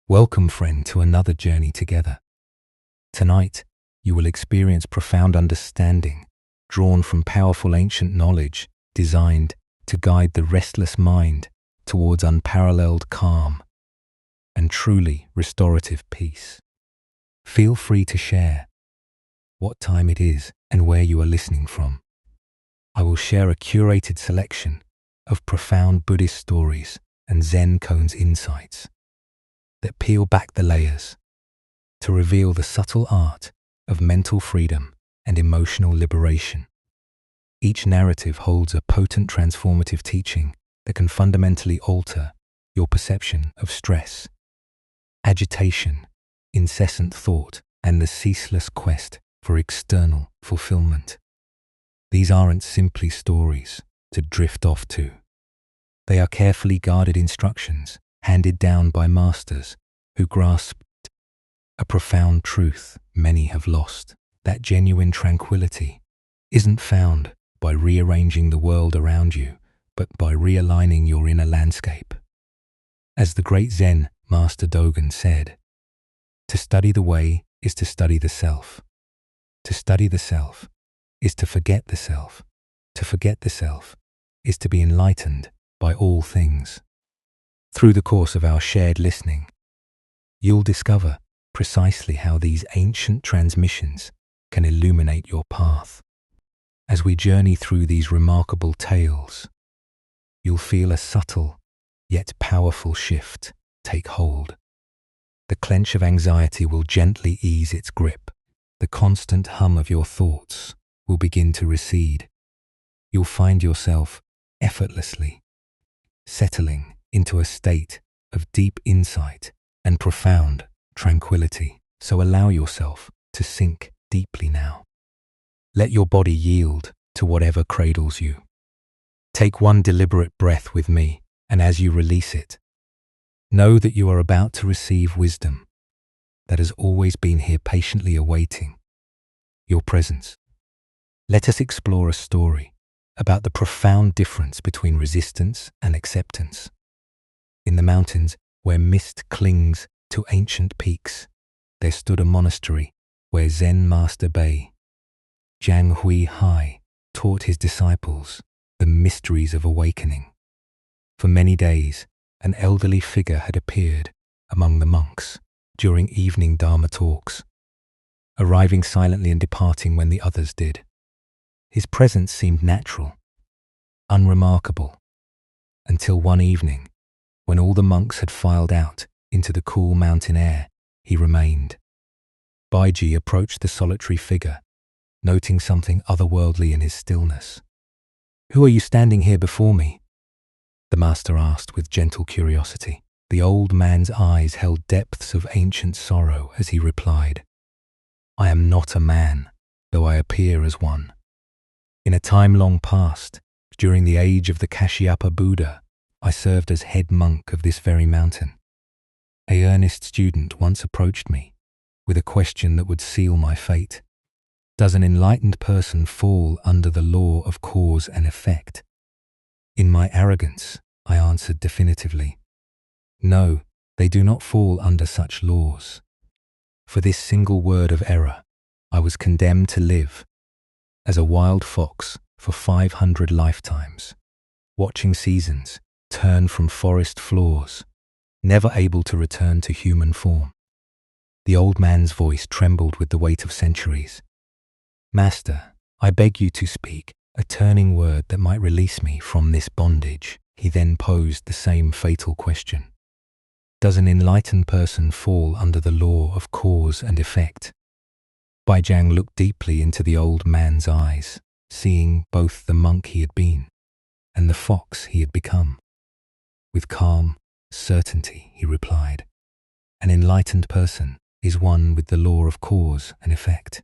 Welcome, friend, to another journey together. Tonight, you will experience profound understanding, drawn from powerful ancient knowledge designed to guide the restless mind towards unparalleled calm and truly restorative peace. Feel free to share what time it is and where you are listening from. I will share a curated selection of profound Buddhist stories and Zen koans insights that peel back the layers to reveal the subtle art of mental freedom and emotional liberation. Each narrative holds a potent transformative teaching that can fundamentally alter your perception of stress, agitation, incessant thought, and the ceaseless quest for external fulfillment. These aren't simply stories to drift off to. They are carefully guarded instructions handed down by masters who grasped a profound truth many have lost. That genuine tranquility isn't found by rearranging the world around you, but by realigning your inner landscape. As the great Zen master Dogen said, to study the way is to study the self. To study the self is to forget the self. To forget the self is to be enlightened by all things. Through the course of our shared listening, you'll discover precisely how these ancient transmissions can illuminate your path. As we journey through these remarkable tales, you'll feel a subtle yet powerful shift take hold. The clench of anxiety will gently ease its grip. The constant hum of your thoughts will begin to recede. You'll find yourself effortlessly settling into a state of deep insight and profound tranquility. So allow yourself to sink deeply now. Let your body yield to whatever cradles you. Take one deliberate breath with me, and as you release it, know that you are about to receive wisdom that has always been here patiently awaiting your presence. Let us explore a story about the profound difference between resistance and acceptance. In the mountains where mist clings to ancient peaks, there stood a monastery where Zen Master Bei, Zhang Hui Hai, taught his disciples the mysteries of awakening. For many days, an elderly figure had appeared among the monks during evening Dharma talks, arriving silently and departing when the others did. His presence seemed natural, unremarkable, until one evening, when all the monks had filed out into the cool mountain air, he remained. Baiji approached the solitary figure, noting something otherworldly in his stillness. "Who are you standing here before me?" the master asked with gentle curiosity. The old man's eyes held depths of ancient sorrow as he replied, "I am not a man, though I appear as one. In a time long past, during the age of the Kashyapa Buddha, I served as head monk of this very mountain. A earnest student once approached me with a question that would seal my fate. Does an enlightened person fall under the law of cause and effect? In my arrogance, I answered definitively, no, they do not fall under such laws. For this single word of error, I was condemned to live as a wild fox for 500 lifetimes, watching seasons turn from forest floors, never able to return to human form." The old man's voice trembled with the weight of centuries. "Master, I beg you to speak a turning word that might release me from this bondage." He then posed the same fatal question. Does an enlightened person fall under the law of cause and effect? Bai Zhang looked deeply into the old man's eyes, seeing both the monk he had been and the fox he had become. With calm certainty, he replied, "An enlightened person is one with the law of cause and effect."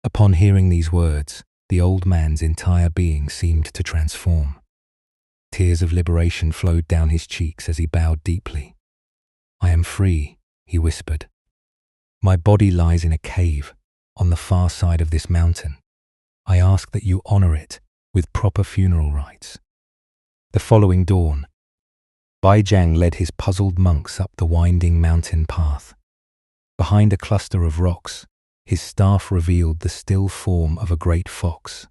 Upon hearing these words, the old man's entire being seemed to transform. Tears of liberation flowed down his cheeks as he bowed deeply. "I am free," he whispered. "My body lies in a cave on the far side of this mountain. I ask that you honor it with proper funeral rites." The following dawn, Baizhang led his puzzled monks up the winding mountain path. Behind a cluster of rocks, his staff revealed the still form of a great fox.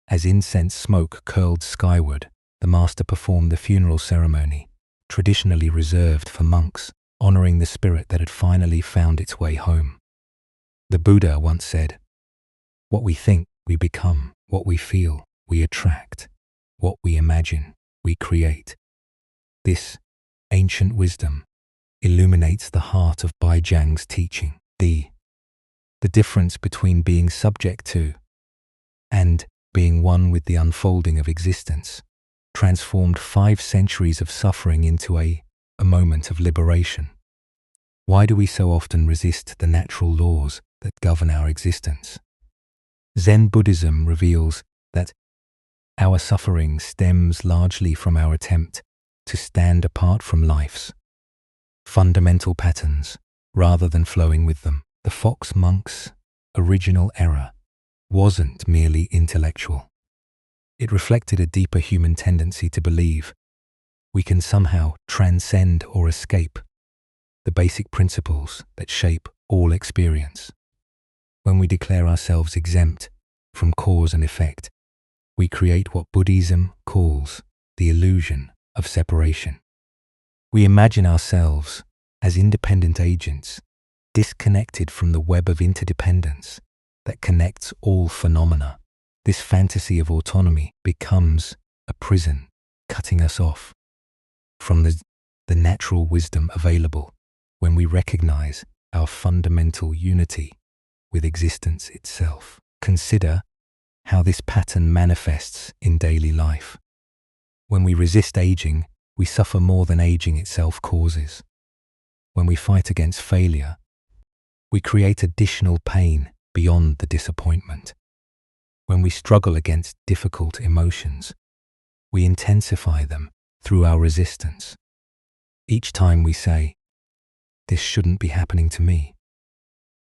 As incense smoke curled skyward, the master performed the funeral ceremony, traditionally reserved for monks, honoring the spirit that had finally found its way home. The Buddha once said, "What we think, we become. What we feel, we attract. What we imagine, we create." This ancient wisdom illuminates the heart of Baizhang's teaching. The difference between being subject to and being one with the unfolding of existence transformed 5 centuries of suffering into a moment of liberation. Why do we so often resist the natural laws that govern our existence? Zen Buddhism reveals that our suffering stems largely from our attempt to stand apart from life's fundamental patterns rather than flowing with them. The fox monk's original error wasn't merely intellectual. It reflected a deeper human tendency to believe we can somehow transcend or escape the basic principles that shape all experience. When we declare ourselves exempt from cause and effect, we create what Buddhism calls the illusion of separation. We imagine ourselves as independent agents, disconnected from the web of interdependence that connects all phenomena. This fantasy of autonomy becomes a prison, cutting us off from the natural wisdom available when we recognize our fundamental unity with existence itself. Consider how this pattern manifests in daily life. When we resist aging, we suffer more than aging itself causes. When we fight against failure, we create additional pain beyond the disappointment. When we struggle against difficult emotions, we intensify them through our resistance. Each time we say, "This shouldn't be happening to me,"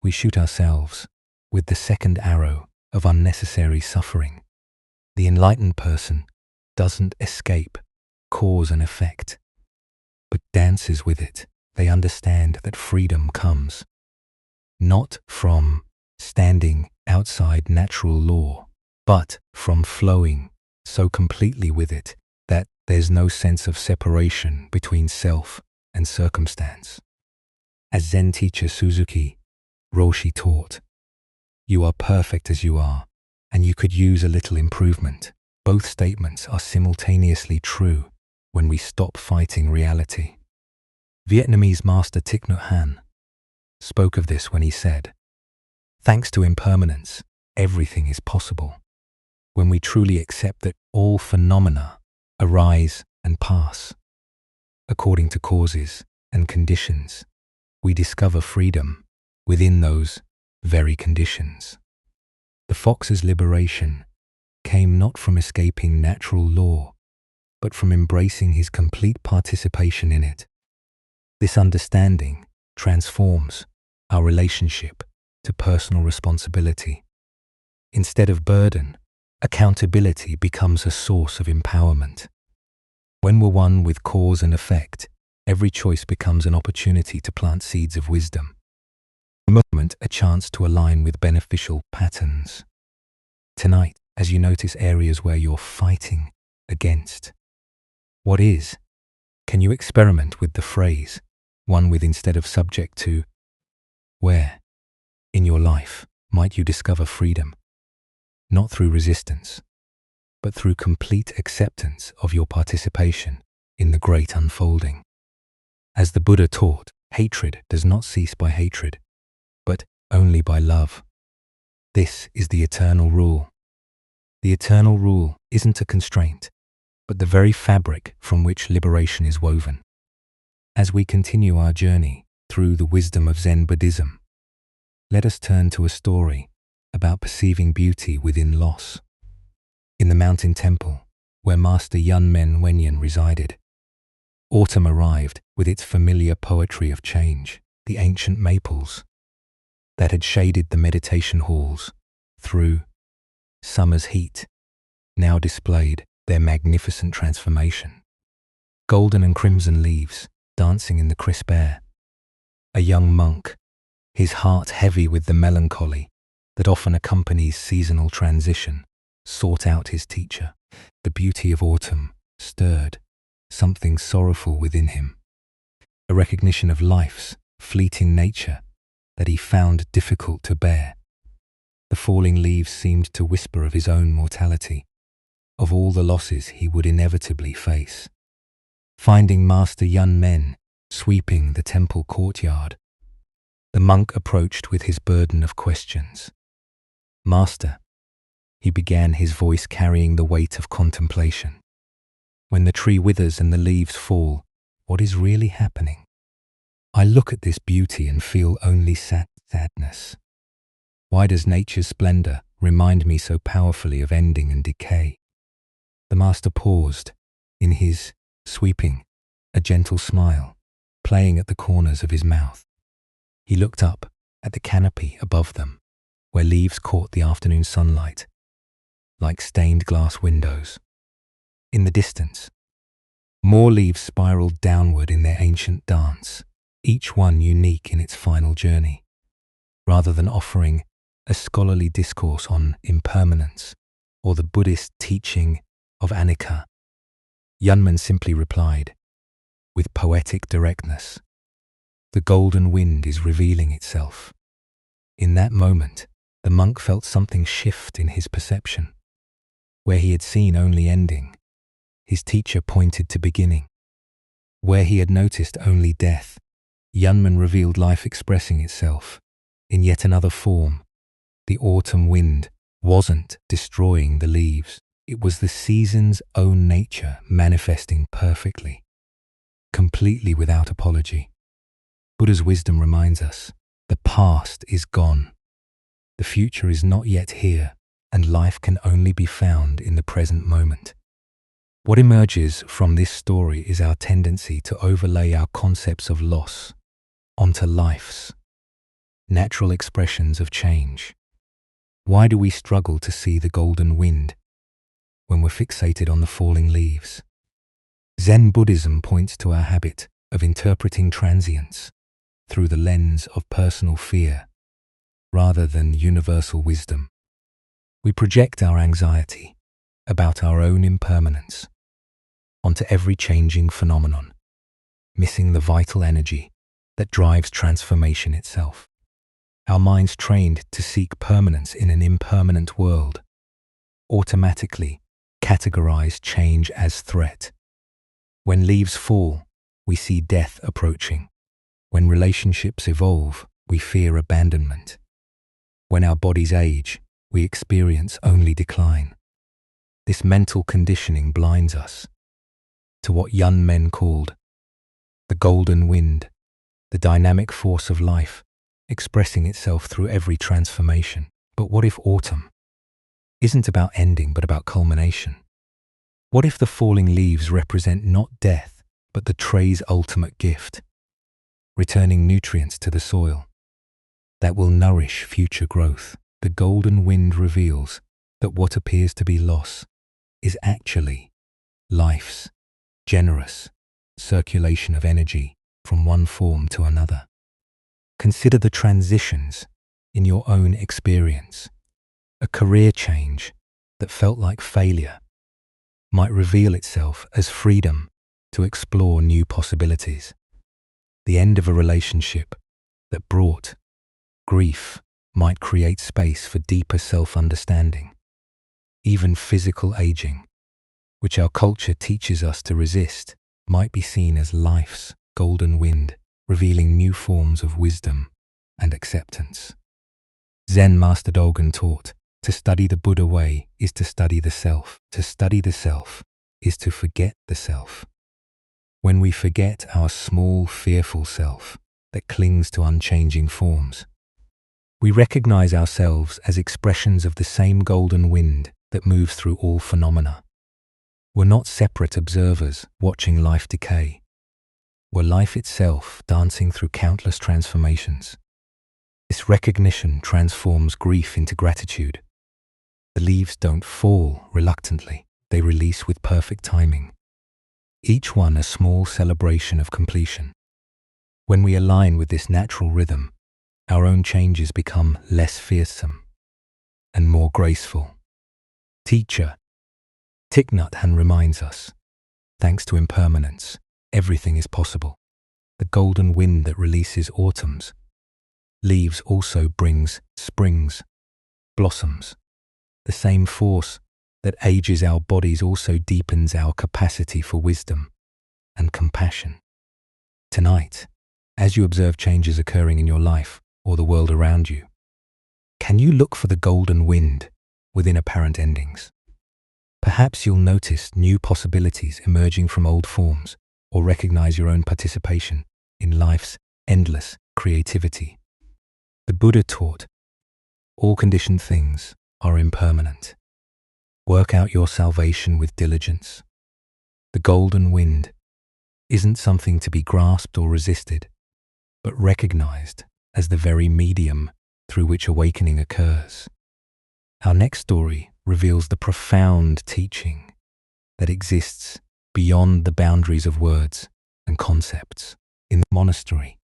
we shoot ourselves with the second arrow of unnecessary suffering. The enlightened person doesn't escape cause and effect, but dances with it. They understand that freedom comes not from standing outside natural law, but from flowing so completely with it that there's no sense of separation between self and circumstance. As Zen teacher Suzuki Roshi taught, "You are perfect as you are, and you could use a little improvement." Both statements are simultaneously true when we stop fighting reality. Vietnamese master Thich Nhat Hanh spoke of this when he said, "Thanks to impermanence, everything is possible." When we truly accept that all phenomena arise and pass according to causes and conditions, we discover freedom within those very conditions. The fox's liberation came not from escaping natural law, but from embracing his complete participation in it. This understanding transforms our relationship to personal responsibility. Instead of burden, accountability becomes a source of empowerment. When we're one with cause and effect, every choice becomes an opportunity to plant seeds of wisdom. A moment, a chance to align with beneficial patterns. Tonight, as you notice areas where you're fighting against what is, can you experiment with the phrase, one with instead of subject to? Where, in your life, might you discover freedom? Not through resistance, but through complete acceptance of your participation in the great unfolding. As the Buddha taught, hatred does not cease by hatred, but only by love. This is the eternal rule. The eternal rule isn't a constraint, but the very fabric from which liberation is woven. As we continue our journey through the wisdom of Zen Buddhism, let us turn to a story about perceiving beauty within loss. In the mountain temple, where Master Yunmen Wenyan resided, autumn arrived with its familiar poetry of change. The ancient maples that had shaded the meditation halls through summer's heat now displayed their magnificent transformation. golden and crimson leaves dancing in the crisp air. A young monk, his heart heavy with the melancholy that often accompanies seasonal transition, sought out his teacher. The beauty of autumn stirred something sorrowful within him, a recognition of life's fleeting nature that he found difficult to bear. The falling leaves seemed to whisper of his own mortality, of all the losses he would inevitably face. Finding Master Yun Men sweeping the temple courtyard, the monk approached with his burden of questions. "Master," he began, his voice carrying the weight of contemplation, "when the tree withers and the leaves fall, what is really happening? I look at this beauty and feel only sadness. Why does nature's splendor remind me so powerfully of ending and decay?" The master paused, in his sweeping, a gentle smile playing at the corners of his mouth. He looked up at the canopy above them, where leaves caught the afternoon sunlight like stained glass windows. In the distance, more leaves spiraled downward in their ancient dance, each one unique in its final journey. Rather than offering a scholarly discourse on impermanence or the Buddhist teaching of anicca, Yunman simply replied, with poetic directness, "The golden wind is revealing itself." In that moment, the monk felt something shift in his perception. Where he had seen only ending, his teacher pointed to beginning. Where he had noticed only death, Yunman revealed life expressing itself in yet another form. The autumn wind wasn't destroying the leaves. It was the season's own nature manifesting perfectly, completely without apology. Buddha's wisdom reminds us, the past is gone. The future is not yet here, and life can only be found in the present moment. What emerges from this story is our tendency to overlay our concepts of loss onto life's natural expressions of change. Why do we struggle to see the golden wind when we're fixated on the falling leaves? Zen Buddhism points to our habit of interpreting transience through the lens of personal fear rather than universal wisdom. We project our anxiety about our own impermanence onto every changing phenomenon, missing the vital energy that drives transformation itself. Our minds trained to seek permanence in an impermanent world automatically categorize change as threat. When leaves fall, we see death approaching. When relationships evolve, we fear abandonment. When our bodies age, we experience only decline. This mental conditioning blinds us to what Yun Men called the golden wind, the dynamic force of life expressing itself through every transformation. But what if autumn isn't about ending but about culmination? What if the falling leaves represent not death but the tree's ultimate gift, returning nutrients to the soil that will nourish future growth? The golden wind reveals that what appears to be loss is actually life's generous circulation of energy from one form to another. Consider the transitions in your own experience. A career change that felt like failure might reveal itself as freedom to explore new possibilities. The end of a relationship that brought grief might create space for deeper self-understanding. Even physical aging, which our culture teaches us to resist, might be seen as life's golden wind, revealing new forms of wisdom and acceptance. Zen Master Dogen taught, to study the Buddha way is to study the self. To study the self is to forget the self. When we forget our small, fearful self that clings to unchanging forms, we recognize ourselves as expressions of the same golden wind that moves through all phenomena. We're not separate observers watching life decay. We're life itself dancing through countless transformations. This recognition transforms grief into gratitude. The leaves don't fall reluctantly, they release with perfect timing. each one a small celebration of completion. When we align with this natural rhythm, our own changes become less fearsome and more graceful. Teacher Thich Nhat Hanh reminds us, thanks to impermanence, everything is possible. The golden wind that releases autumns, leaves also brings springs, blossoms. The same force that ages our bodies also deepens our capacity for wisdom and compassion. Tonight, as you observe changes occurring in your life or the world around you, can you look for the golden wind within apparent endings? Perhaps you'll notice new possibilities emerging from old forms, or recognize your own participation in life's endless creativity. The Buddha taught, all conditioned things are impermanent. Work out your salvation with diligence. The golden wind isn't something to be grasped or resisted, but recognized as the very medium through which awakening occurs. Our next story reveals the profound teaching that exists beyond the boundaries of words and concepts. In the monastery,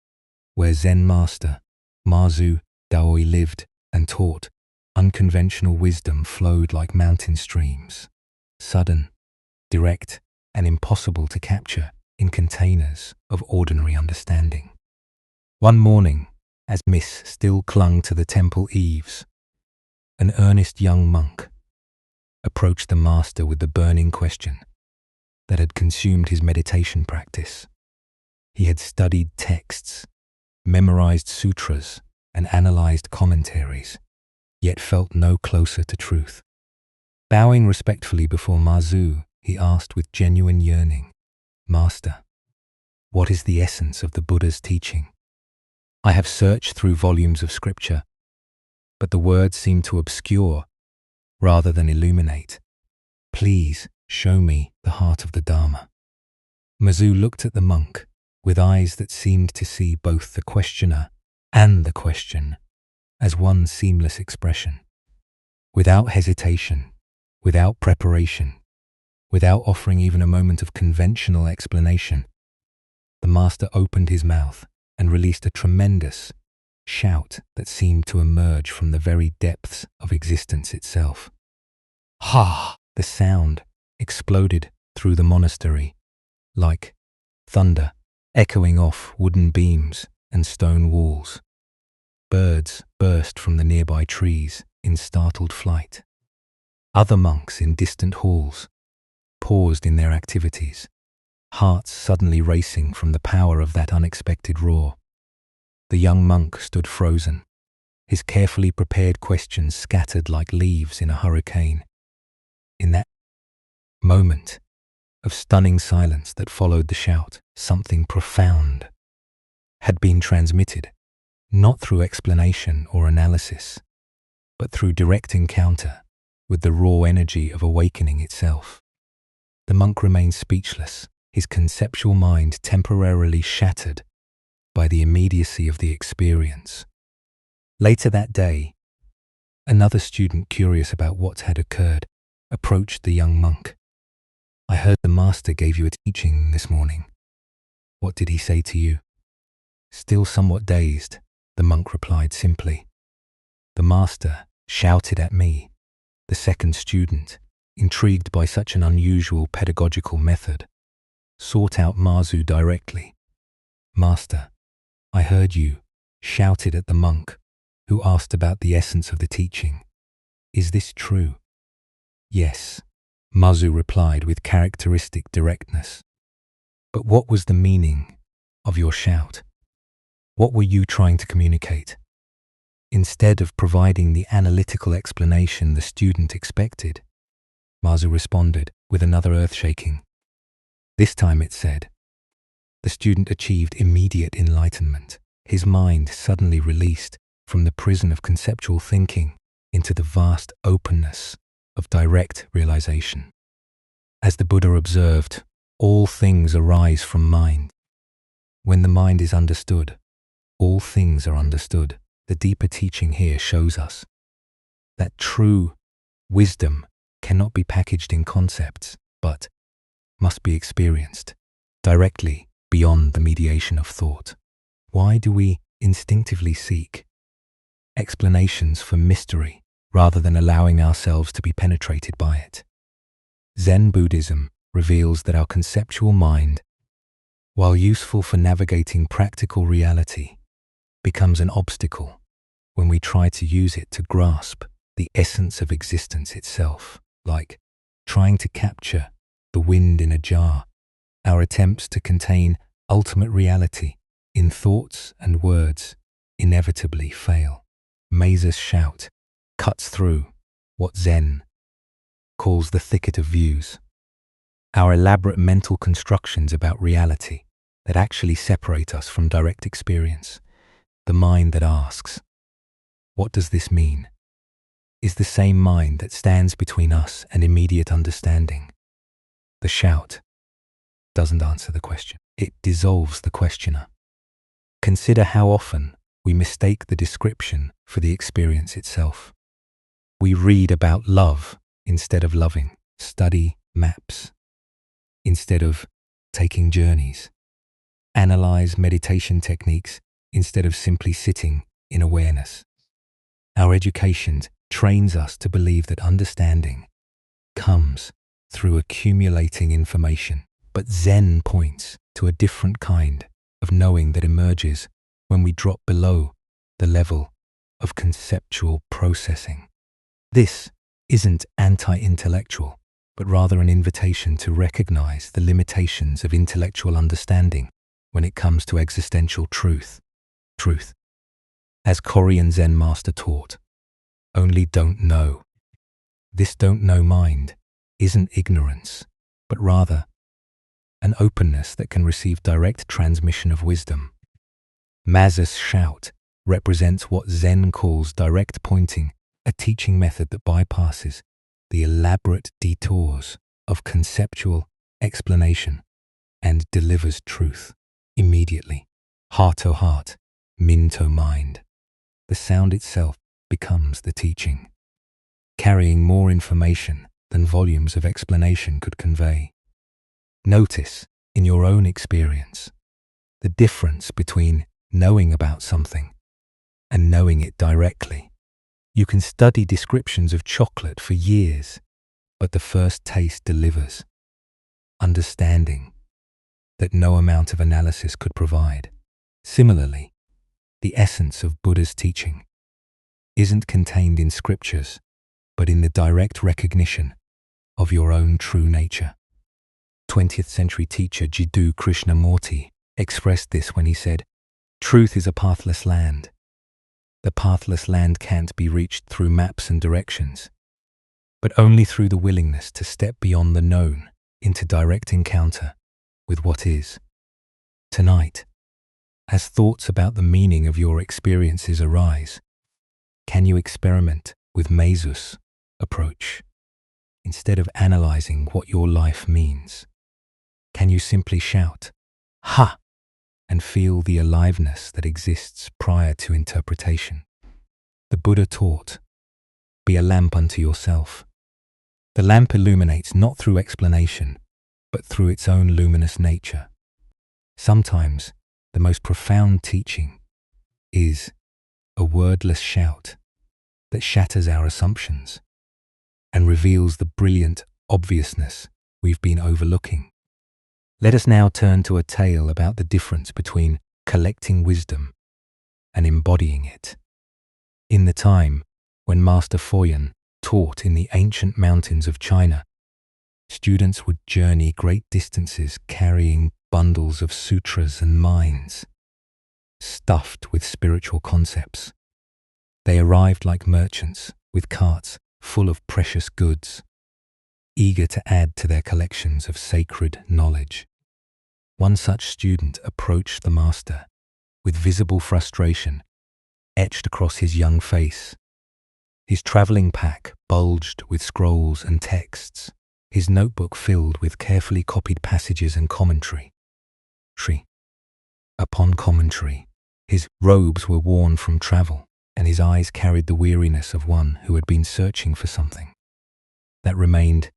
where Zen master Mazu Daoi lived and taught, unconventional wisdom flowed like mountain streams, sudden, direct, and impossible to capture in containers of ordinary understanding. One morning, as mist still clung to the temple eaves, an earnest young monk approached the master with the burning question that had consumed his meditation practice. He had studied texts, memorized sutras, and analyzed commentaries, yet felt no closer to truth. Bowing respectfully before Mazu, he asked with genuine yearning, "Master, what is the essence of the Buddha's teaching? I have searched through volumes of scripture, but the words seem to obscure rather than illuminate. Please show me the heart of the Dharma." Mazu looked at the monk with eyes that seemed to see both the questioner and the question as one seamless expression. Without hesitation, without preparation, without offering even a moment of conventional explanation, the master opened his mouth and released a tremendous shout that seemed to emerge from the very depths of existence itself. Ha! The sound exploded through the monastery, like thunder echoing off wooden beams and stone walls. Birds burst from the nearby trees in startled flight. Other monks in distant halls paused in their activities, hearts suddenly racing from the power of that unexpected roar. The young monk stood frozen, his carefully prepared questions scattered like leaves in a hurricane. In that moment of stunning silence that followed the shout, something profound had been transmitted, not through explanation or analysis, but through direct encounter with the raw energy of awakening itself. The monk remained speechless, his conceptual mind temporarily shattered by the immediacy of the experience. Later that day, another student curious about what had occurred approached the young monk. "I heard the master gave you a teaching this morning. What did he say to you?" Still somewhat dazed, the monk replied simply, "The master shouted at me." The second student, intrigued by such an unusual pedagogical method, sought out Mazu directly. "Master, I heard you shouted at the monk who asked about the essence of the teaching. Is this true?" "Yes," Mazu replied with characteristic directness. "But what was the meaning of your shout? What were you trying to communicate?" Instead of providing the analytical explanation the student expected, Mazu responded with another earth-shaking. This time it said, the student achieved immediate enlightenment. His mind suddenly released from the prison of conceptual thinking into the vast openness of direct realization. As the Buddha observed, all things arise from mind. When the mind is understood, all things are understood. The deeper teaching here shows us that true wisdom cannot be packaged in concepts, but must be experienced. directly beyond the mediation of thought. Why do we instinctively seek explanations for mystery rather than allowing ourselves to be penetrated by it? Zen Buddhism reveals that our conceptual mind, while useful for navigating practical reality, becomes an obstacle when we try to use it to grasp the essence of existence itself, like trying to capture the wind in a jar. Our attempts to contain ultimate reality in thoughts and words inevitably fail. Meis's shout cuts through what Zen calls the thicket of views, our elaborate mental constructions about reality that actually separate us from direct experience. The mind that asks, "What does this mean?" is the same mind that stands between us and immediate understanding. The shout doesn't answer the question. It dissolves the questioner. Consider how often we mistake the description for the experience itself. We read about love instead of loving, study maps instead of taking journeys, analyze meditation techniques instead of simply sitting in awareness. Our education trains us to believe that understanding comes through accumulating information, but Zen points to a different kind of knowing that emerges when we drop below the level of conceptual processing. This isn't anti-intellectual, but rather an invitation to recognize the limitations of intellectual understanding when it comes to existential truth. As Korean Zen master taught, only don't know. This don't know mind isn't ignorance, but rather an openness that can receive direct transmission of wisdom. Meis's shout represents what Zen calls direct pointing, a teaching method that bypasses the elaborate detours of conceptual explanation and delivers truth immediately, heart-to-heart, mind-to-mind. The sound itself becomes the teaching, carrying more information than volumes of explanation could convey. Notice, in your own experience, the difference between knowing about something and knowing it directly. You can study descriptions of chocolate for years, but the first taste delivers understanding that no amount of analysis could provide. Similarly, the essence of Buddha's teaching isn't contained in scriptures, but in the direct recognition of your own true nature. 20th century teacher Jiddu Krishnamurti expressed this when he said, "Truth is a pathless land. The pathless land can't be reached through maps and directions, but only through the willingness to step beyond the known into direct encounter with what is." Tonight, as thoughts about the meaning of your experiences arise, can you experiment with Meis's approach? Instead of analyzing what your life means, can you simply shout, "Ha!" and feel the aliveness that exists prior to interpretation? The Buddha taught, "Be a lamp unto yourself." The lamp illuminates not through explanation, but through its own luminous nature. Sometimes the most profound teaching is a wordless shout that shatters our assumptions and reveals the brilliant obviousness we've been overlooking. Let us now turn to a tale about the difference between collecting wisdom and embodying it. In the time when Master Foyan taught in the ancient mountains of China, students would journey great distances carrying bundles of sutras and minds, stuffed with spiritual concepts. They arrived like merchants with carts full of precious goods, eager to add to their collections of sacred knowledge. One such student approached the master with visible frustration etched across his young face. His traveling pack bulged with scrolls and texts, his notebook filled with carefully copied passages and commentary. Upon commentary, his robes were worn from travel, and his eyes carried the weariness of one who had been searching for something that remained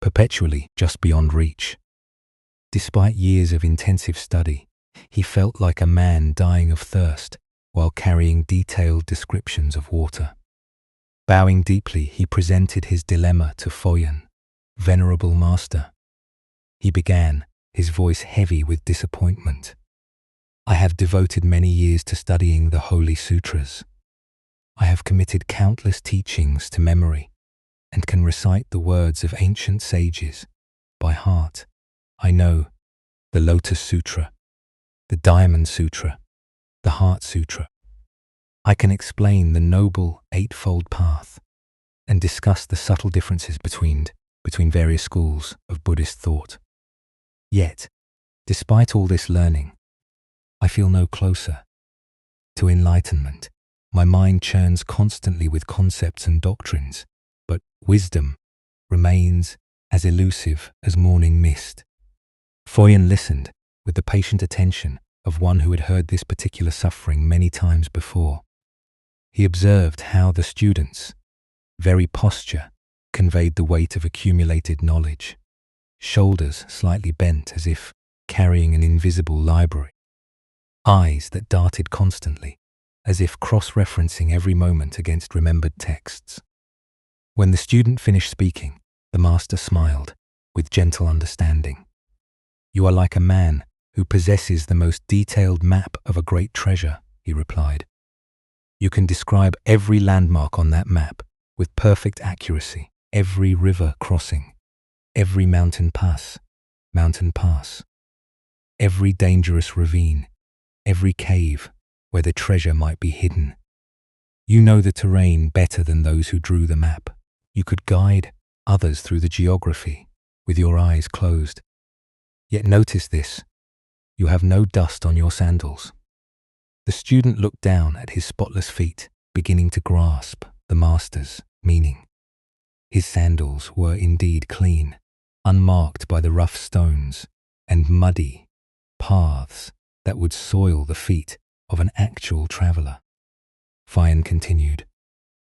perpetually just beyond reach. Despite years of intensive study, he felt like a man dying of thirst while carrying detailed descriptions of water. Bowing deeply, he presented his dilemma to Foyan, Venerable Master. He began, his voice heavy with disappointment. I have devoted many years to studying the Holy Sutras. I have committed countless teachings to memory and can recite the words of ancient sages by heart. I know the Lotus Sutra, the Diamond Sutra, the Heart Sutra. I can explain the Noble Eightfold Path and discuss the subtle differences between various schools of Buddhist thought. Yet, despite all this learning, I feel no closer to enlightenment. My mind churns constantly with concepts and doctrines, but wisdom remains as elusive as morning mist. Foyan listened with the patient attention of one who had heard this particular suffering many times before. He observed how the student's very posture conveyed the weight of accumulated knowledge, shoulders slightly bent as if carrying an invisible library, eyes that darted constantly, as if cross-referencing every moment against remembered texts. When the student finished speaking, the master smiled with gentle understanding. You are like a man who possesses the most detailed map of a great treasure, he replied. You can describe every landmark on that map with perfect accuracy, every river crossing, every mountain pass, every dangerous ravine, every cave where the treasure might be hidden. You know the terrain better than those who drew the map. You could guide others through the geography with your eyes closed. Yet notice this, you have no dust on your sandals. The student looked down at his spotless feet, beginning to grasp the master's meaning. His sandals were indeed clean, unmarked by the rough stones and muddy paths that would soil the feet of an actual traveler. Foyan continued,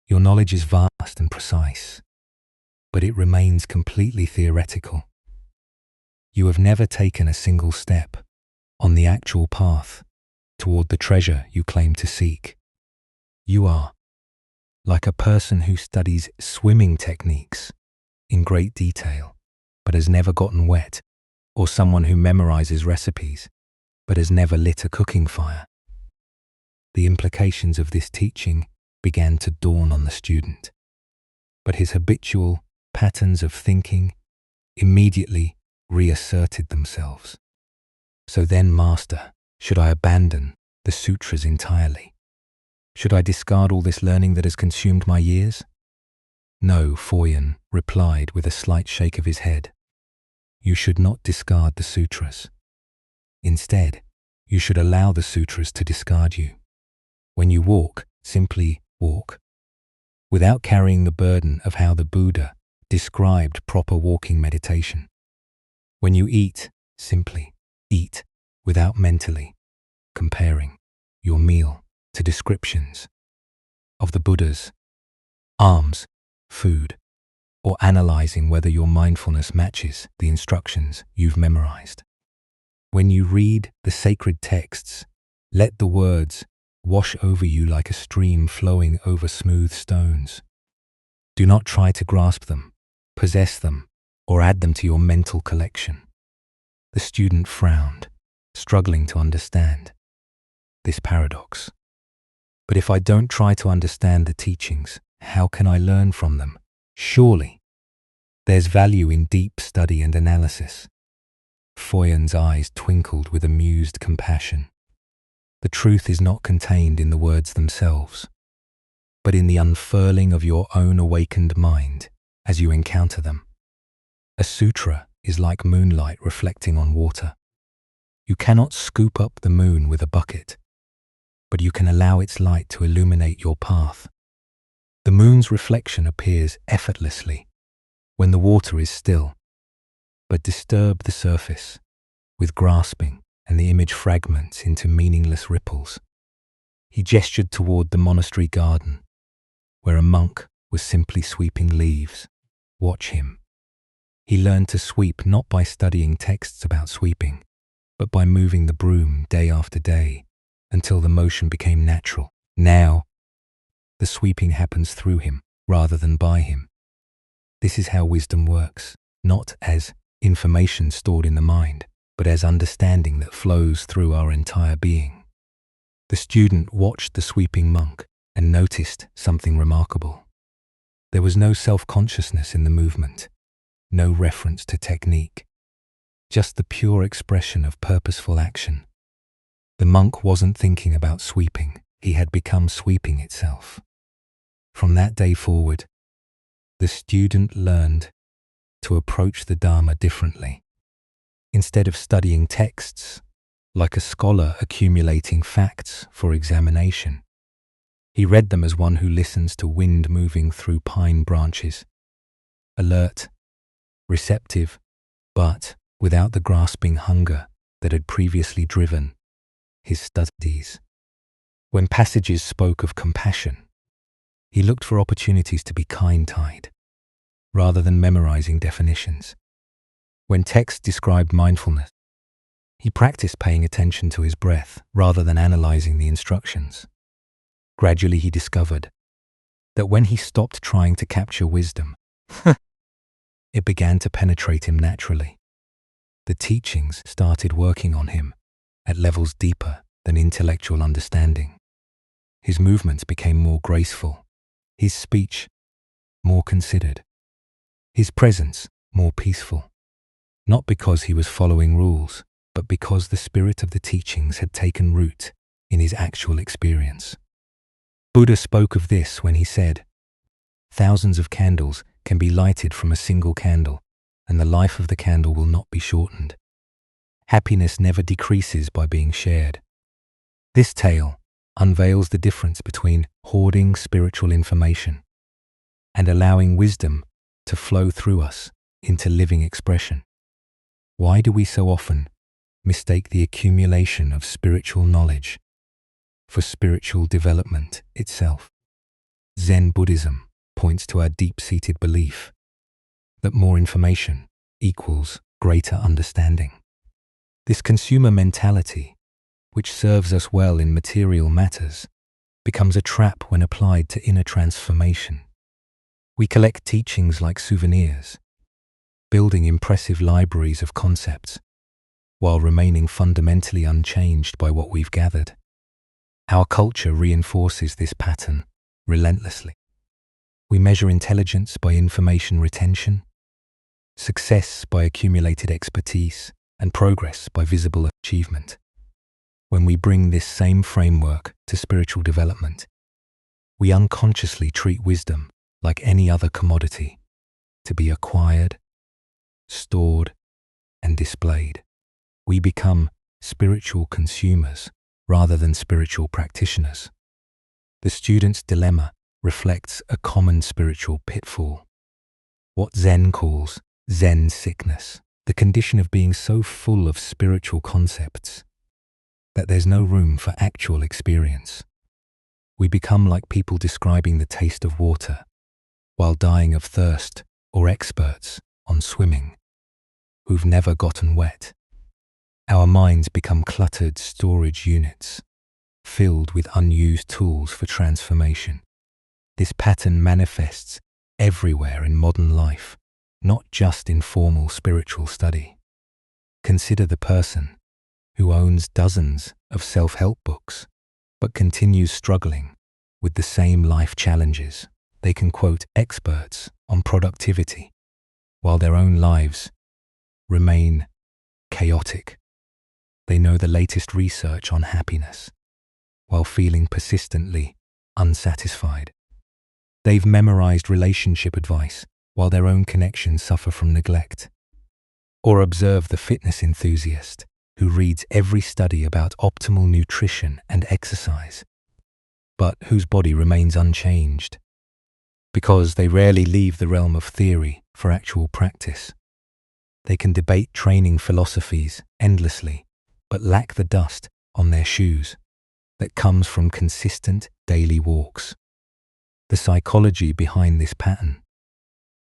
your knowledge is vast and precise, but it remains completely theoretical. You have never taken a single step on the actual path toward the treasure you claim to seek. You are like a person who studies swimming techniques in great detail, but has never gotten wet, or someone who memorizes recipes, but has never lit a cooking fire. The implications of this teaching began to dawn on the student, but his habitual patterns of thinking immediately reasserted themselves. So then, Master, should I abandon the sutras entirely? Should I discard all this learning that has consumed my years? No, Foyan replied with a slight shake of his head. You should not discard the sutras. Instead, you should allow the sutras to discard you. When you walk, simply walk, without carrying the burden of how the Buddha described proper walking meditation. When you eat, simply eat, without mentally comparing your meal to descriptions of the Buddha's alms, food, or analyzing whether your mindfulness matches the instructions you've memorized. When you read the sacred texts, let the words wash over you like a stream flowing over smooth stones. Do not try to grasp them, possess them, or add them to your mental collection. The student frowned, struggling to understand this paradox. But if I don't try to understand the teachings, how can I learn from them? Surely, there's value in deep study and analysis. Foyan's eyes twinkled with amused compassion. The truth is not contained in the words themselves, but in the unfurling of your own awakened mind as you encounter them. A sutra is like moonlight reflecting on water. You cannot scoop up the moon with a bucket, but you can allow its light to illuminate your path. The moon's reflection appears effortlessly when the water is still, but disturb the surface with grasping and the image fragments into meaningless ripples. He gestured toward the monastery garden, where a monk was simply sweeping leaves. Watch him. He learned to sweep not by studying texts about sweeping, but by moving the broom day after day until the motion became natural. Now, the sweeping happens through him rather than by him. This is how wisdom works, not as information stored in the mind, but as understanding that flows through our entire being. The student watched the sweeping monk and noticed something remarkable. There was no self-consciousness in the movement, no reference to technique, just the pure expression of purposeful action. The monk wasn't thinking about sweeping, he had become sweeping itself. From that day forward, the student learned to approach the Dharma differently. Instead of studying texts, like a scholar accumulating facts for examination, he read them as one who listens to wind moving through pine branches, alert, receptive, but without the grasping hunger that had previously driven his studies. When passages spoke of compassion, he looked for opportunities to be kind-eyed, rather than memorizing definitions. When texts described mindfulness, he practiced paying attention to his breath rather than analyzing the instructions. Gradually he discovered that when he stopped trying to capture wisdom, it began to penetrate him naturally. The teachings started working on him at levels deeper than intellectual understanding. His movements became more graceful, his speech more considered, his presence more peaceful, not because he was following rules, but because the spirit of the teachings had taken root in his actual experience. Buddha spoke of this when he said, "Thousands of candles can be lighted from a single candle, and the life of the candle will not be shortened. Happiness never decreases by being shared." This tale unveils the difference between hoarding spiritual information and allowing wisdom to flow through us into living expression. Why do we so often mistake the accumulation of spiritual knowledge for spiritual development itself? Zen Buddhism points to our deep-seated belief that more information equals greater understanding. This consumer mentality, which serves us well in material matters, becomes a trap when applied to inner transformation. We collect teachings like souvenirs, building impressive libraries of concepts, while remaining fundamentally unchanged by what we've gathered. Our culture reinforces this pattern relentlessly. We measure intelligence by information retention, success by accumulated expertise, and progress by visible achievement. When we bring this same framework to spiritual development, we unconsciously treat wisdom like any other commodity, to be acquired, stored, and displayed. We become spiritual consumers rather than spiritual practitioners. The student's dilemma reflects a common spiritual pitfall, what Zen calls Zen sickness, the condition of being so full of spiritual concepts that there's no room for actual experience. We become like people describing the taste of water while dying of thirst, or experts on swimming who've never gotten wet. Our minds become cluttered storage units, filled with unused tools for transformation. This pattern manifests everywhere in modern life, not just in formal spiritual study. Consider the person who owns dozens of self-help books, but continues struggling with the same life challenges. They can quote experts on productivity, while their own lives remain chaotic. They know the latest research on happiness, while feeling persistently unsatisfied. They've memorized relationship advice, while their own connections suffer from neglect. Or observe the fitness enthusiast who reads every study about optimal nutrition and exercise, but whose body remains unchanged, because they rarely leave the realm of theory for actual practice. They can debate training philosophies endlessly, but lack the dust on their shoes that comes from consistent daily walks. The psychology behind this pattern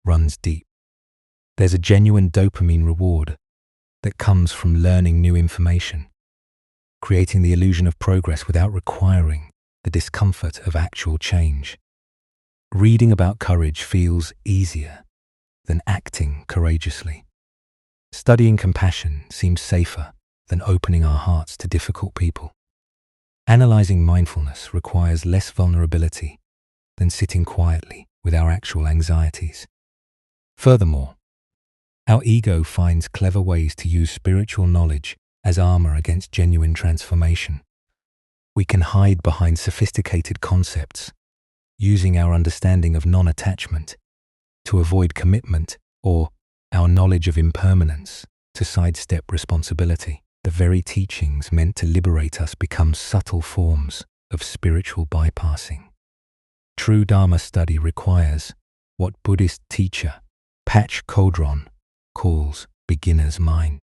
runs deep. There's a genuine dopamine reward that comes from learning new information, creating the illusion of progress without requiring the discomfort of actual change. Reading about courage feels easier than acting courageously. Studying compassion seems safer than opening our hearts to difficult people. Analyzing mindfulness requires less vulnerability than sitting quietly with our actual anxieties. Furthermore, our ego finds clever ways to use spiritual knowledge as armor against genuine transformation. We can hide behind sophisticated concepts, using our understanding of non-attachment to avoid commitment or our knowledge of impermanence to sidestep responsibility. The very teachings meant to liberate us become subtle forms of spiritual bypassing. True Dharma study requires what Buddhist teacher Patch Kodron calls beginner's mind.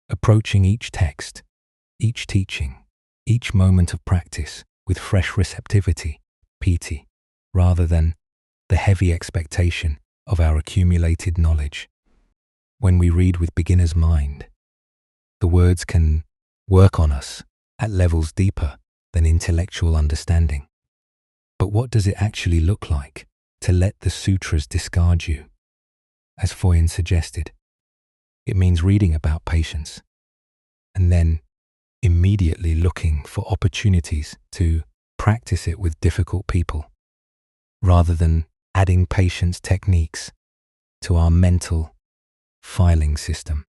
Approaching each text, each teaching, each moment of practice with fresh receptivity, piti, rather than the heavy expectation of our accumulated knowledge. When we read with beginner's mind, the words can work on us at levels deeper than intellectual understanding. But what does it actually look like to let the sutras discard you? As Foyen suggested, it means reading about patience and then immediately looking for opportunities to practice it with difficult people, rather than adding patience techniques to our mental filing system.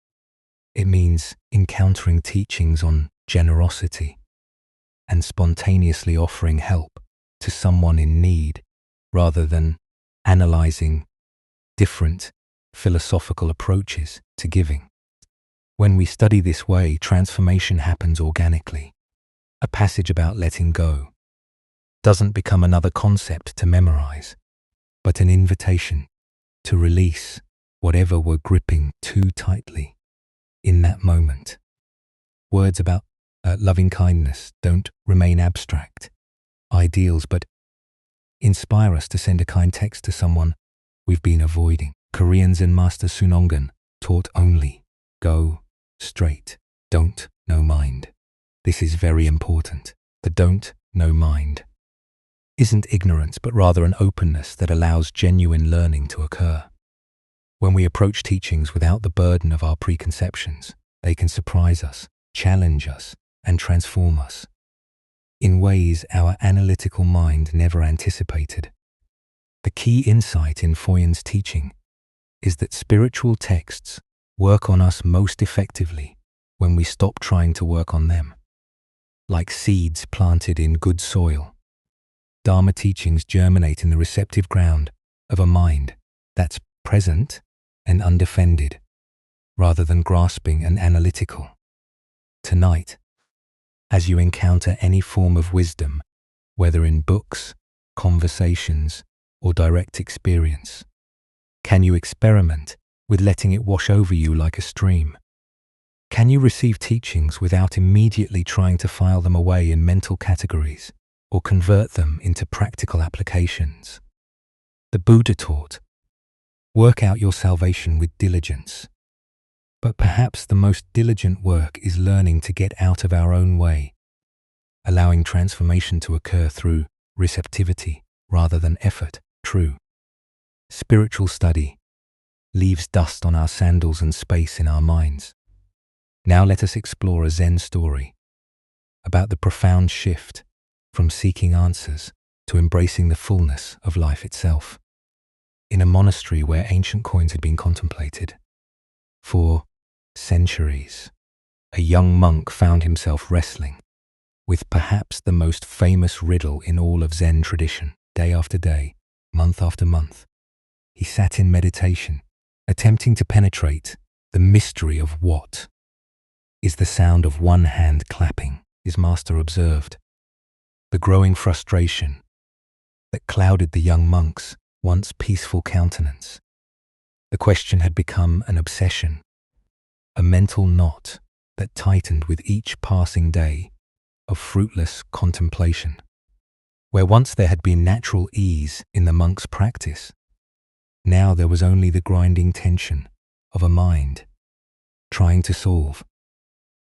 It means encountering teachings on generosity and spontaneously offering help to someone in need, rather than analyzing different philosophical approaches to giving. When we study this way, transformation happens organically. A passage about letting go doesn't become another concept to memorize, but an invitation to release whatever we're gripping too tightly in that moment. Words about loving kindness don't remain abstract ideals, but inspire us to send a kind text to someone we've been avoiding. Korean Zen master Sunongan taught only go straight, don't no mind. This is very important. The don't no mind isn't ignorance, but rather an openness that allows genuine learning to occur. When we approach teachings without the burden of our preconceptions, they can surprise us, challenge us, and transform us in ways our analytical mind never anticipated. The key insight in Foyen's teaching is that spiritual texts work on us most effectively when we stop trying to work on them. Like seeds planted in good soil, Dharma teachings germinate in the receptive ground of a mind that's present and undefended, rather than grasping and analytical. Tonight, as you encounter any form of wisdom, whether in books, conversations, or direct experience, can you experiment with letting it wash over you like a stream? Can you receive teachings without immediately trying to file them away in mental categories or convert them into practical applications? The Buddha taught, work out your salvation with diligence. But perhaps the most diligent work is learning to get out of our own way, allowing transformation to occur through receptivity rather than effort. True spiritual study leaves dust on our sandals and space in our minds. Now let us explore a Zen story about the profound shift from seeking answers to embracing the fullness of life itself. In a monastery where ancient coins had been contemplated for centuries, a young monk found himself wrestling with perhaps the most famous riddle in all of Zen tradition. Day after day, month after month, he sat in meditation, attempting to penetrate the mystery of what is the sound of one hand clapping. His master observed the growing frustration that clouded the young monk's once peaceful countenance. The question had become an obsession, a mental knot that tightened with each passing day of fruitless contemplation. Where once there had been natural ease in the monk's practice, now there was only the grinding tension of a mind trying to solve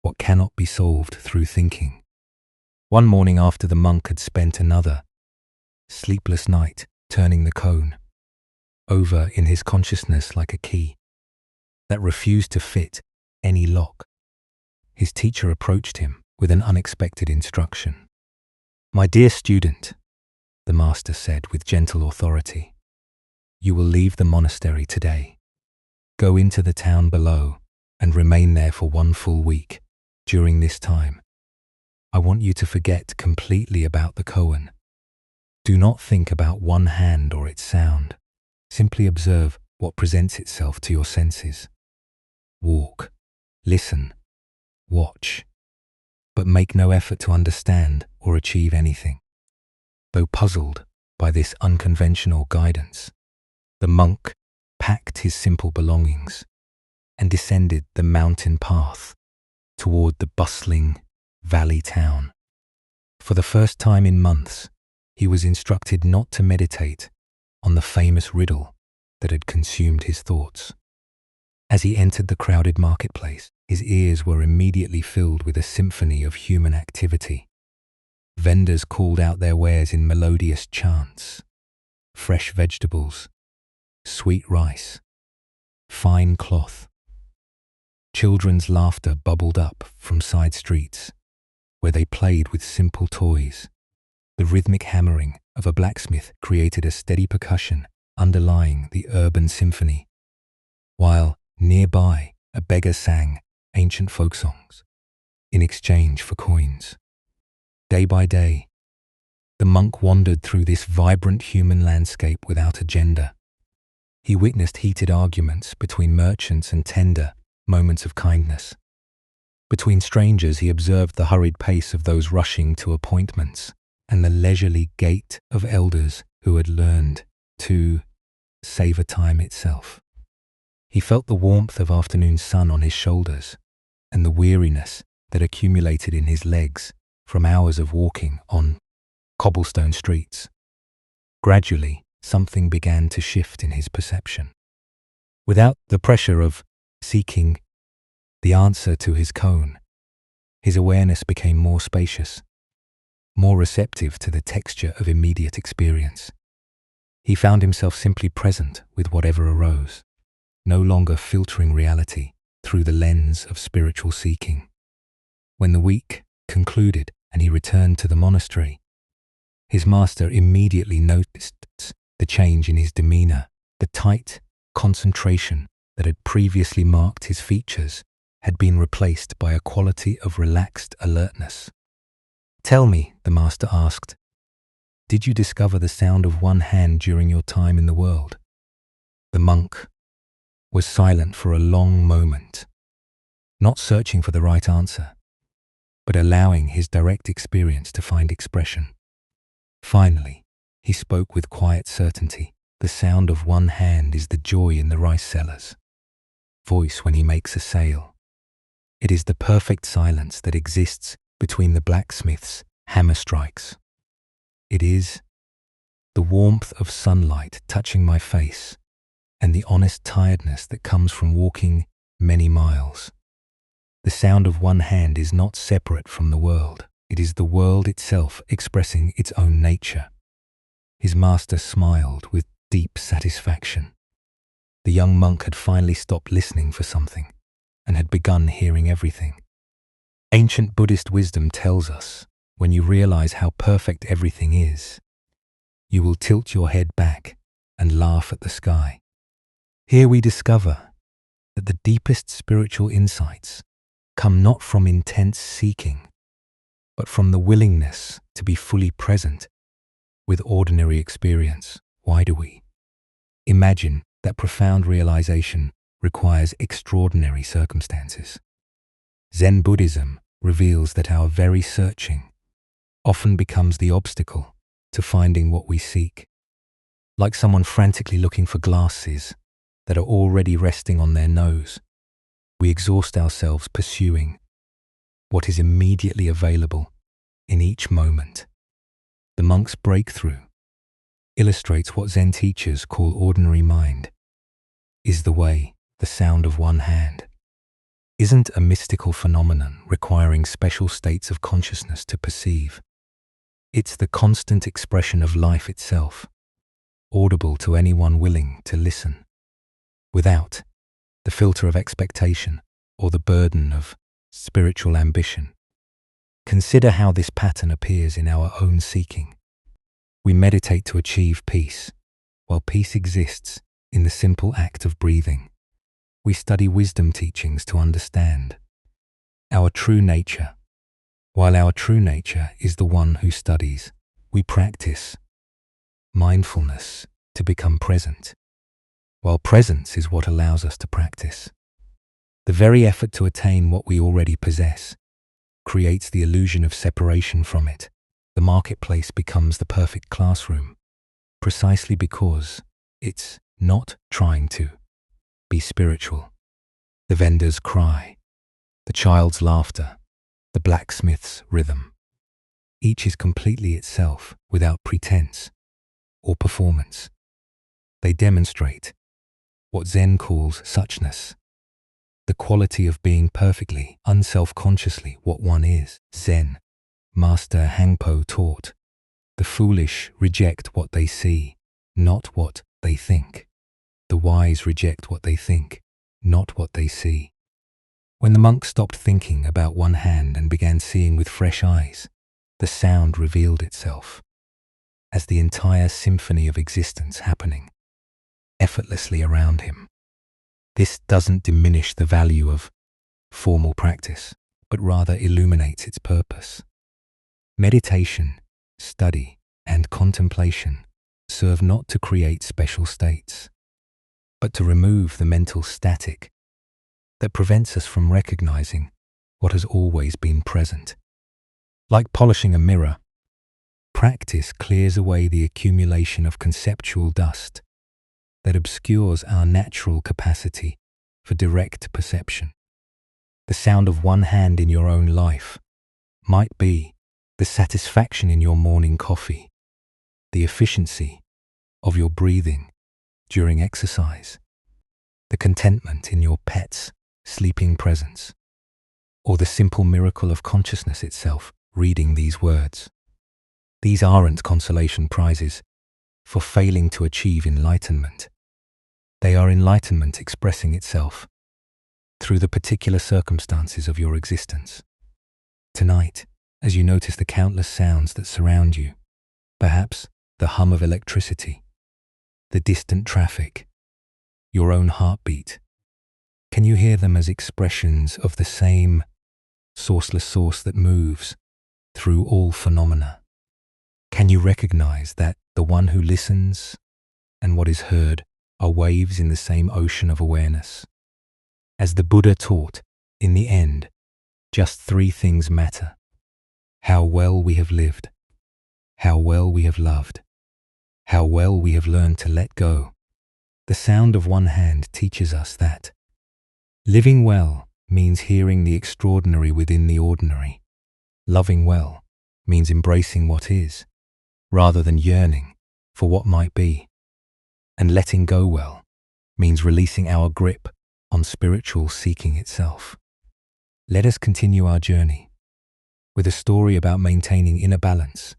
what cannot be solved through thinking. One morning after the monk had spent another sleepless night turning the cone over in his consciousness like a key that refused to fit any lock, his teacher approached him with an unexpected instruction. "My dear student," the master said with gentle authority, "you will leave the monastery today. Go into the town below and remain there for 1 full week. During this time, I want you to forget completely about the koan. Do not think about one hand or its sound. Simply observe what presents itself to your senses. Walk, listen, watch, but make no effort to understand or achieve anything." Though puzzled by this unconventional guidance, the monk packed his simple belongings and descended the mountain path toward the bustling valley town. For the first time in months, he was instructed not to meditate on the famous riddle that had consumed his thoughts. As he entered the crowded marketplace, his ears were immediately filled with a symphony of human activity. Vendors called out their wares in melodious chants: fresh vegetables, sweet rice, fine cloth. Children's laughter bubbled up from side streets, where they played with simple toys. The rhythmic hammering of a blacksmith created a steady percussion underlying the urban symphony, while nearby a beggar sang ancient folk songs in exchange for coins. Day by day, the monk wandered through this vibrant human landscape without agenda. He witnessed heated arguments between merchants and tender moments of kindness. Between strangers, he observed the hurried pace of those rushing to appointments and the leisurely gait of elders who had learned to savor time itself. He felt the warmth of afternoon sun on his shoulders and the weariness that accumulated in his legs from hours of walking on cobblestone streets. Gradually, something began to shift in his perception. Without the pressure of seeking the answer to his koan, his awareness became more spacious, more receptive to the texture of immediate experience. He found himself simply present with whatever arose, no longer filtering reality through the lens of spiritual seeking. When the week concluded and he returned to the monastery, his master immediately noticed the change in his demeanor. The tight concentration that had previously marked his features had been replaced by a quality of relaxed alertness. "Tell me," the master asked, "did you discover the sound of one hand during your time in the world?" The monk was silent for a long moment, not searching for the right answer, but allowing his direct experience to find expression. Finally, he spoke with quiet certainty. "The sound of one hand is the joy in the rice seller's voice when he makes a sale. It is the perfect silence that exists between the blacksmith's hammer strikes. It is the warmth of sunlight touching my face and the honest tiredness that comes from walking many miles. The sound of one hand is not separate from the world. It is the world itself expressing its own nature." His master smiled with deep satisfaction. The young monk had finally stopped listening for something and had begun hearing everything. Ancient Buddhist wisdom tells us, when you realize how perfect everything is, you will tilt your head back and laugh at the sky. Here we discover that the deepest spiritual insights come not from intense seeking, but from the willingness to be fully present with ordinary experience. Why do we imagine that profound realization requires extraordinary circumstances? Zen Buddhism reveals that our very searching often becomes the obstacle to finding what we seek. Like someone frantically looking for glasses that are already resting on their nose, we exhaust ourselves pursuing what is immediately available in each moment. The monk's breakthrough illustrates what Zen teachers call ordinary mind is the way the sound of one hand, isn't a mystical phenomenon requiring special states of consciousness to perceive. It's the constant expression of life itself, audible to anyone willing to listen, without the filter of expectation or the burden of spiritual ambition. Consider how this pattern appears in our own seeking. We meditate to achieve peace, while peace exists in the simple act of breathing. We study wisdom teachings to understand our true nature. While our true nature is the one who studies, we practice mindfulness to become present, while presence is what allows us to practice. The very effort to attain what we already possess creates the illusion of separation from it. The marketplace becomes the perfect classroom, precisely because it's not trying to be spiritual. The vendor's cry, the child's laughter, the blacksmith's rhythm. Each is completely itself without pretense or performance. They demonstrate what Zen calls suchness, the quality of being perfectly, unself-consciously what one is. Zen, Master Hangpo taught, the foolish reject what they see, not what they think. The wise reject what they think, not what they see. When the monk stopped thinking about one hand and began seeing with fresh eyes, the sound revealed itself as the entire symphony of existence happening effortlessly around him. This doesn't diminish the value of formal practice, but rather illuminates its purpose. Meditation, study, and contemplation serve not to create special states, but to remove the mental static that prevents us from recognizing what has always been present. Like polishing a mirror, practice clears away the accumulation of conceptual dust that obscures our natural capacity for direct perception. The sound of one hand in your own life might be the satisfaction in your morning coffee, the efficiency of your breathing during exercise, the contentment in your pet's sleeping presence, or the simple miracle of consciousness itself reading these words. These aren't consolation prizes for failing to achieve enlightenment. They are enlightenment expressing itself through the particular circumstances of your existence. Tonight, as you notice the countless sounds that surround you, perhaps the hum of electricity, the distant traffic, your own heartbeat, can you hear them as expressions of the same sourceless source that moves through all phenomena? Can you recognize that the one who listens and what is heard are waves in the same ocean of awareness? As the Buddha taught, in the end, just three things matter: how well we have lived, how well we have loved, how well we have learned to let go. The sound of one hand teaches us that living well means hearing the extraordinary within the ordinary. Loving well means embracing what is, rather than yearning for what might be. And letting go well means releasing our grip on spiritual seeking itself. Let us continue our journey with a story about maintaining inner balance,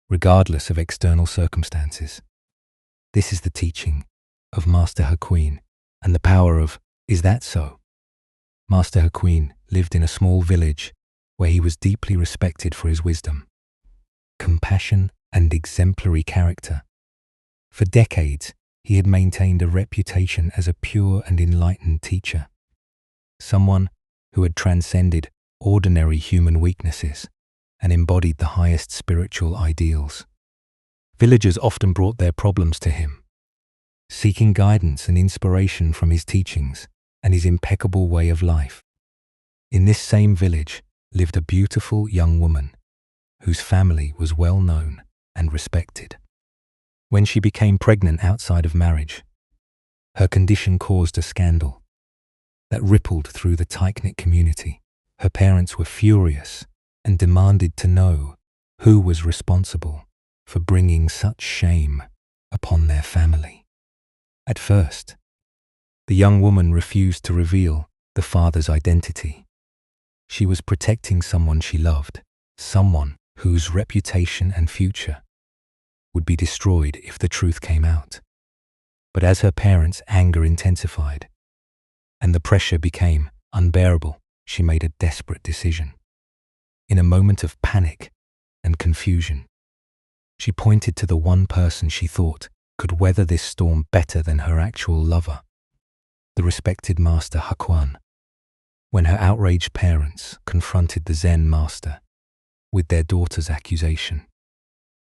regardless of external circumstances. This is the teaching of Master Hakuin and the power of "Is that so?" Master Hakuin lived in a small village where he was deeply respected for his wisdom, compassion, and exemplary character. For decades, he had maintained a reputation as a pure and enlightened teacher, someone who had transcended ordinary human weaknesses and embodied the highest spiritual ideals. Villagers often brought their problems to him, seeking guidance and inspiration from his teachings and his impeccable way of life. In this same village lived a beautiful young woman whose family was well known and respected. When she became pregnant outside of marriage, her condition caused a scandal that rippled through the tight-knit community. Her parents were furious and demanded to know who was responsible for bringing such shame upon their family. At first, The young woman refused to reveal the father's identity. She was protecting someone she loved, someone whose reputation and future would be destroyed if the truth came out. But as her parents' anger intensified and the pressure became unbearable, she made a desperate decision. In a moment of panic and confusion, she pointed to the one person she thought could weather this storm better than her actual lover, the respected master Hakuan. When her outraged parents confronted the Zen master with their daughter's accusation,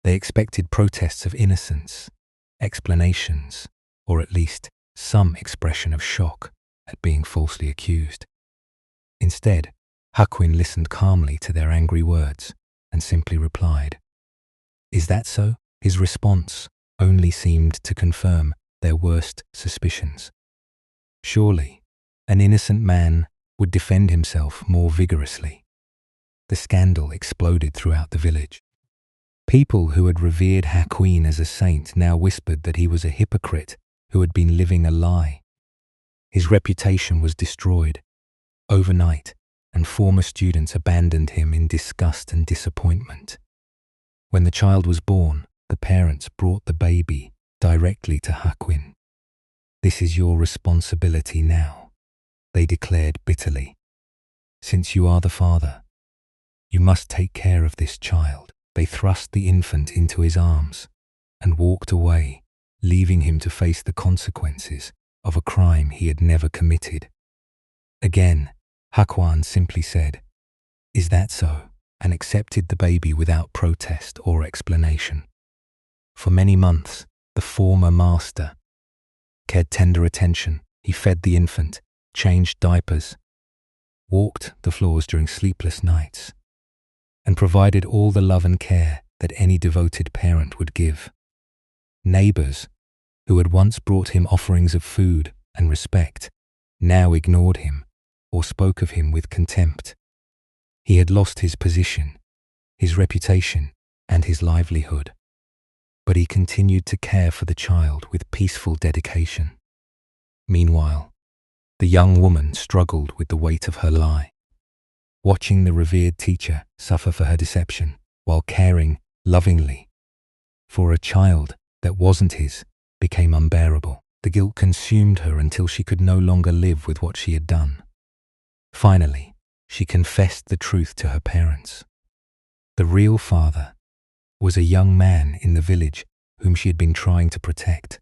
they expected protests of innocence, explanations, or at least some expression of shock at being falsely accused. Instead, Hakuin listened calmly to their angry words and simply replied, "Is that so?" His response only seemed to confirm their worst suspicions. Surely, an innocent man would defend himself more vigorously. The scandal exploded throughout the village. People who had revered Hakuin as a saint now whispered that he was a hypocrite who had been living a lie. His reputation was destroyed overnight, and former students abandoned him in disgust and disappointment. When the child was born, the parents brought the baby directly to Hakuin. "This is your responsibility now," they declared bitterly. "Since you are the father, you must take care of this child." They thrust the infant into his arms and walked away, leaving him to face the consequences of a crime he had never committed. Again, Hakuan simply said, "Is that so?" and accepted the baby without protest or explanation. For many months, the former master cared tender attention. He fed the infant, changed diapers, walked the floors during sleepless nights, and provided all the love and care that any devoted parent would give. Neighbors, who had once brought him offerings of food and respect, now ignored him or spoke of him with contempt. He had lost his position, his reputation, and his livelihood, but he continued to care for the child with peaceful dedication. Meanwhile, the young woman struggled with the weight of her lie. Watching the revered teacher suffer for her deception while caring lovingly for a child that wasn't his became unbearable. The guilt consumed her until she could no longer live with what she had done. Finally, she confessed the truth to her parents. The real father was a young man in the village whom she had been trying to protect.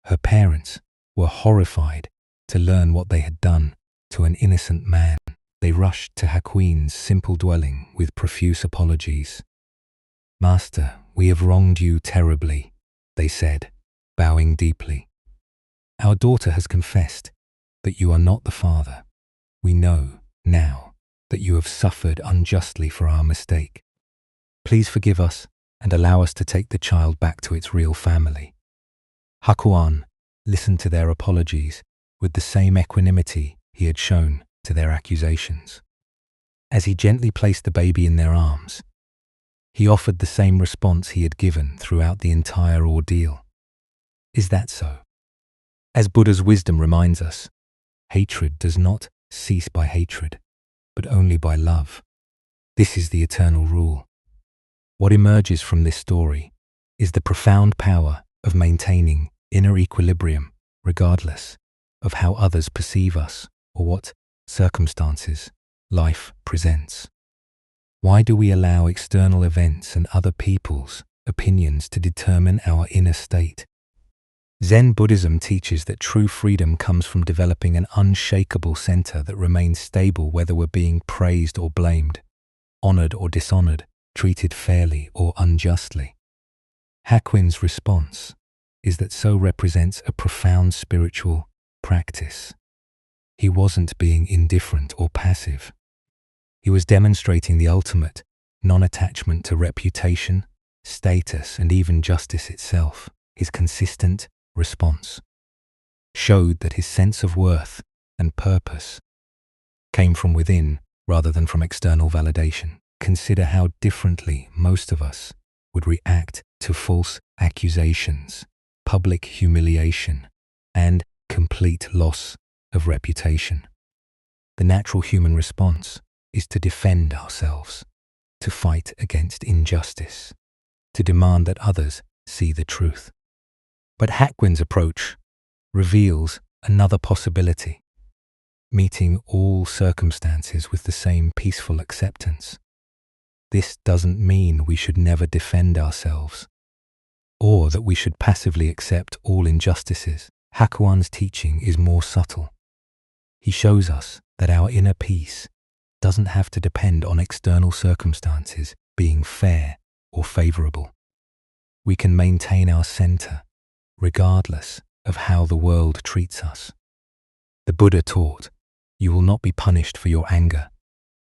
Her parents were horrified to learn what they had done to an innocent man. They rushed to Hakuin's simple dwelling with profuse apologies. "Master, we have wronged you terribly," they said, bowing deeply. "Our daughter has confessed that you are not the father. We know now that you have suffered unjustly for our mistake. Please forgive us and allow us to take the child back to its real family." Hakuan listened to their apologies with the same equanimity he had shown to their accusations. As he gently placed the baby in their arms, he offered the same response he had given throughout the entire ordeal. "Is that so?" As Buddha's wisdom reminds us, hatred does not cease by hatred, but only by love. This is the eternal rule. What emerges from this story is the profound power of maintaining inner equilibrium regardless of how others perceive us or what circumstances life presents. Why do we allow external events and other people's opinions to determine our inner state? Zen Buddhism teaches that true freedom comes from developing an unshakable center that remains stable whether we're being praised or blamed, honored or dishonored, treated fairly or unjustly. Hakuin's response is that so represents a profound spiritual practice. He wasn't being indifferent or passive. He was demonstrating the ultimate non-attachment to reputation, status, and even justice itself. His consistent response showed that his sense of worth and purpose came from within rather than from external validation. Consider how differently most of us would react to false accusations, public humiliation, and complete loss of reputation. The natural human response is to defend ourselves, to fight against injustice, to demand that others see the truth. But Hakwin's approach reveals another possibility, meeting all circumstances with the same peaceful acceptance. This doesn't mean we should never defend ourselves, or that we should passively accept all injustices. Hakuan's teaching is more subtle. He shows us that our inner peace doesn't have to depend on external circumstances being fair or favorable. We can maintain our center regardless of how the world treats us. The Buddha taught, "You will not be punished for your anger.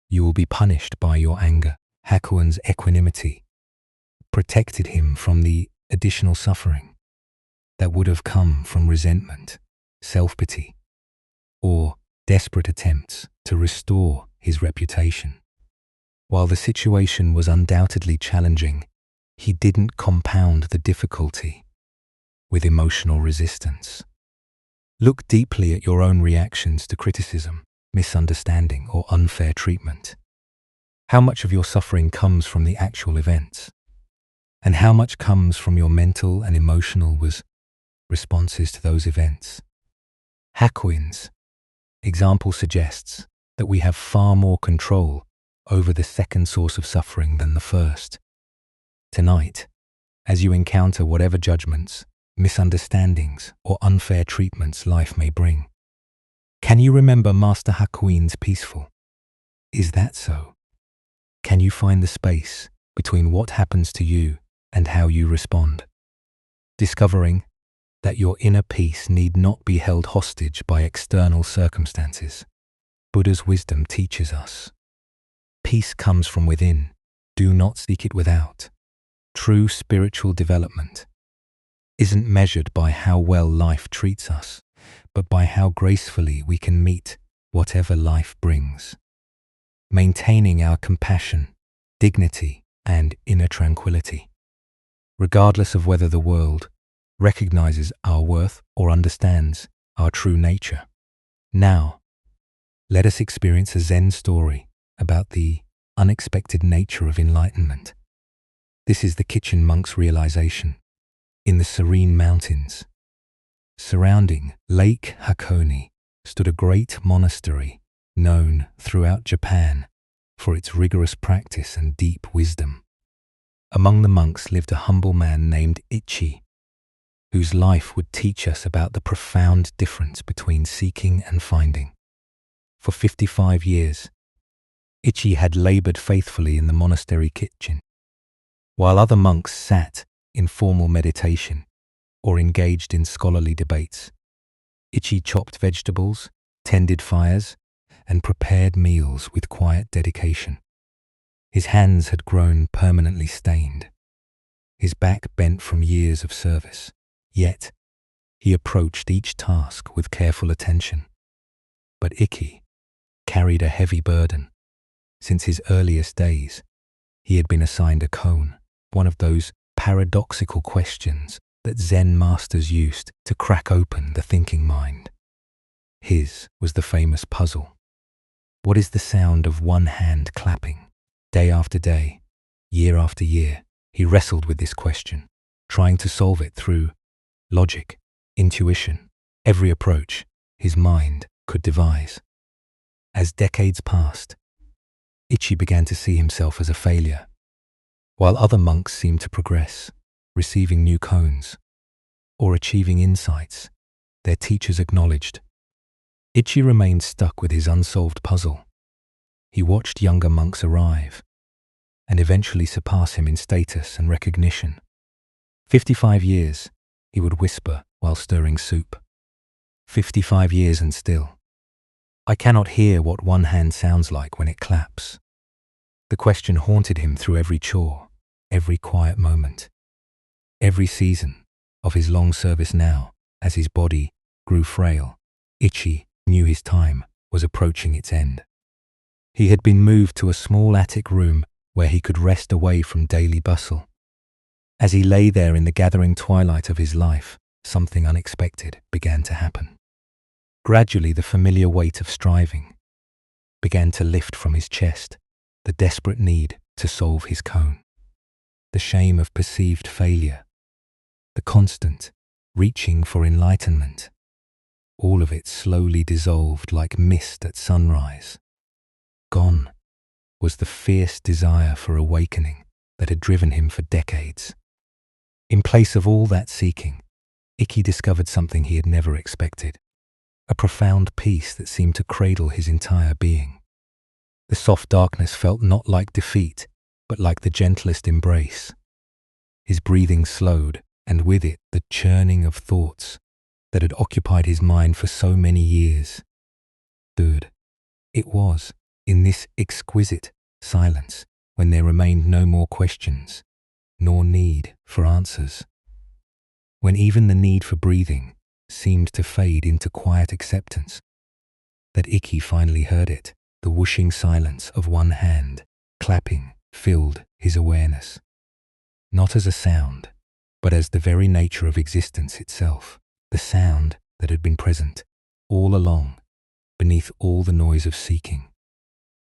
You will be punished by your anger." Hakuan's equanimity protected him from the additional suffering that would have come from resentment, self-pity, or desperate attempts to restore his reputation. While the situation was undoubtedly challenging, he didn't compound the difficulty with emotional resistance. Look deeply at your own reactions to criticism, misunderstanding, or unfair treatment. How much of your suffering comes from the actual events? And how much comes from your mental and emotional responses to those events? Hakuin's example suggests that we have far more control over the second source of suffering than the first. Tonight, as you encounter whatever judgments, misunderstandings, or unfair treatments life may bring, can you remember Master Hakuin's peaceful? Is that so? Can you find the space between what happens to you and how you respond? Discovering that your inner peace need not be held hostage by external circumstances. Buddha's wisdom teaches us, peace comes from within, do not seek it without. True spiritual development isn't measured by how well life treats us, but by how gracefully we can meet whatever life brings. Maintaining our compassion, dignity, and inner tranquility, regardless of whether the world recognizes our worth or understands our true nature. Now, let us experience a Zen story about the unexpected nature of enlightenment. This is the Kitchen monk's realization. In the serene mountains, surrounding Lake Hakone, stood a great monastery known throughout Japan for its rigorous practice and deep wisdom. Among the monks lived a humble man named Ichi, whose life would teach us about the profound difference between seeking and finding. For 55 years, Ichi had labored faithfully in the monastery kitchen, while other monks sat in formal meditation or engaged in scholarly debates. Ichi chopped vegetables, tended fires, and prepared meals with quiet dedication. His hands had grown permanently stained, his back bent from years of service, yet he approached each task with careful attention. But Ichi carried a heavy burden. Since his earliest days, he had been assigned a koan, one of those paradoxical questions that Zen masters used to crack open the thinking mind. His was the famous puzzle. What is the sound of one hand clapping? Day after day, year after year, he wrestled with this question, trying to solve it through logic, intuition, every approach his mind could devise. As decades passed, Ichi began to see himself as a failure, while other monks seemed to progress, receiving new koans, or achieving insights their teachers acknowledged. Ichi remained stuck with his unsolved puzzle. He watched younger monks arrive, and eventually surpass him in status and recognition. 55 years, he would whisper while stirring soup. 55 years and still, I cannot hear what one hand sounds like when it claps. The question haunted him through every chore, every quiet moment, every season of his long service. Now, as his body grew frail, Ichi knew his time was approaching its end. He had been moved to a small attic room where he could rest away from daily bustle. As he lay there in the gathering twilight of his life, something unexpected began to happen. Gradually, the familiar weight of striving began to lift from his chest, the desperate need to solve his koan, the shame of perceived failure, the constant reaching for enlightenment. All of it slowly dissolved like mist at sunrise. Gone was the fierce desire for awakening that had driven him for decades. In place of all that seeking, Ikki discovered something he had never expected, a profound peace that seemed to cradle his entire being. The soft darkness felt not like defeat, but like the gentlest embrace. His breathing slowed, and with it the churning of thoughts that had occupied his mind for so many years. Third, it was in this exquisite silence when there remained no more questions, nor need for answers. When even the need for breathing seemed to fade into quiet acceptance, that Ikki finally heard it. The whooshing silence of one hand clapping filled his awareness, not as a sound, but as the very nature of existence itself, the sound that had been present all along, beneath all the noise of seeking.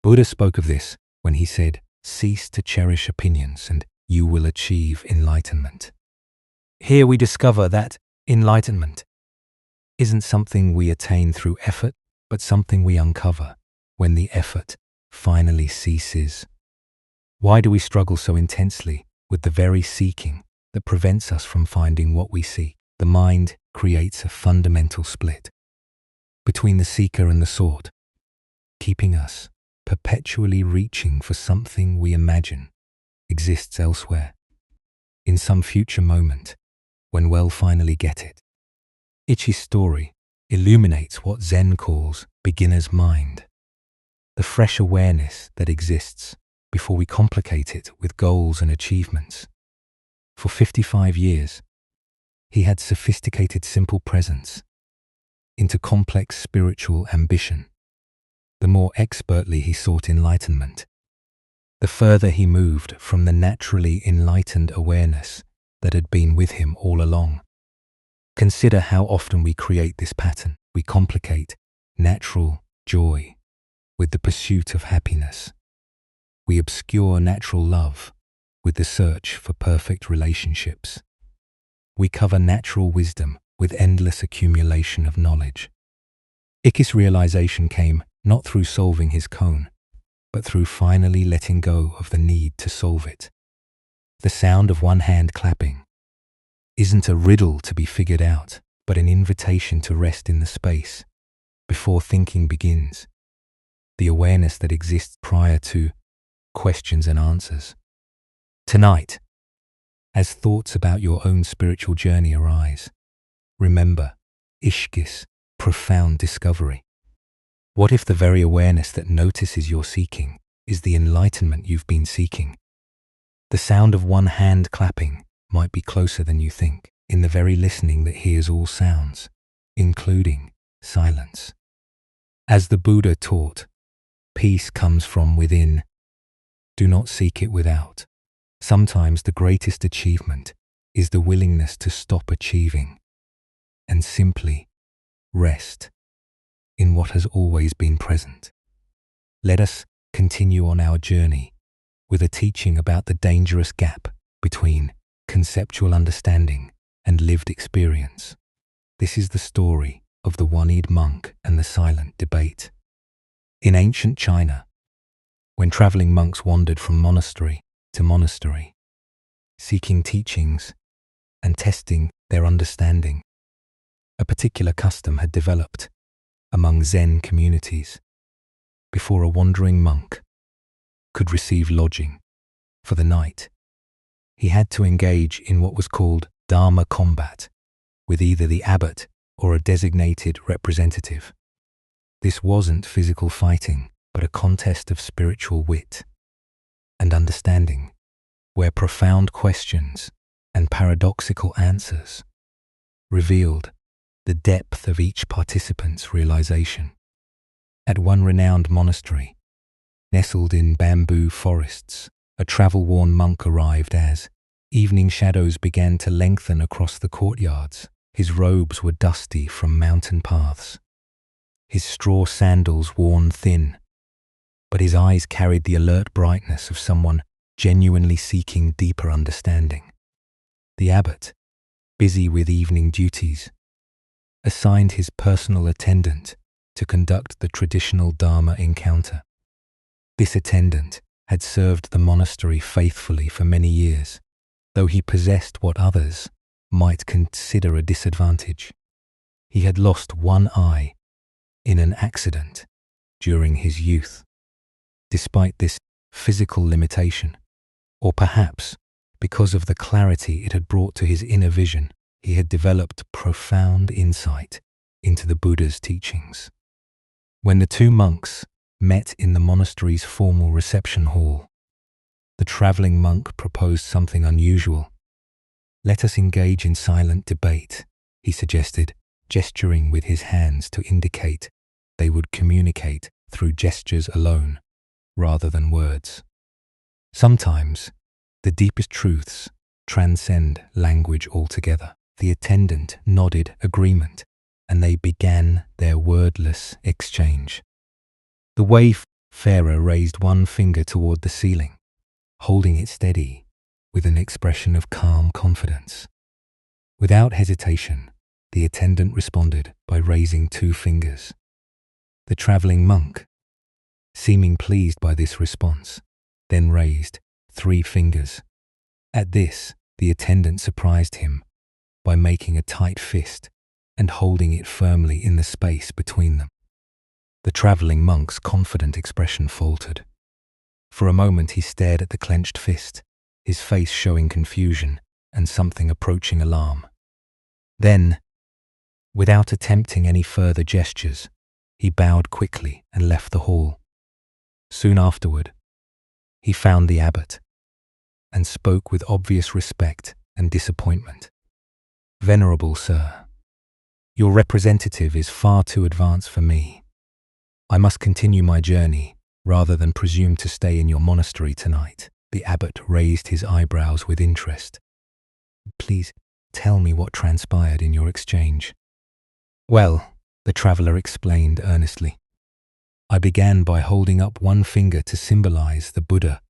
Buddha spoke of this when he said, "Cease to cherish opinions and you will achieve enlightenment." Here we discover that enlightenment isn't something we attain through effort, but something we uncover when the effort finally ceases. Why do we struggle so intensely with the very seeking that prevents us from finding what we seek? The mind creates a fundamental split between the seeker and the sought, keeping us perpetually reaching for something we imagine exists elsewhere, in some future moment when we'll finally get it. Ichi's story illuminates what Zen calls beginner's mind, the fresh awareness that exists before we complicate it with goals and achievements. For 55 years, he had sophisticated simple presence into complex spiritual ambition. The more expertly he sought enlightenment, the further he moved from the naturally enlightened awareness that had been with him all along. Consider how often we create this pattern. We complicate natural joy with the pursuit of happiness. We obscure natural love with the search for perfect relationships. We cover natural wisdom with endless accumulation of knowledge. Ikki's realization came not through solving his koan, but through finally letting go of the need to solve it. The sound of one hand clapping isn't a riddle to be figured out, but an invitation to rest in the space before thinking begins, the awareness that exists prior to questions and answers. Tonight, as thoughts about your own spiritual journey arise, remember Ishqi's profound discovery. What if the very awareness that notices your seeking is the enlightenment you've been seeking? The sound of one hand clapping might be closer than you think, in the very listening that hears all sounds, including silence. As the Buddha taught, peace comes from within. Do not seek it without. Sometimes the greatest achievement is the willingness to stop achieving and simply rest in what has always been present. Let us continue on our journey with a teaching about the dangerous gap between conceptual understanding and lived experience. This is the story of the one-eyed monk and the silent debate. In ancient China, when traveling monks wandered from monastery to monastery, seeking teachings and testing their understanding, a particular custom had developed among Zen communities. Before a wandering monk could receive lodging for the night, he had to engage in what was called Dharma combat with either the abbot or a designated representative. This wasn't physical fighting, but a contest of spiritual wit and understanding, where profound questions and paradoxical answers revealed the depth of each participant's realization. At one renowned monastery, nestled in bamboo forests, a travel-worn monk arrived as evening shadows began to lengthen across the courtyards. His robes were dusty from mountain paths, his straw sandals worn thin, but his eyes carried the alert brightness of someone genuinely seeking deeper understanding. The abbot, busy with evening duties, assigned his personal attendant to conduct the traditional Dharma encounter. This attendant had served the monastery faithfully for many years, though he possessed what others might consider a disadvantage. He had lost one eye in an accident during his youth. Despite this physical limitation, or perhaps because of the clarity it had brought to his inner vision, he had developed profound insight into the Buddha's teachings. When the two monks met in the monastery's formal reception hall, the traveling monk proposed something unusual. "Let us engage in silent debate," he suggested, gesturing with his hands to indicate they would communicate through gestures alone, rather than words. Sometimes, the deepest truths transcend language altogether. The attendant nodded agreement, and they began their wordless exchange. The wayfarer raised one finger toward the ceiling, holding it steady with an expression of calm confidence. Without hesitation, the attendant responded by raising two fingers. The traveling monk, seeming pleased by this response, then raised 3 fingers. At this, the attendant surprised him by making a tight fist and holding it firmly in the space between them. The traveling monk's confident expression faltered. For a moment he stared at the clenched fist, his face showing confusion and something approaching alarm. Then, without attempting any further gestures, he bowed quickly and left the hall. Soon afterward, he found the abbot and spoke with obvious respect and disappointment. "Venerable sir, your representative is far too advanced for me. I must continue my journey rather than presume to stay in your monastery tonight." The abbot raised his eyebrows with interest. "Please tell me what transpired in your exchange." "Well," the traveler explained earnestly, "I began by holding up one finger to symbolize the Buddha,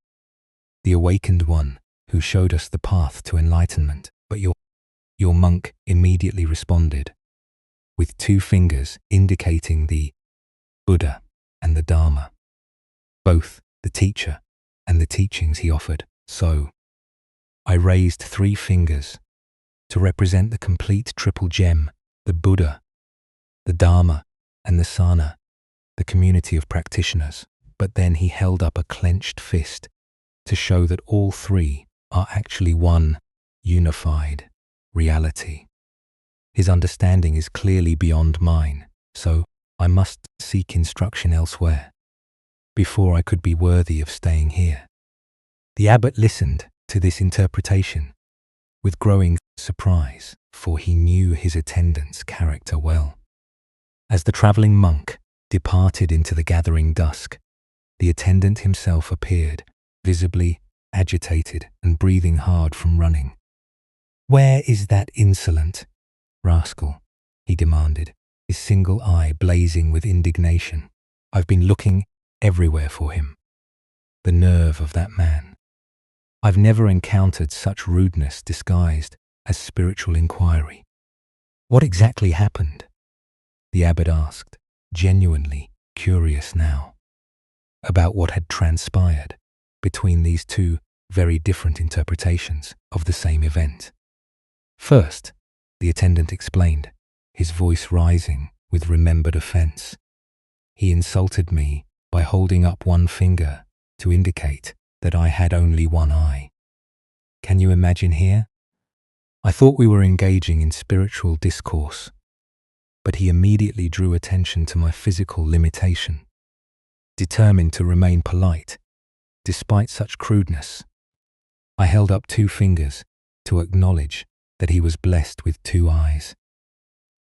the awakened one who showed us the path to enlightenment. But your monk immediately responded with 2 fingers indicating the Buddha and the Dharma, both the teacher and the teachings he offered. So, I raised 3 fingers to represent the complete triple gem, the Buddha, the Dharma, and the Sangha, the community of practitioners. But then he held up a clenched fist to show that all 3 are actually one unified reality. His understanding is clearly beyond mine, so I must seek instruction elsewhere before I could be worthy of staying here." The abbot listened to this interpretation with growing surprise, for he knew his attendant's character well. As the traveling monk departed into the gathering dusk, the attendant himself appeared, visibly agitated and breathing hard from running. "Where is that insolent rascal?" he demanded, his single eye blazing with indignation. "I've been looking everywhere for him. The nerve of that man. I've never encountered such rudeness disguised as spiritual inquiry." "What exactly happened?" the abbot asked, genuinely curious now about what had transpired between these 2 very different interpretations of the same event. "First," the attendant explained, his voice rising with remembered offense, "he insulted me by holding up one finger to indicate that I had only one eye. Can you imagine here? I thought we were engaging in spiritual discourse, but he immediately drew attention to my physical limitation. Determined to remain polite, despite such crudeness, I held up 2 fingers to acknowledge that he was blessed with 2 eyes.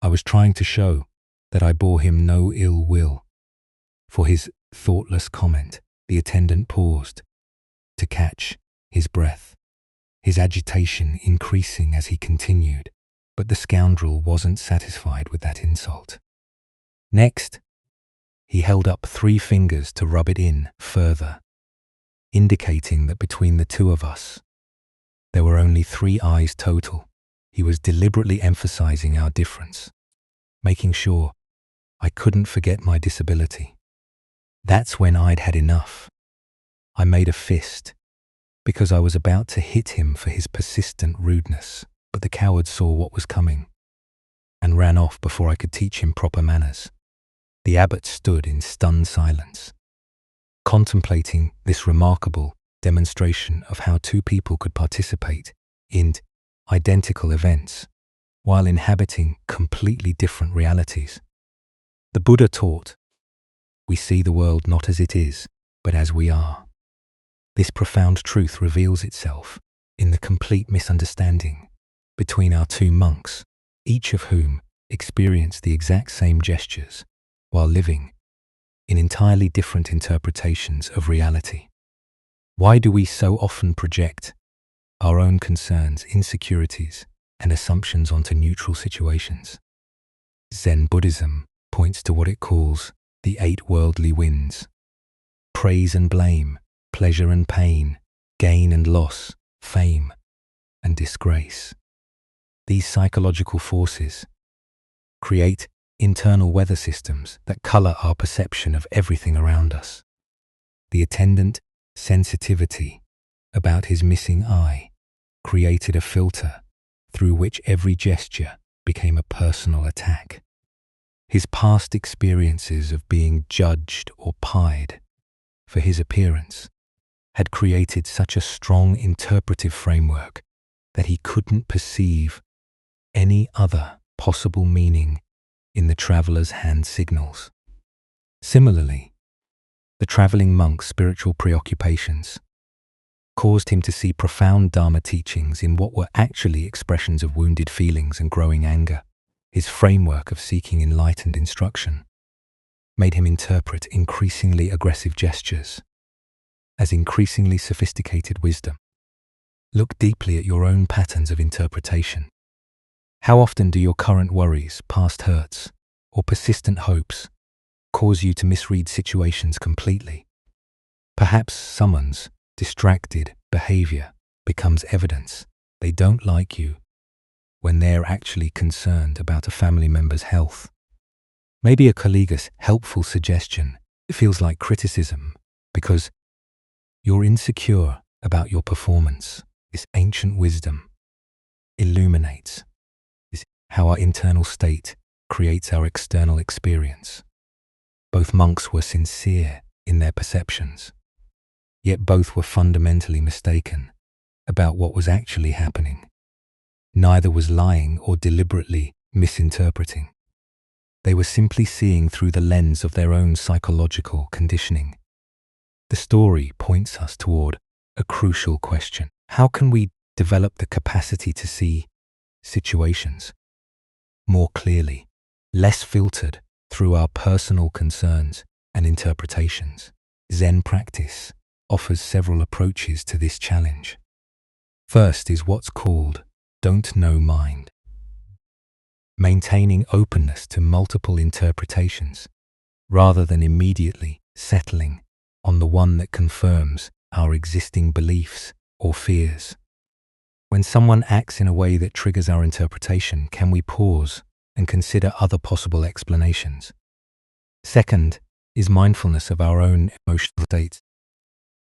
I was trying to show that I bore him no ill will." For his thoughtless comment, the attendant paused to catch his breath, his agitation increasing as he continued. But the scoundrel wasn't satisfied with that insult. Next, He held up 3 fingers to rub it in further, indicating that between the two of us, there were only 3 eyes total. He was deliberately emphasizing our difference, making sure I couldn't forget my disability. That's when I'd had enough. I made a fist, because I was about to hit him for his persistent rudeness, but the coward saw what was coming and ran off before I could teach him proper manners. The abbot stood in stunned silence, contemplating this remarkable demonstration of how 2 people could participate in identical events while inhabiting completely different realities. The Buddha taught, we see the world not as it is, but as we are. This profound truth reveals itself in the complete misunderstanding between our 2 monks, each of whom experienced the exact same gestures while living in entirely different interpretations of reality. Why do we so often project our own concerns, insecurities, and assumptions onto neutral situations? Zen Buddhism points to what it calls the 8 worldly winds: praise and blame, pleasure and pain, gain and loss, fame and disgrace. These psychological forces create internal weather systems that color our perception of everything around us. The attendant sensitivity about his missing eye created a filter through which every gesture became a personal attack. His past experiences of being judged or pied for his appearance had created such a strong interpretive framework that he couldn't perceive any other possible meaning in the traveler's hand signals. Similarly, the traveling monk's spiritual preoccupations caused him to see profound Dharma teachings in what were actually expressions of wounded feelings and growing anger. His framework of seeking enlightened instruction made him interpret increasingly aggressive gestures as increasingly sophisticated wisdom. Look deeply at your own patterns of interpretation. How often do your current worries, past hurts, or persistent hopes cause you to misread situations completely? Perhaps someone's distracted behavior becomes evidence they don't like you when they're actually concerned about a family member's health. Maybe a colleague's helpful suggestion feels like criticism because you're insecure about your performance. This ancient wisdom illuminates how our internal state creates our external experience. Both monks were sincere in their perceptions, yet both were fundamentally mistaken about what was actually happening. Neither was lying or deliberately misinterpreting. They were simply seeing through the lens of their own psychological conditioning. The story points us toward a crucial question. How can we develop the capacity to see situations more clearly, less filtered through our personal concerns and interpretations? Zen practice offers several approaches to this challenge. First is what's called don't know mind. Maintaining openness to multiple interpretations rather than immediately settling on the one that confirms our existing beliefs or fears. When someone acts in a way that triggers our interpretation, can we pause and consider other possible explanations? Second is mindfulness of our own emotional states.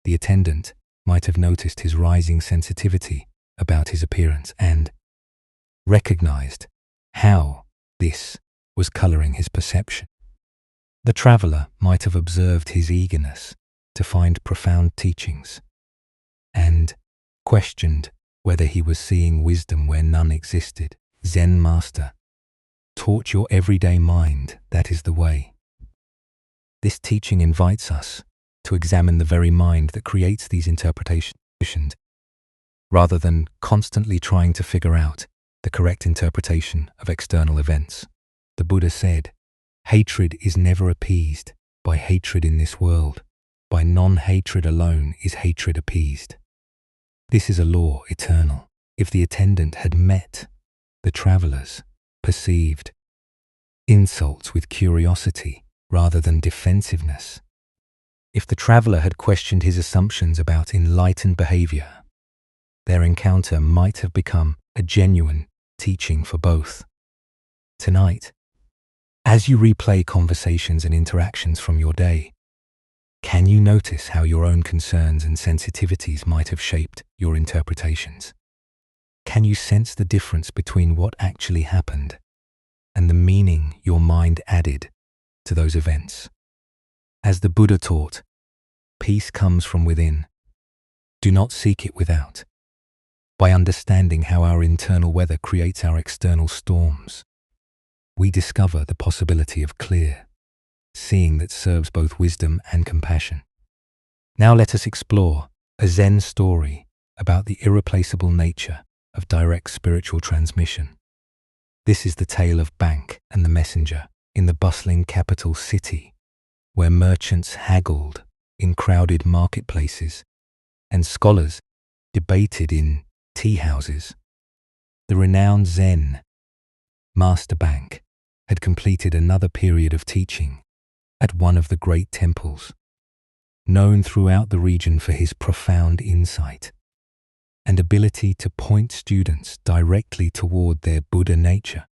The attendant might have noticed his rising sensitivity about his appearance and recognized how this was coloring his perception. The traveler might have observed his eagerness to find profound teachings and questioned whether he was seeing wisdom where none existed. Zen master taught your everyday mind that is the way. This teaching invites us to examine the very mind that creates these interpretations, rather than constantly trying to figure out the correct interpretation of external events. The Buddha said, "Hatred is never appeased by hatred in this world. By non-hatred alone is hatred appeased." This is a law eternal. If the attendant had met the traveler's perceived insults with curiosity rather than defensiveness. If the traveler had questioned his assumptions about enlightened behavior, their encounter might have become a genuine teaching for both. Tonight, as you replay conversations and interactions from your day, can you notice how your own concerns and sensitivities might have shaped your interpretations? Can you sense the difference between what actually happened and the meaning your mind added to those events? As the Buddha taught, peace comes from within. Do not seek it without. By understanding how our internal weather creates our external storms, we discover the possibility of clear seeing that serves both wisdom and compassion. Now let us explore a Zen story about the irreplaceable nature of direct spiritual transmission. This is the tale of Bank and the messenger in the bustling capital city, where merchants haggled in crowded marketplaces and scholars debated in tea houses. The renowned Zen Master Bank had completed another period of teaching at one of the great temples, known throughout the region for his profound insight and ability to point students directly toward their Buddha nature.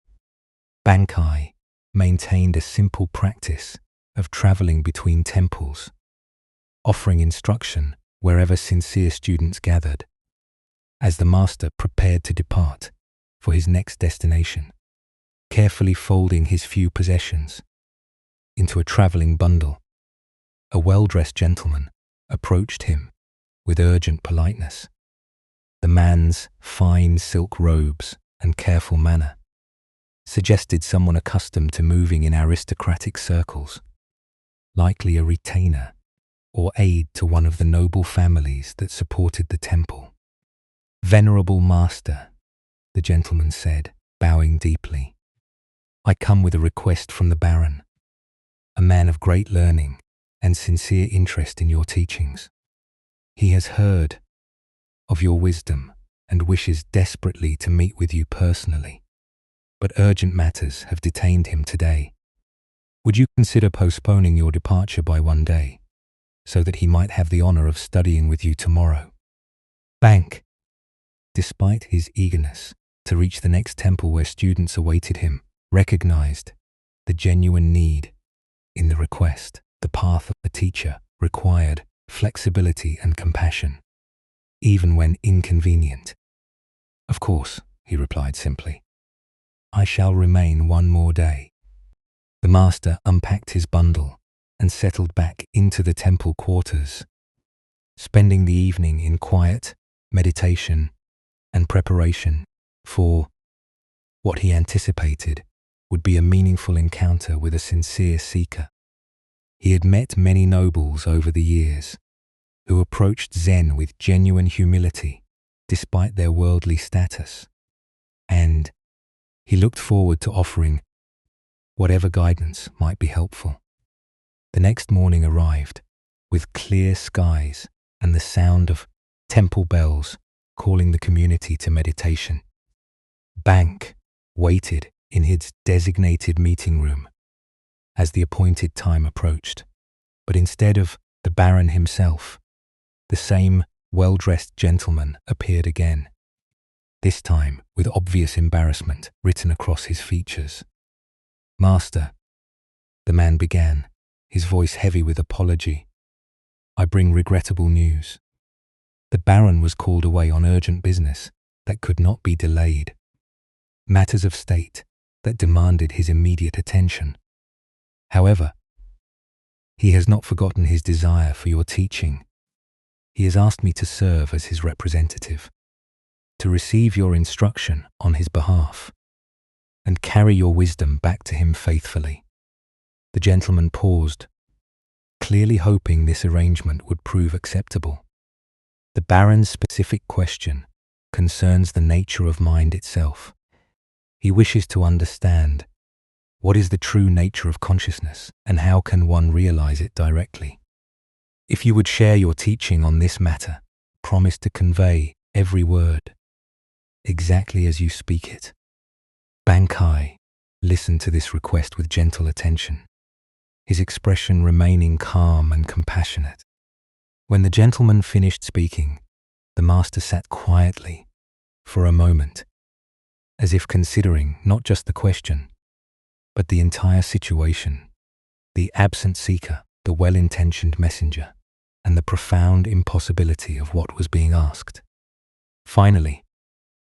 Bankai maintained a simple practice of traveling between temples, offering instruction wherever sincere students gathered. As the master prepared to depart for his next destination, carefully folding his few possessions into a traveling bundle, a well-dressed gentleman approached him with urgent politeness. The man's fine silk robes and careful manner suggested someone accustomed to moving in aristocratic circles, likely a retainer or aide to one of the noble families that supported the temple. "Venerable master," the gentleman said, bowing deeply, "I come with a request from the Baron, a man of great learning and sincere interest in your teachings. He has heard of your wisdom and wishes desperately to meet with you personally, but urgent matters have detained him today. Would you consider postponing your departure by one day, so that he might have the honor of studying with you tomorrow?" Bank, despite his eagerness to reach the next temple where students awaited him, recognized the genuine need in the request. The path of the teacher required flexibility and compassion, even when inconvenient. "Of course," he replied simply. "I shall remain one more day." The master unpacked his bundle and settled back into the temple quarters, spending the evening in quiet meditation and preparation for what he anticipated would be a meaningful encounter with a sincere seeker. He had met many nobles over the years who approached Zen with genuine humility despite their worldly status, and he looked forward to offering whatever guidance might be helpful. The next morning arrived with clear skies and the sound of temple bells calling the community to meditation. Bank waited in his designated meeting room as the appointed time approached, but instead of the Baron himself, the same well-dressed gentleman appeared again, this time with obvious embarrassment written across his features. "Master," the man began, his voice heavy with apology, "I bring regrettable news. The Baron was called away on urgent business that could not be delayed, matters of state that demanded his immediate attention. However, he has not forgotten his desire for your teaching. He has asked me to serve as his representative, to receive your instruction on his behalf, and carry your wisdom back to him faithfully." The gentleman paused, clearly hoping this arrangement would prove acceptable. The Baron's specific question concerns the nature of mind itself. He wishes to understand what is the true nature of consciousness and how can one realize it directly. If you would share your teaching on this matter, promise to convey every word exactly as you speak it. Bankai listened to this request with gentle attention. his expression remaining calm and compassionate. When the gentleman finished speaking, the master sat quietly for a moment, as if considering not just the question, but the entire situation, the absent seeker, the well-intentioned messenger, and the profound impossibility of what was being asked. Finally,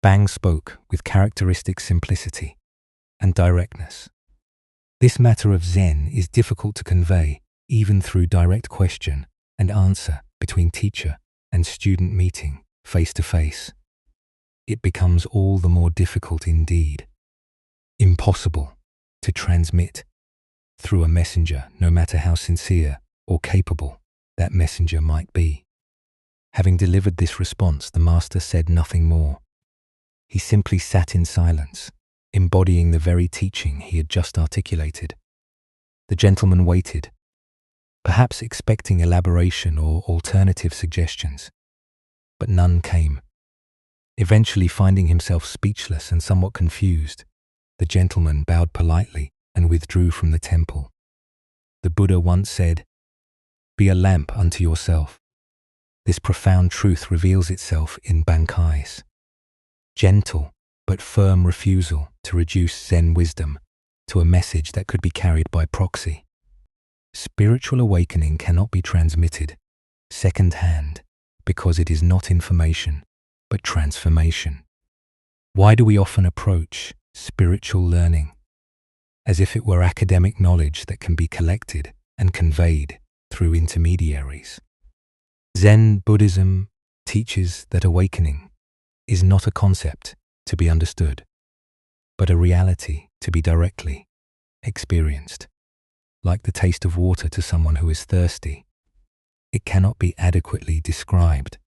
Bang spoke with characteristic simplicity and directness. This matter of Zen is difficult to convey even through direct question and answer between teacher and student meeting face to face. It becomes all the more difficult indeed, impossible to transmit through a messenger, no matter how sincere or capable that messenger might be. Having delivered this response, the master said nothing more. He simply sat in silence, embodying the very teaching he had just articulated. The gentleman waited, perhaps expecting elaboration or alternative suggestions, but none came. Eventually, finding himself speechless and somewhat confused, the gentleman bowed politely and withdrew from the temple. The Buddha once said, "Be a lamp unto yourself." This profound truth reveals itself in Bankai's gentle but firm refusal to reduce Zen wisdom to a message that could be carried by proxy. Spiritual awakening cannot be transmitted second-hand because it is not information, but transformation. Why do we often approach spiritual learning as if it were academic knowledge that can be collected and conveyed through intermediaries? Zen Buddhism teaches that awakening is not a concept to be understood, but a reality to be directly experienced. Like the taste of water to someone who is thirsty, it cannot be adequately described.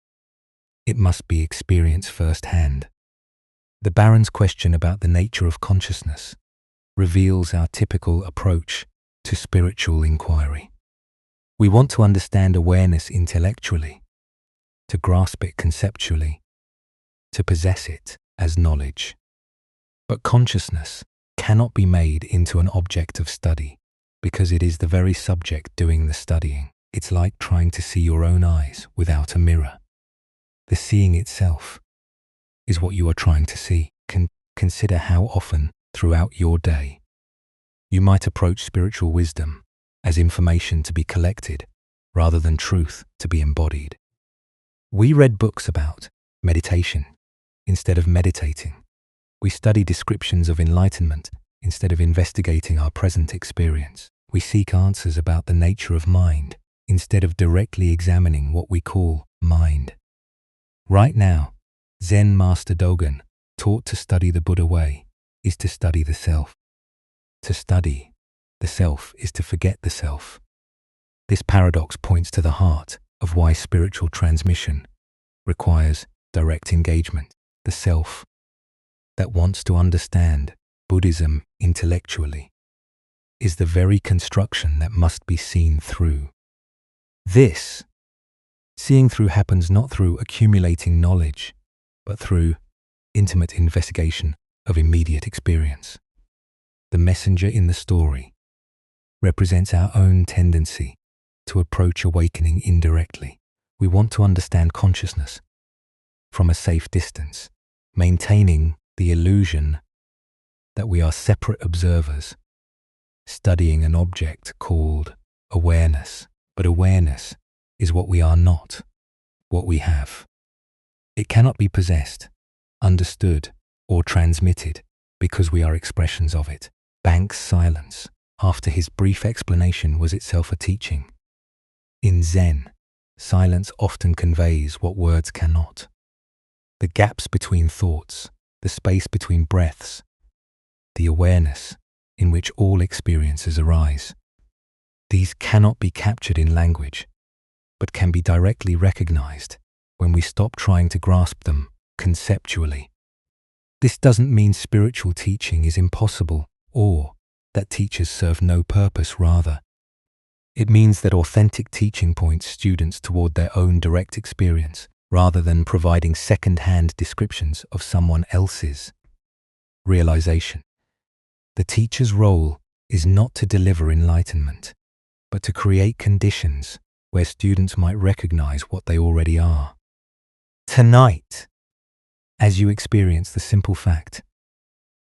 It must be experienced firsthand. The Baron's question about the nature of consciousness reveals our typical approach to spiritual inquiry. We want to understand awareness intellectually, to grasp it conceptually, to possess it as knowledge. But consciousness cannot be made into an object of study because it is the very subject doing the studying. It's like trying to see your own eyes without a mirror. The seeing itself is what you are trying to see. Consider how often throughout your day you might approach spiritual wisdom as information to be collected rather than truth to be embodied. We read books about meditation instead of meditating. We study descriptions of enlightenment instead of investigating our present experience. We seek answers about the nature of mind instead of directly examining what we call mind. Right now, Zen Master Dogen taught to study the Buddha way is to study the self. To study the self is to forget the self. This paradox points to the heart of why spiritual transmission requires direct engagement. The self that wants to understand Buddhism intellectually is the very construction that must be seen through. This seeing through happens not through accumulating knowledge, but through intimate investigation of immediate experience. The messenger in the story represents our own tendency to approach awakening indirectly. We want to understand consciousness from a safe distance, maintaining the illusion that we are separate observers, studying an object called awareness. But awareness is what we are not, what we have. It cannot be possessed, understood, or transmitted because we are expressions of it. Bank's silence after his brief explanation was itself a teaching. In Zen, silence often conveys what words cannot. The gaps between thoughts, the space between breaths, the awareness in which all experiences arise. These cannot be captured in language, but can be directly recognized when we stop trying to grasp them conceptually. This doesn't mean spiritual teaching is impossible or that teachers serve no purpose, rather. It means that authentic teaching points students toward their own direct experience rather than providing second-hand descriptions of someone else's realization. The teacher's role is not to deliver enlightenment, but to create conditions where students might recognize what they already are. Tonight, as you experience the simple fact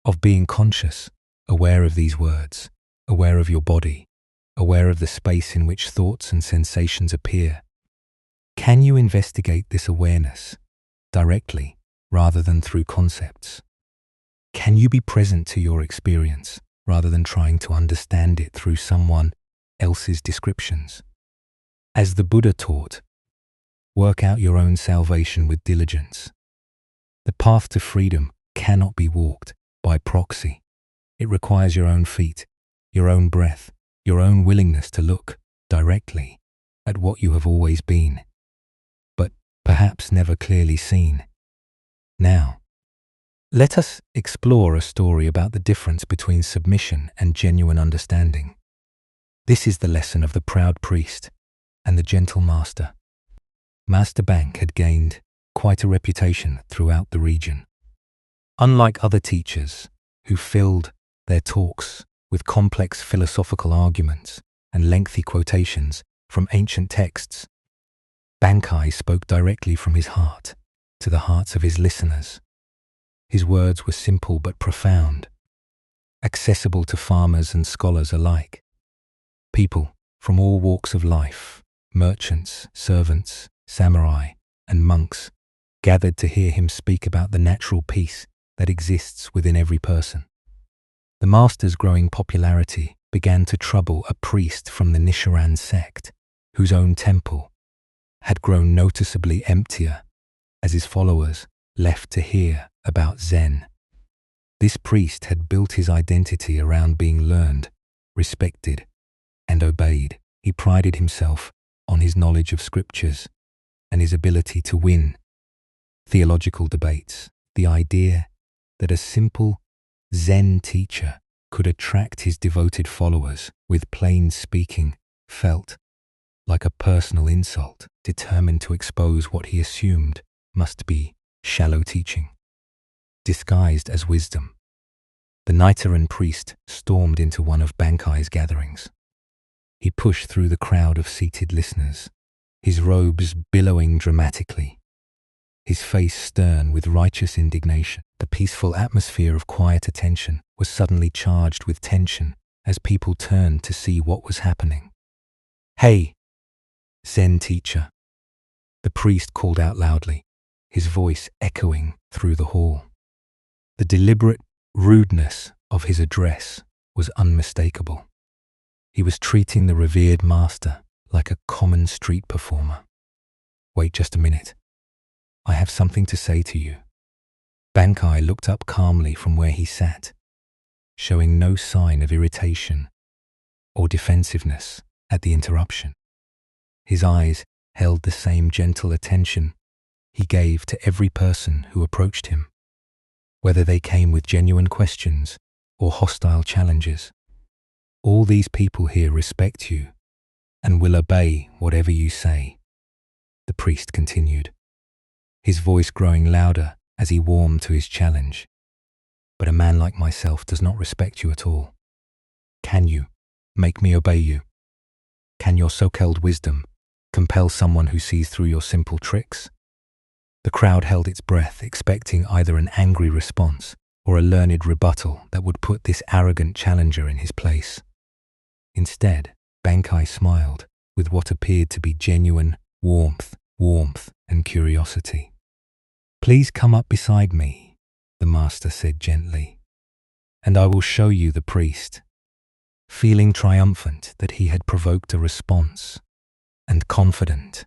of being conscious, aware of these words, aware of your body, aware of the space in which thoughts and sensations appear, can you investigate this awareness directly rather than through concepts? Can you be present to your experience rather than trying to understand it through someone else's descriptions? As the Buddha taught, work out your own salvation with diligence. The path to freedom cannot be walked by proxy. It requires your own feet, your own breath, your own willingness to look directly at what you have always been, but perhaps never clearly seen. Now, let us explore a story about the difference between submission and genuine understanding. This is the lesson of the proud priest and the gentle master. Master Bank had gained quite a reputation throughout the region. Unlike other teachers who filled their talks with complex philosophical arguments and lengthy quotations from ancient texts, Bankai spoke directly from his heart to the hearts of his listeners. His words were simple but profound, accessible to farmers and scholars alike. People from all walks of life, merchants, servants, samurai, and monks, gathered to hear him speak about the natural peace that exists within every person. The master's growing popularity began to trouble a priest from the Nichiren sect, whose own temple had grown noticeably emptier as his followers left to hear about Zen. This priest had built his identity around being learned, respected, and obeyed. He prided himself on his knowledge of scriptures and his ability to win theological debates. The idea that a simple Zen teacher could attract his devoted followers with plain speaking felt like a personal insult. Determined to expose what he assumed must be shallow teaching, disguised as wisdom, the Nichiren priest stormed into one of Bankai's gatherings. He pushed through the crowd of seated listeners, his robes billowing dramatically, his face stern with righteous indignation. The peaceful atmosphere of quiet attention was suddenly charged with tension as people turned to see what was happening. "Hey, Zen teacher," the priest called out loudly, his voice echoing through the hall. The deliberate rudeness of his address was unmistakable. He was treating the revered master like a common street performer. "Wait just a minute. I have something to say to you." Bankai looked up calmly from where he sat, showing no sign of irritation or defensiveness at the interruption. His eyes held the same gentle attention he gave to every person who approached him, whether they came with genuine questions or hostile challenges. "All these people here respect you and will obey whatever you say," the priest continued, his voice growing louder as he warmed to his challenge. "But a man like myself does not respect you at all. Can you make me obey you? Can your so-called wisdom compel someone who sees through your simple tricks?" The crowd held its breath, expecting either an angry response or a learned rebuttal that would put this arrogant challenger in his place. Instead, Bankai smiled with what appeared to be genuine warmth and curiosity. "Please come up beside me," the master said gently, "and I will show you the priest." Feeling triumphant that he had provoked a response, and confident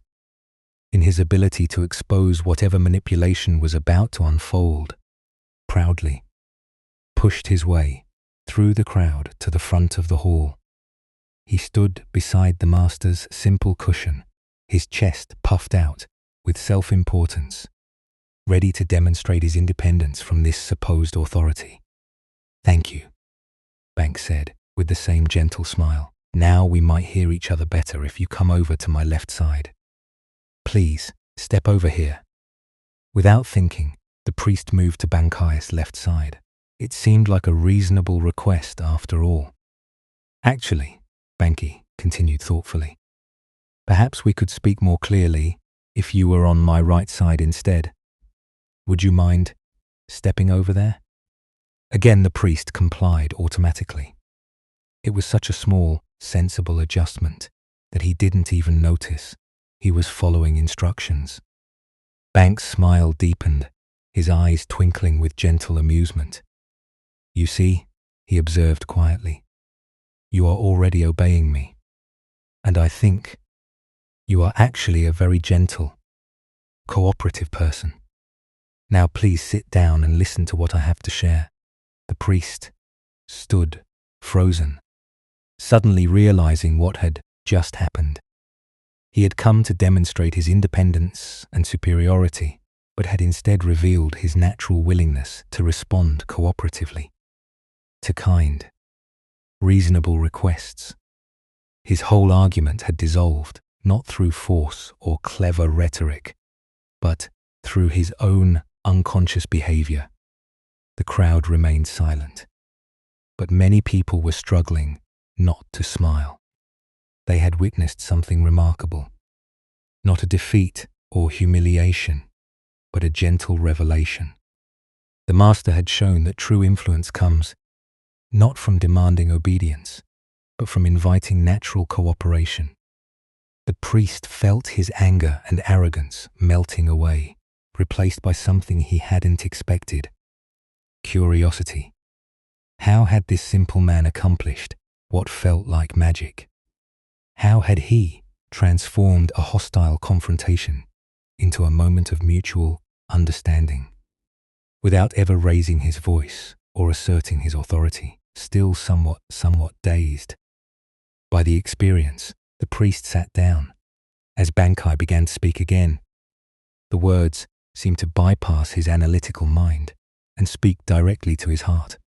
in his ability to expose whatever manipulation was about to unfold, proudly pushed his way through the crowd to the front of the hall. He stood beside the master's simple cushion, his chest puffed out with self-importance, ready to demonstrate his independence from this supposed authority. "Thank you," Bank said with the same gentle smile. "Now we might hear each other better if you come over to my left side. Please, step over here." Without thinking, the priest moved to Bankai's left side. It seemed like a reasonable request after all. "Actually, Banki, continued thoughtfully. Perhaps we could speak more clearly if you were on my right side instead. Would you mind stepping over there? Again, the priest complied automatically. It was such a small, sensible adjustment that he didn't even notice he was following instructions. Banks' smile deepened, his eyes twinkling with gentle amusement. You see, he observed quietly, you are already obeying me, and I think you are actually a very gentle, cooperative person. Now please sit down and listen to what I have to share. The priest stood, frozen, suddenly realizing what had just happened. He had come to demonstrate his independence and superiority, but had instead revealed his natural willingness to respond cooperatively to kind, reasonable requests. His whole argument had dissolved, not through force or clever rhetoric, but through his own unconscious behavior. The crowd remained silent, but many people were struggling not to smile. They had witnessed something remarkable, not a defeat or humiliation, but a gentle revelation. The master had shown that true influence comes not from demanding obedience, but from inviting natural cooperation. The priest felt his anger and arrogance melting away, replaced by something he hadn't expected: curiosity. How had this simple man accomplished what felt like magic? How had he transformed a hostile confrontation into a moment of mutual understanding, without ever raising his voice or asserting his authority? Still somewhat dazed by the experience, the priest sat down. As Bankai began to speak again, the words seemed to bypass his analytical mind and speak directly to his heart.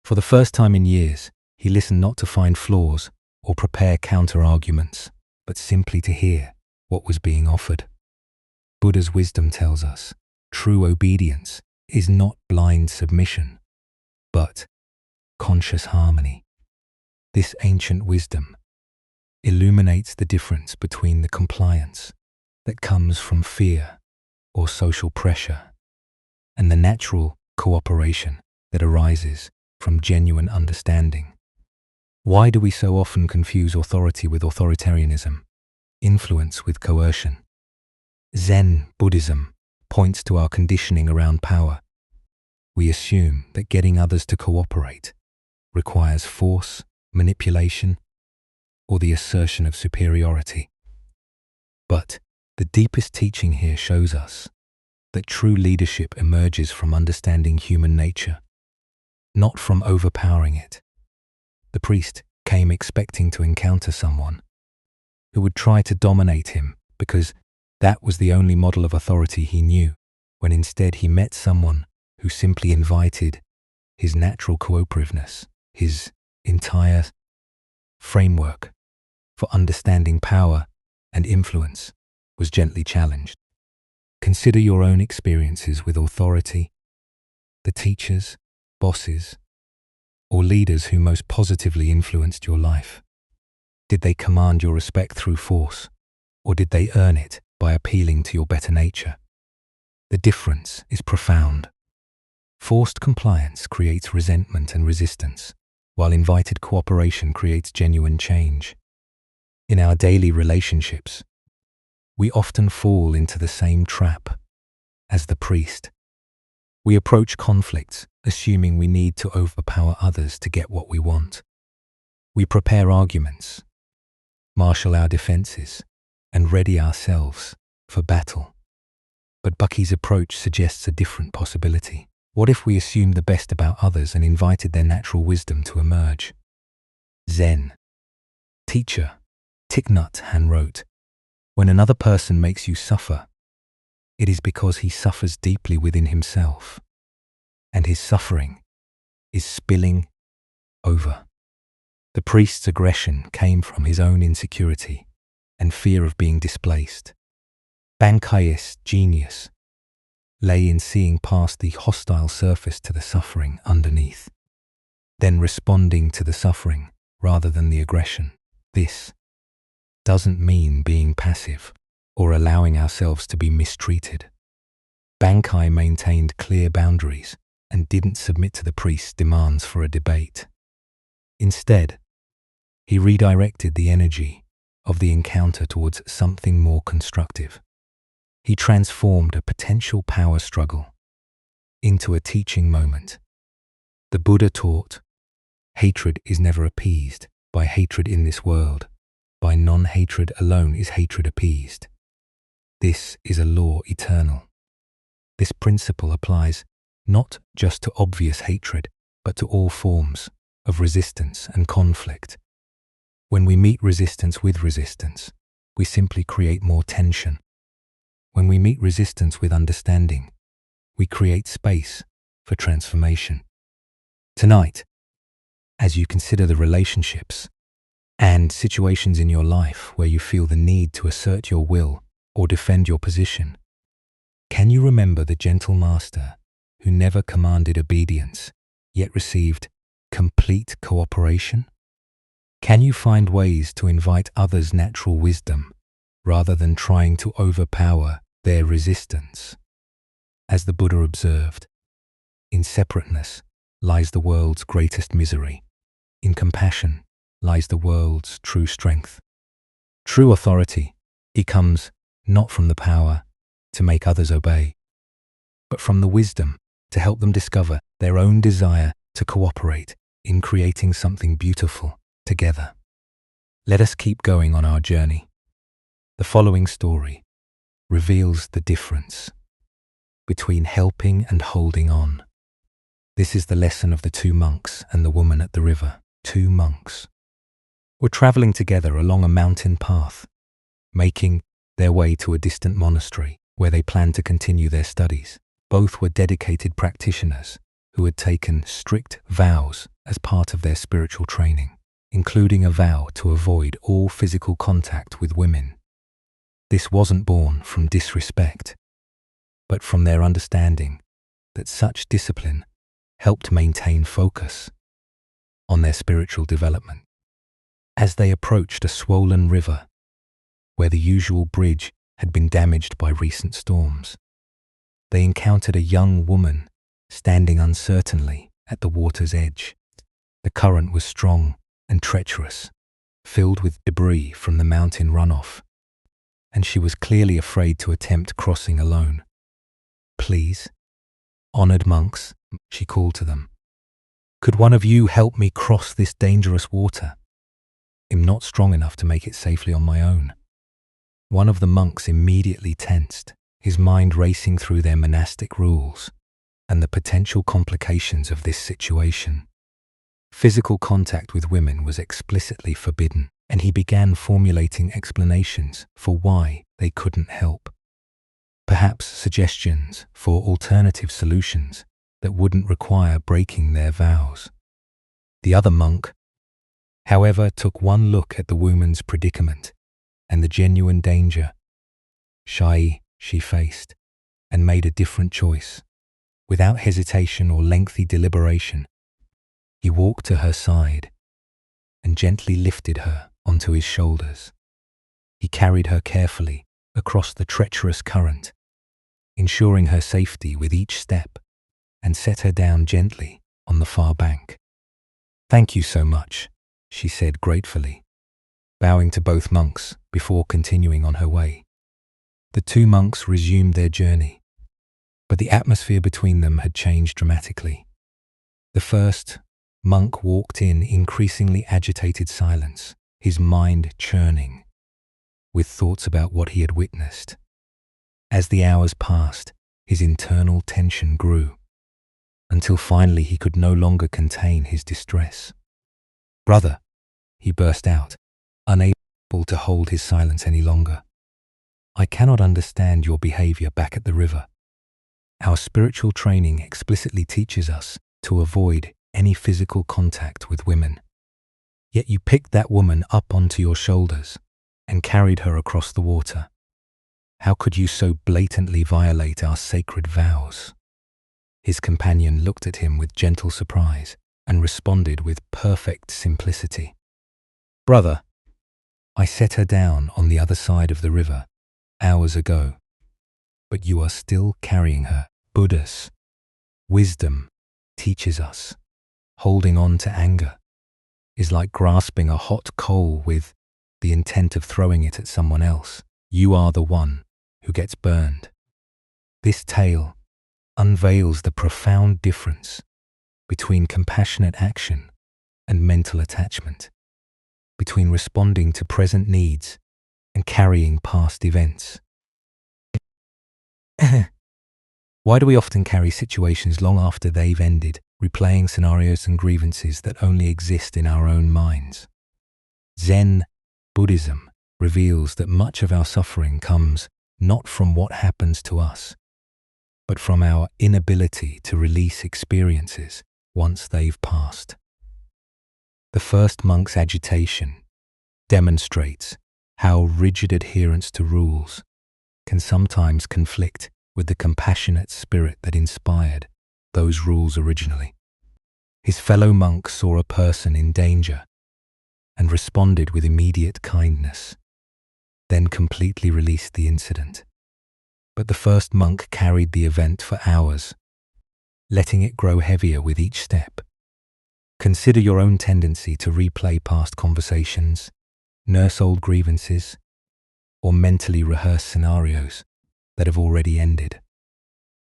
For the first time in years, he listened not to find flaws or prepare counter-arguments, but simply to hear what was being offered. Buddha's wisdom tells us true obedience is not blind submission, but conscious harmony. This ancient wisdom illuminates the difference between the compliance that comes from fear or social pressure and the natural cooperation that arises from genuine understanding. Why do we so often confuse authority with authoritarianism, influence with coercion? Zen Buddhism points to our conditioning around power. We assume that getting others to cooperate requires force, manipulation, or the assertion of superiority. But the deepest teaching here shows us that true leadership emerges from understanding human nature, not from overpowering it. The priest came expecting to encounter someone who would try to dominate him because that was the only model of authority he knew, when instead he met someone who simply invited his natural cooperativeness. His entire framework for understanding power and influence was gently challenged. Consider your own experiences with authority, the teachers, bosses, or leaders who most positively influenced your life. Did they command your respect through force, or did they earn it by appealing to your better nature? The difference is profound. Forced compliance creates resentment and resistance, while invited cooperation creates genuine change. In our daily relationships, we often fall into the same trap as the priest. We approach conflicts assuming we need to overpower others to get what we want. We prepare arguments, marshal our defenses, and ready ourselves for battle. But Bucky's approach suggests a different possibility. What if we assumed the best about others and invited their natural wisdom to emerge? Zen teacher Thich Nhat Hanh wrote, "When another person makes you suffer, it is because he suffers deeply within himself, and his suffering is spilling over." The priest's aggression came from his own insecurity and fear of being displaced. Bankai's genius lay in seeing past the hostile surface to the suffering underneath, then responding to the suffering rather than the aggression. This doesn't mean being passive or allowing ourselves to be mistreated. Bankai maintained clear boundaries and didn't submit to the priest's demands for a debate. Instead, he redirected the energy of the encounter towards something more constructive. He transformed a potential power struggle into a teaching moment. The Buddha taught, hatred is never appeased by hatred in this world. By non-hatred alone is hatred appeased. This is a law eternal. This principle applies not just to obvious hatred, but to all forms of resistance and conflict. When we meet resistance with resistance, we simply create more tension. When we meet resistance with understanding, we create space for transformation. Tonight, as you consider the relationships and situations in your life where you feel the need to assert your will or defend your position, can you remember the gentle master who never commanded obedience, yet received complete cooperation? Can you find ways to invite others' natural wisdom rather than trying to overpower their resistance? As the Buddha observed, in separateness lies the world's greatest misery. In compassion lies the world's true strength. True authority, it comes not from the power to make others obey, but from the wisdom to help them discover their own desire to cooperate in creating something beautiful together. Let us keep going on our journey. The following story reveals the difference between helping and holding on. This is the lesson of the two monks and the woman at the river. Two monks were traveling together along a mountain path, making their way to a distant monastery where they planned to continue their studies. Both were dedicated practitioners who had taken strict vows as part of their spiritual training, including a vow to avoid all physical contact with women. This wasn't born from disrespect, but from their understanding that such discipline helped maintain focus on their spiritual development. As they approached a swollen river where the usual bridge had been damaged by recent storms, they encountered a young woman standing uncertainly at the water's edge. The current was strong and treacherous, filled with debris from the mountain runoff, and she was clearly afraid to attempt crossing alone. "Please, honored monks," she called to them, "could one of you help me cross this dangerous water? I'm not strong enough to make it safely on my own." One of the monks immediately tensed, his mind racing through their monastic rules and the potential complications of this situation. Physical contact with women was explicitly forbidden, and he began formulating explanations for why they couldn't help. Perhaps suggestions for alternative solutions that wouldn't require breaking their vows. The other monk, however, took one look at the woman's predicament and the genuine danger she faced, and made a different choice. Without hesitation or lengthy deliberation, he walked to her side and gently lifted her onto his shoulders. He carried her carefully across the treacherous current, ensuring her safety with each step, and set her down gently on the far bank. "Thank you so much," she said gratefully, bowing to both monks before continuing on her way. The two monks resumed their journey, but the atmosphere between them had changed dramatically. The first monk walked in increasingly agitated silence, his mind churning with thoughts about what he had witnessed. As the hours passed, his internal tension grew, until finally he could no longer contain his distress. "Brother," he burst out, unable to hold his silence any longer, "I cannot understand your behavior back at the river. Our spiritual training explicitly teaches us to avoid any physical contact with women. Yet you picked that woman up onto your shoulders and carried her across the water. How could you so blatantly violate our sacred vows?" His companion looked at him with gentle surprise and responded with perfect simplicity. "Brother, I set her down on the other side of the river hours ago, but you are still carrying her. Buddhist wisdom teaches us holding on to anger is like grasping a hot coal with the intent of throwing it at someone else. You are the one who gets burned. This tale unveils the profound difference between compassionate action and mental attachment, between responding to present needs and carrying past events. Why do we often carry situations long after they've ended, replaying scenarios and grievances that only exist in our own minds? Zen Buddhism reveals that much of our suffering comes not from what happens to us, but from our inability to release experiences once they've passed. The first monk's agitation demonstrates how rigid adherence to rules can sometimes conflict with the compassionate spirit that inspired those rules originally. His fellow monk saw a person in danger and responded with immediate kindness, then completely released the incident. But the first monk carried the event for hours, letting it grow heavier with each step. Consider your own tendency to replay past conversations, nurse old grievances, or mentally rehearse scenarios that have already ended.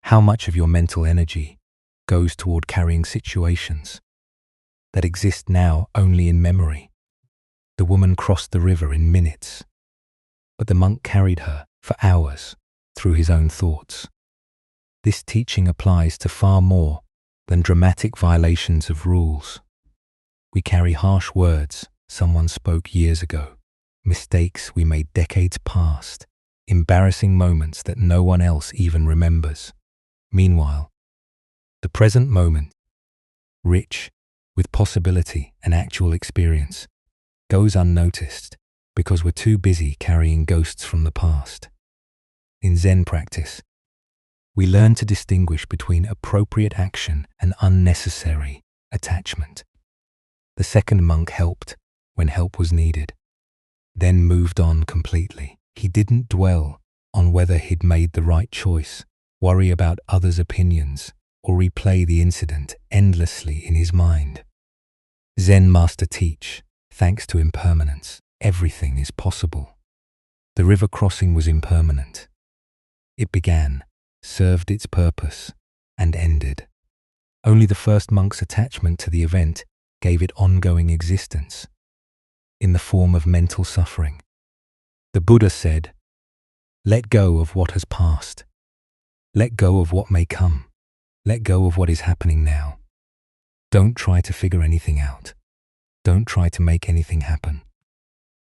How much of your mental energy goes toward carrying situations that exist now only in memory? The woman crossed the river in minutes, but the monk carried her for hours through his own thoughts. This teaching applies to far more than dramatic violations of rules. We carry harsh words someone spoke years ago, mistakes we made decades past, embarrassing moments that no one else even remembers. Meanwhile, the present moment, rich with possibility and actual experience, goes unnoticed because we're too busy carrying ghosts from the past. In Zen practice, we learn to distinguish between appropriate action and unnecessary attachment. The second monk helped when help was needed, then moved on completely. He didn't dwell on whether he'd made the right choice, worry about others' opinions, or replay the incident endlessly in his mind. Zen master teach, thanks to impermanence, everything is possible. The river crossing was impermanent. It began, served its purpose, and ended. Only the first monk's attachment to the event gave it ongoing existence, in the form of mental suffering. The Buddha said, "Let go of what has passed. Let go of what may come. Let go of what is happening now. Don't try to figure anything out. Don't try to make anything happen.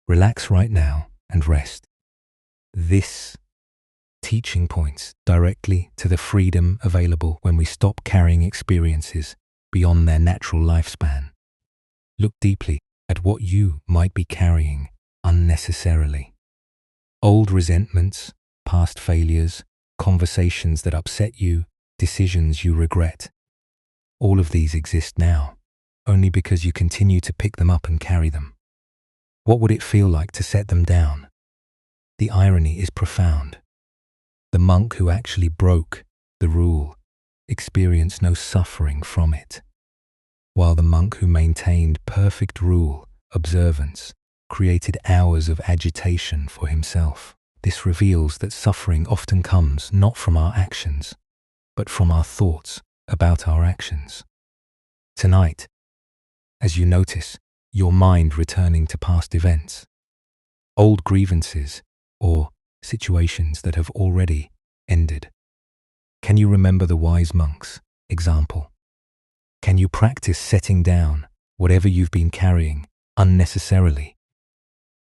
Relax right now and rest." This teaching points directly to the freedom available when we stop carrying experiences beyond their natural lifespan. Look deeply at what you might be carrying unnecessarily. Old resentments, past failures, conversations that upset you, decisions you regret. All of these exist now, only because you continue to pick them up and carry them. What would it feel like to set them down? The irony is profound. The monk who actually broke the rule experienced no suffering from it, while the monk who maintained perfect rule observance created hours of agitation for himself. This reveals that suffering often comes not from our actions, but from our thoughts about our actions. Tonight, as you notice your mind returning to past events, old grievances, or situations that have already ended, can you remember the wise monk's example? Can you practice setting down whatever you've been carrying unnecessarily,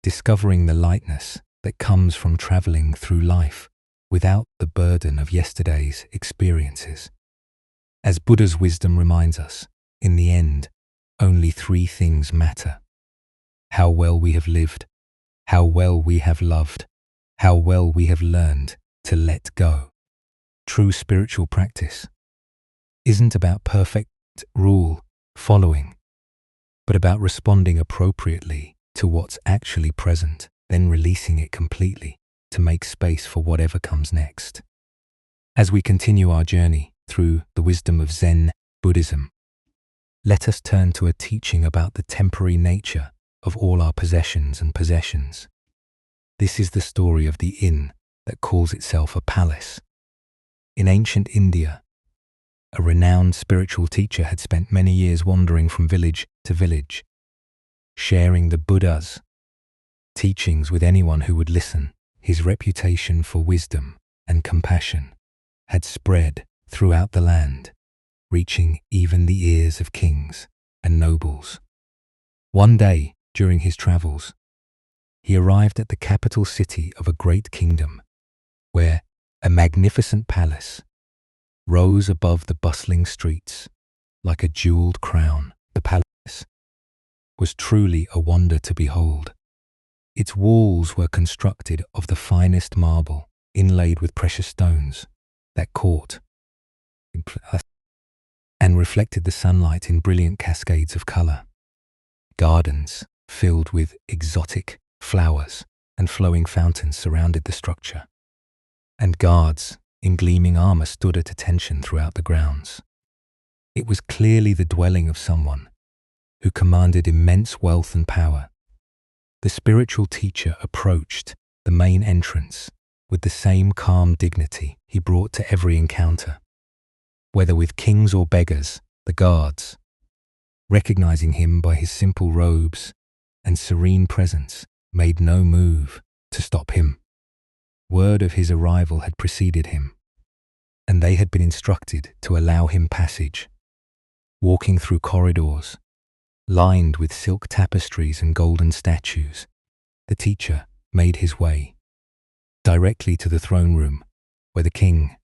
discovering the lightness that comes from traveling through life without the burden of yesterday's experiences? As Buddha's wisdom reminds us, in the end, only three things matter: how well we have lived, how well we have loved, how well we have learned to let go. True spiritual practice isn't about perfect rule following, but about responding appropriately to what's actually present, then releasing it completely to make space for whatever comes next. As we continue our journey through the wisdom of Zen Buddhism, let us turn to a teaching about the temporary nature of all our possessions and possessions. This is the story of the inn that calls itself a palace. In ancient India, a renowned spiritual teacher had spent many years wandering from village to village, sharing the Buddha's teachings with anyone who would listen. His reputation for wisdom and compassion had spread throughout the land, reaching even the ears of kings and nobles. One day, during his travels, he arrived at the capital city of a great kingdom, where a magnificent palace rose above the bustling streets like a jeweled crown. The palace was truly a wonder to behold. Its walls were constructed of the finest marble, inlaid with precious stones that caught and reflected the sunlight in brilliant cascades of color. Gardens filled with exotic flowers and flowing fountains surrounded the structure, and guards in gleaming armor stood at attention throughout the grounds. It was clearly the dwelling of someone who commanded immense wealth and power. The spiritual teacher approached the main entrance with the same calm dignity he brought to every encounter. Whether with kings or beggars, the guards, recognizing him by his simple robes and serene presence, made no move to stop him. Word of his arrival had preceded him, and they had been instructed to allow him passage. Walking through corridors lined with silk tapestries and golden statues, the teacher made his way directly to the throne room, where the king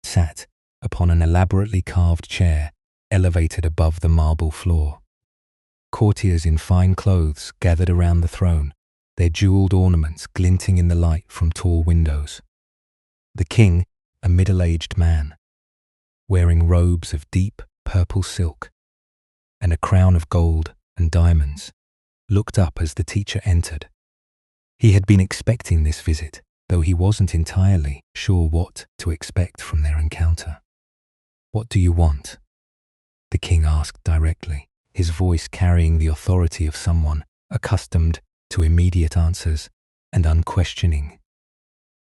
sat upon an elaborately carved chair elevated above the marble floor. Courtiers in fine clothes gathered around the throne, their jeweled ornaments glinting in the light from tall windows. The king, a middle-aged man, wearing robes of deep purple silk and a crown of gold and diamonds, looked up as the teacher entered. He had been expecting this visit, though he wasn't entirely sure what to expect from their encounter. "What do you want?" the king asked directly, his voice carrying the authority of someone accustomed to immediate answers and unquestioning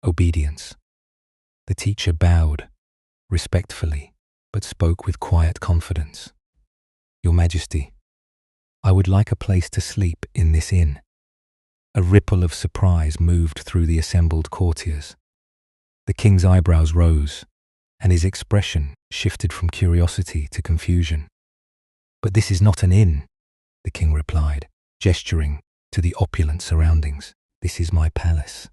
obedience. The teacher bowed respectfully, but spoke with quiet confidence. "Your Majesty, I would like a place to sleep in this inn." A ripple of surprise moved through the assembled courtiers. The king's eyebrows rose, and his expression shifted from curiosity to confusion. "But this is not an inn," the king replied, gesturing to the opulent surroundings. "This is my palace.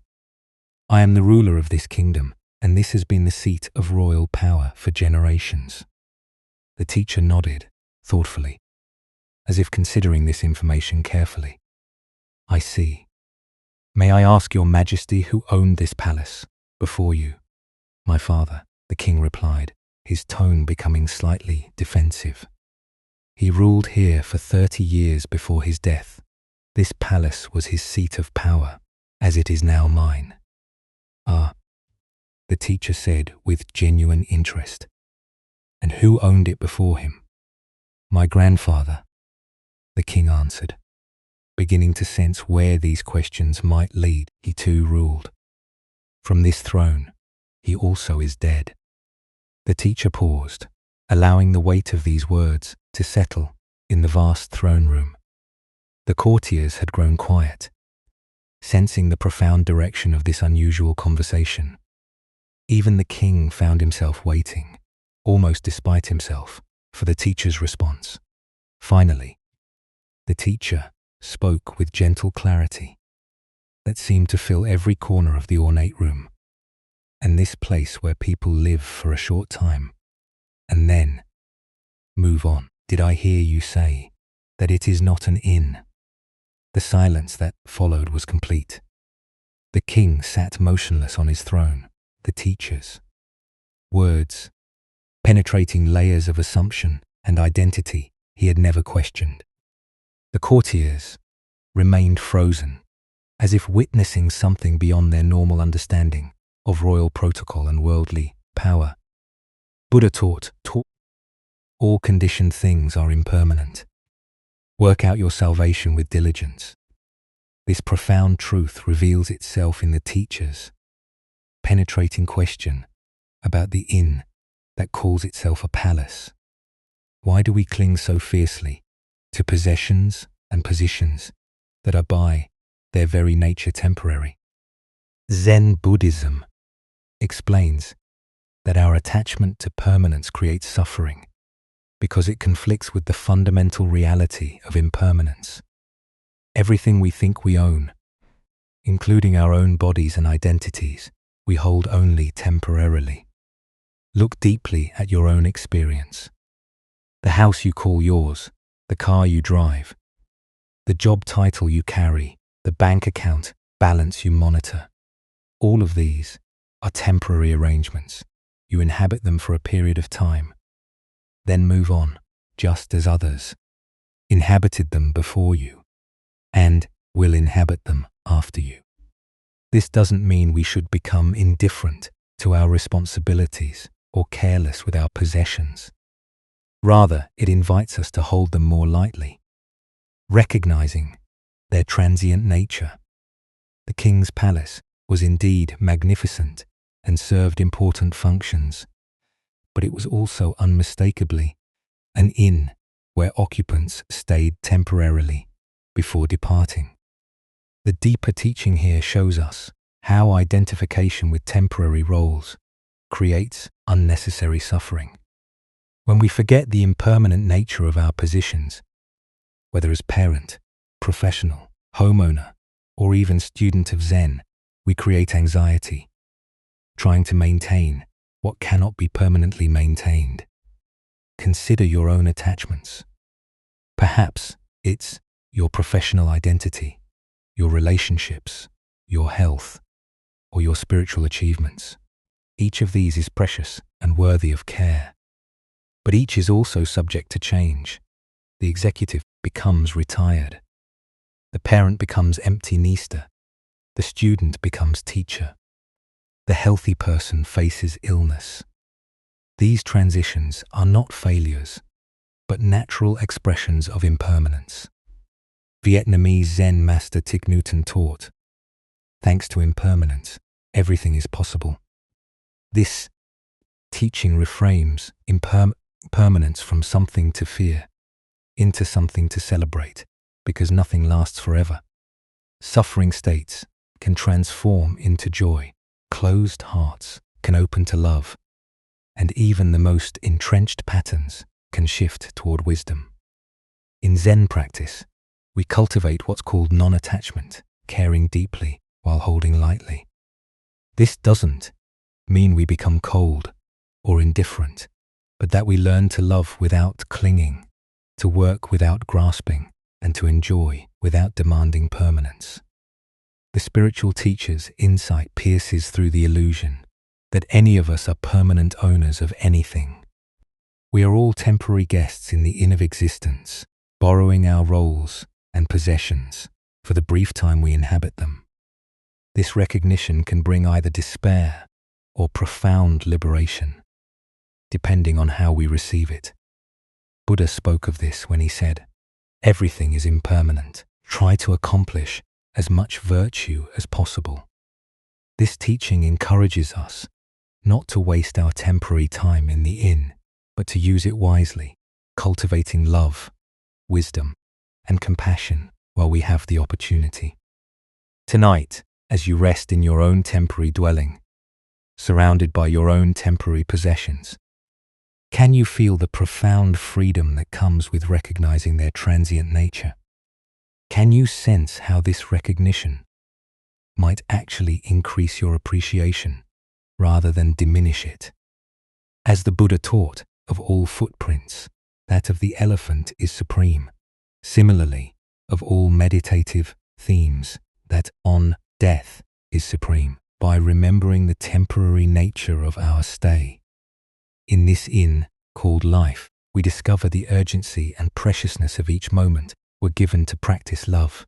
I am the ruler of this kingdom, and this has been the seat of royal power for generations." The teacher nodded thoughtfully, as if considering this information carefully. "I see. May I ask your Majesty who owned this palace before you?" "My father," the king replied, his tone becoming slightly defensive. "He ruled here for 30 years before his death. This palace was his seat of power, as it is now mine." "Ah," the teacher said with genuine interest. "And who owned it before him?" "My grandfather," the king answered, beginning to sense where these questions might lead. "He too ruled. From this throne, he also is dead." The teacher paused, allowing the weight of these words to settle in the vast throne room. The courtiers had grown quiet, sensing the profound direction of this unusual conversation. Even the king found himself waiting, almost despite himself, for the teacher's response. Finally, the teacher spoke with gentle clarity that seemed to fill every corner of the ornate room. "And this place where people live for a short time and then move on. Did I hear you say that it is not an inn?" The silence that followed was complete. The king sat motionless on his throne, the teacher's words penetrating layers of assumption and identity he had never questioned. The courtiers remained frozen, as if witnessing something beyond their normal understanding of royal protocol and worldly power. Buddha taught all conditioned things are impermanent. Work out your salvation with diligence. This profound truth reveals itself in the teacher's penetrating question about the inn that calls itself a palace. Why do we cling so fiercely to possessions and positions that are by their very nature temporary? Zen Buddhism explains that our attachment to permanence creates suffering because it conflicts with the fundamental reality of impermanence. Everything we think we own, including our own bodies and identities, we hold only temporarily. Look deeply at your own experience. The house you call yours, the car you drive, the job title you carry, the bank account balance you monitor. All of these are temporary arrangements. You inhabit them for a period of time, then move on, just as others inhabited them before you and will inhabit them after you. This doesn't mean we should become indifferent to our responsibilities or careless with our possessions. Rather, it invites us to hold them more lightly, recognizing their transient nature. The king's palace was indeed magnificent and served important functions, but it was also unmistakably an inn where occupants stayed temporarily before departing. The deeper teaching here shows us how identification with temporary roles creates unnecessary suffering. When we forget the impermanent nature of our positions, whether as parent, professional, homeowner, or even student of Zen, we create anxiety, trying to maintain what cannot be permanently maintained. Consider your own attachments. Perhaps it's your professional identity, your relationships, your health, or your spiritual achievements. Each of these is precious and worthy of care. But each is also subject to change. The executive becomes retired. The parent becomes empty nester. The student becomes teacher. The healthy person faces illness. These transitions are not failures, but natural expressions of impermanence. Vietnamese Zen master Thich Nhat Hanh taught, thanks to impermanence, everything is possible. This teaching reframes impermanence from something to fear into something to celebrate, because nothing lasts forever. Suffering states can transform into joy. Closed hearts can open to love, and even the most entrenched patterns can shift toward wisdom. In Zen practice, we cultivate what's called non-attachment, caring deeply while holding lightly. This doesn't mean we become cold or indifferent, but that we learn to love without clinging, to work without grasping, and to enjoy without demanding permanence. The spiritual teacher's insight pierces through the illusion that any of us are permanent owners of anything. We are all temporary guests in the inn of existence, borrowing our roles and possessions for the brief time we inhabit them. This recognition can bring either despair or profound liberation, depending on how we receive it. Buddha spoke of this when he said, "Everything is impermanent. Try to accomplish as much virtue as possible." This teaching encourages us not to waste our temporary time in the inn, but to use it wisely, cultivating love, wisdom, and compassion while we have the opportunity. Tonight, as you rest in your own temporary dwelling, surrounded by your own temporary possessions, can you feel the profound freedom that comes with recognizing their transient nature? Can you sense how this recognition might actually increase your appreciation rather than diminish it? As the Buddha taught, of all footprints, that of the elephant is supreme. Similarly, of all meditative themes, that on death is supreme. By remembering the temporary nature of our stay in this inn called life, we discover the urgency and preciousness of each moment we're given to practice love.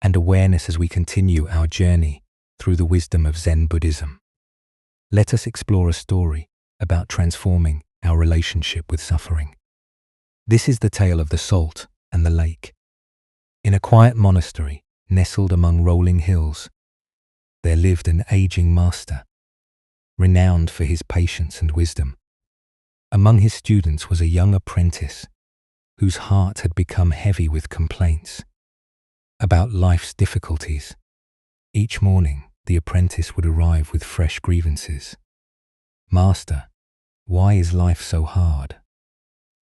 and awareness as we continue our journey through the wisdom of Zen Buddhism. Let us explore a story about transforming our relationship with suffering. This is the tale of the salt and the lake. In a quiet monastery nestled among rolling hills, there lived an aging master, renowned for his patience and wisdom. Among his students was a young apprentice whose heart had become heavy with complaints about life's difficulties. Each morning, the apprentice would arrive with fresh grievances. "Master, why is life so hard?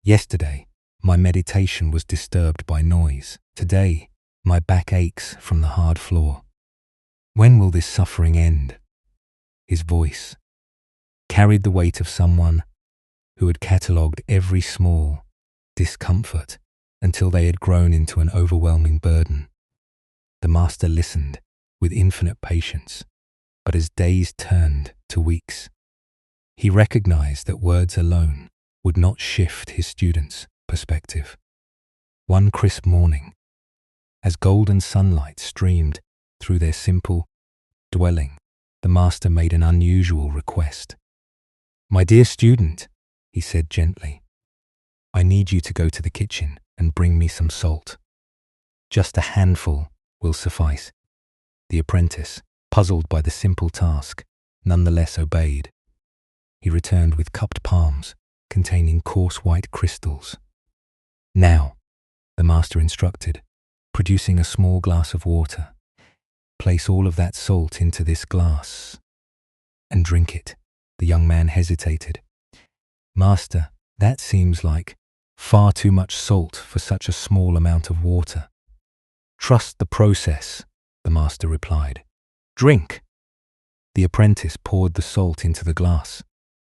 Yesterday, my meditation was disturbed by noise. Today, my back aches from the hard floor. When will this suffering end?" His voice carried the weight of someone who had catalogued every small discomfort until they had grown into an overwhelming burden. The master listened with infinite patience, but as days turned to weeks, he recognized that words alone would not shift his students' perspective. One crisp morning, as golden sunlight streamed through their simple dwelling, the master made an unusual request. "My dear student," he said gently, "I need you to go to the kitchen and bring me some salt. Just a handful will suffice." The apprentice, puzzled by the simple task, nonetheless obeyed. He returned with cupped palms containing coarse white crystals. "Now," the master instructed, producing a small glass of water, "place all of that salt into this glass and drink it." The young man hesitated. "Master, that seems like far too much salt for such a small amount of water." "Trust the process," the master replied. "Drink." The apprentice poured the salt into the glass,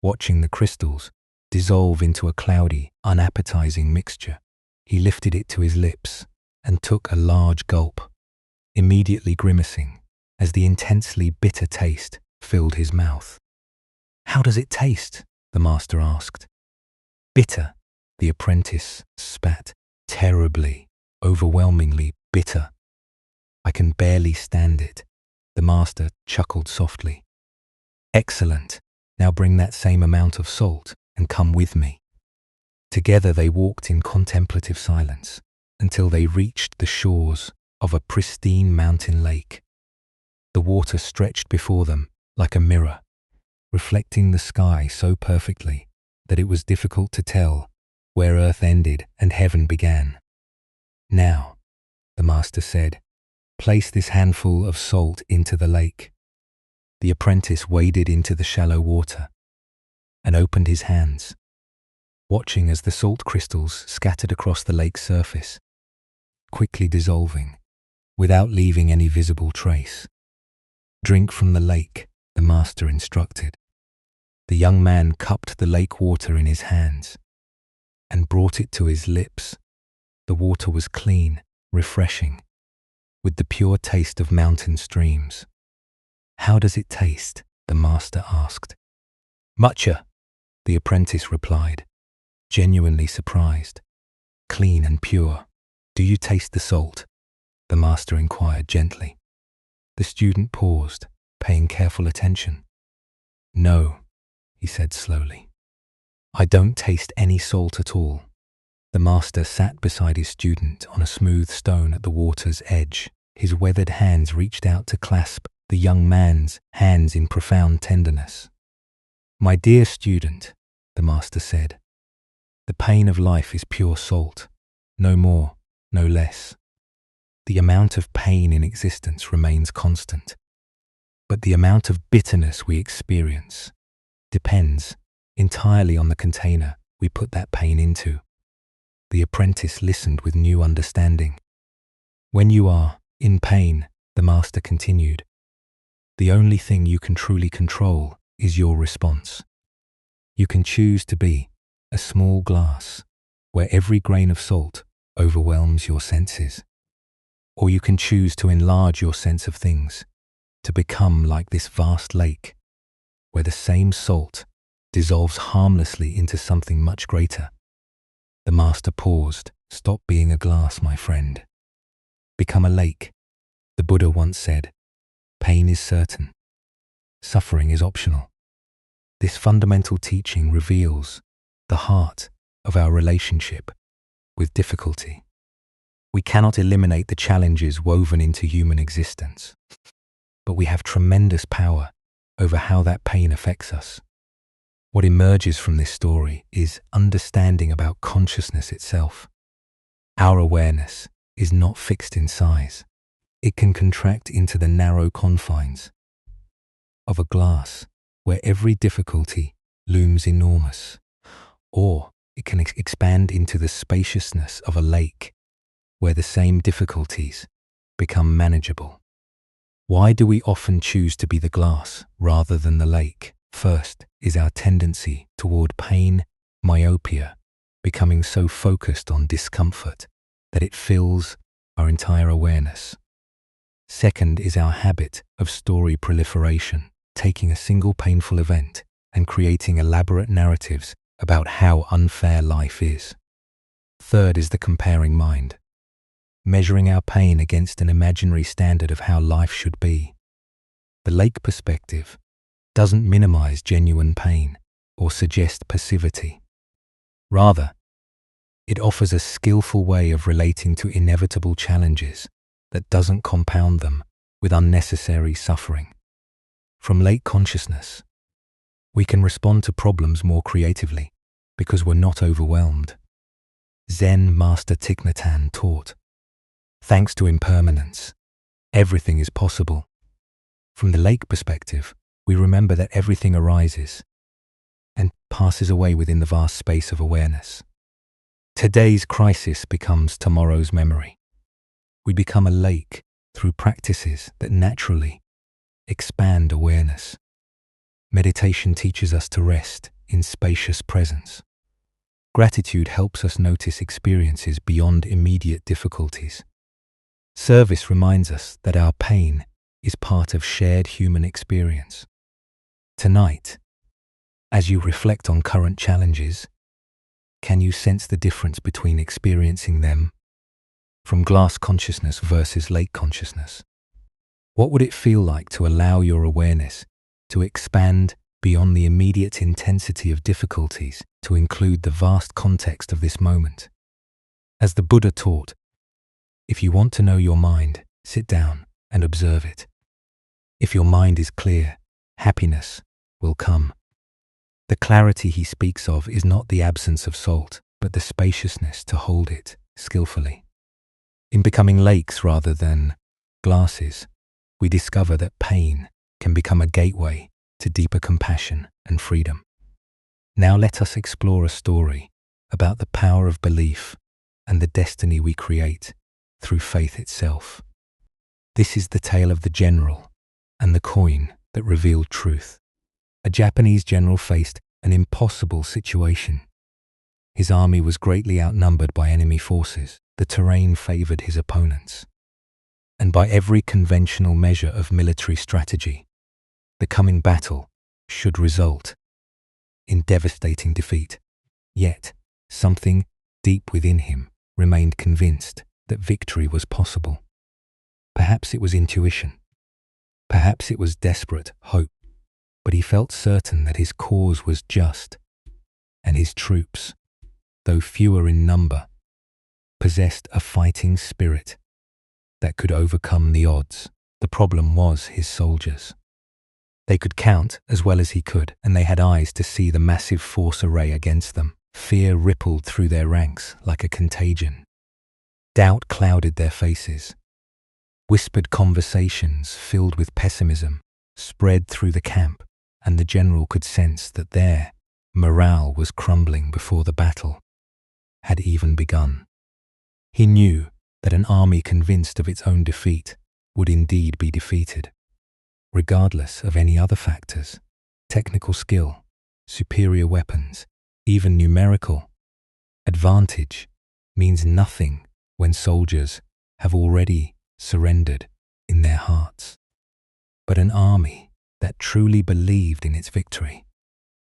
watching the crystals dissolve into a cloudy, unappetizing mixture. He lifted it to his lips and took a large gulp, immediately grimacing as the intensely bitter taste filled his mouth. "How does it taste?" the master asked. "Bitter," the apprentice spat. "Terribly, overwhelmingly bitter. I can barely stand it." The master chuckled softly. "Excellent. Now bring that same amount of salt and come with me." Together they walked in contemplative silence until they reached the shores of a pristine mountain lake. The water stretched before them like a mirror, reflecting the sky so perfectly that it was difficult to tell where earth ended and heaven began. "Now," the master said, "place this handful of salt into the lake." The apprentice waded into the shallow water and opened his hands, watching as the salt crystals scattered across the lake's surface, quickly dissolving without leaving any visible trace. "Drink from the lake," the master instructed. The young man cupped the lake water in his hands and brought it to his lips. The water was clean, refreshing, with the pure taste of mountain streams. "How does it taste?" the master asked. "Matcha," the apprentice replied, genuinely surprised. "Clean and pure. Do you taste the salt?" the master inquired gently. The student paused, paying careful attention. "No," he said slowly. "I don't taste any salt at all." The master sat beside his student on a smooth stone at the water's edge. His weathered hands reached out to clasp the young man's hands in profound tenderness. "My dear student," the master said, "the pain of life is pure salt, no more, no less. The amount of pain in existence remains constant, but the amount of bitterness we experience depends entirely on the container we put that pain into." The apprentice listened with new understanding. "When you are in pain," the master continued, "the only thing you can truly control is your response. You can choose to be a small glass where every grain of salt overwhelms your senses, or you can choose to enlarge your sense of things to become like this vast lake where the same salt dissolves harmlessly into something much greater." The master paused. "Stop being a glass, my friend. Become a lake The Buddha once said, "Pain is certain, suffering is optional." This fundamental teaching reveals the heart of our relationship with difficulty. We cannot eliminate the challenges woven into human existence, but we have tremendous power over how that pain affects us. What emerges from this story is understanding about consciousness itself. Our awareness is not fixed in size. It can contract into the narrow confines of a glass where every difficulty looms enormous, or it can expand into the spaciousness of a lake where the same difficulties become manageable. Why do we often choose to be the glass rather than the lake? First is our tendency toward pain, myopia, becoming so focused on discomfort that it fills our entire awareness. Second is our habit of story proliferation, taking a single painful event and creating elaborate narratives about how unfair life is. Third is the comparing mind, measuring our pain against an imaginary standard of how life should be. The lake perspective doesn't minimize genuine pain or suggest passivity. Rather, it offers a skillful way of relating to inevitable challenges that doesn't compound them with unnecessary suffering. From lake consciousness, we can respond to problems more creatively because we're not overwhelmed. Zen Master Thich Nhat Hanh taught, "Thanks to impermanence, everything is possible." From the lake perspective, we remember that everything arises and passes away within the vast space of awareness. Today's crisis becomes tomorrow's memory. We become a lake through practices that naturally expand awareness. Meditation teaches us to rest in spacious presence. Gratitude helps us notice experiences beyond immediate difficulties. Service reminds us that our pain is part of shared human experience. Tonight, as you reflect on current challenges, can you sense the difference between experiencing them from glass consciousness versus lake consciousness? What would it feel like to allow your awareness to expand beyond the immediate intensity of difficulties to include the vast context of this moment? As the Buddha taught, if you want to know your mind, sit down and observe it. If your mind is clear, happiness will come. The clarity he speaks of is not the absence of salt, but the spaciousness to hold it skillfully. In becoming lakes rather than glasses, we discover that pain can become a gateway to deeper compassion and freedom. Now let us explore a story about the power of belief and the destiny we create through faith itself. This is the tale of the general and the coin that revealed truth. A Japanese general faced an impossible situation. His army was greatly outnumbered by enemy forces. The terrain favored his opponents. And by every conventional measure of military strategy, the coming battle should result in devastating defeat. Yet, something deep within him remained convinced that victory was possible. Perhaps it was intuition. Perhaps it was desperate hope. But he felt certain that his cause was just, and his troops, though fewer in number, possessed a fighting spirit that could overcome the odds. The problem was his soldiers. They could count as well as he could, and they had eyes to see the massive force array against them. Fear rippled through their ranks like a contagion. Doubt clouded their faces. Whispered conversations filled with pessimism spread through the camp, and the general could sense that their morale was crumbling before the battle had even begun. He knew that an army convinced of its own defeat would indeed be defeated, regardless of any other factors: technical skill, superior weapons, even numerical advantage means nothing when soldiers have already surrendered in their hearts. But an army that truly believed in its victory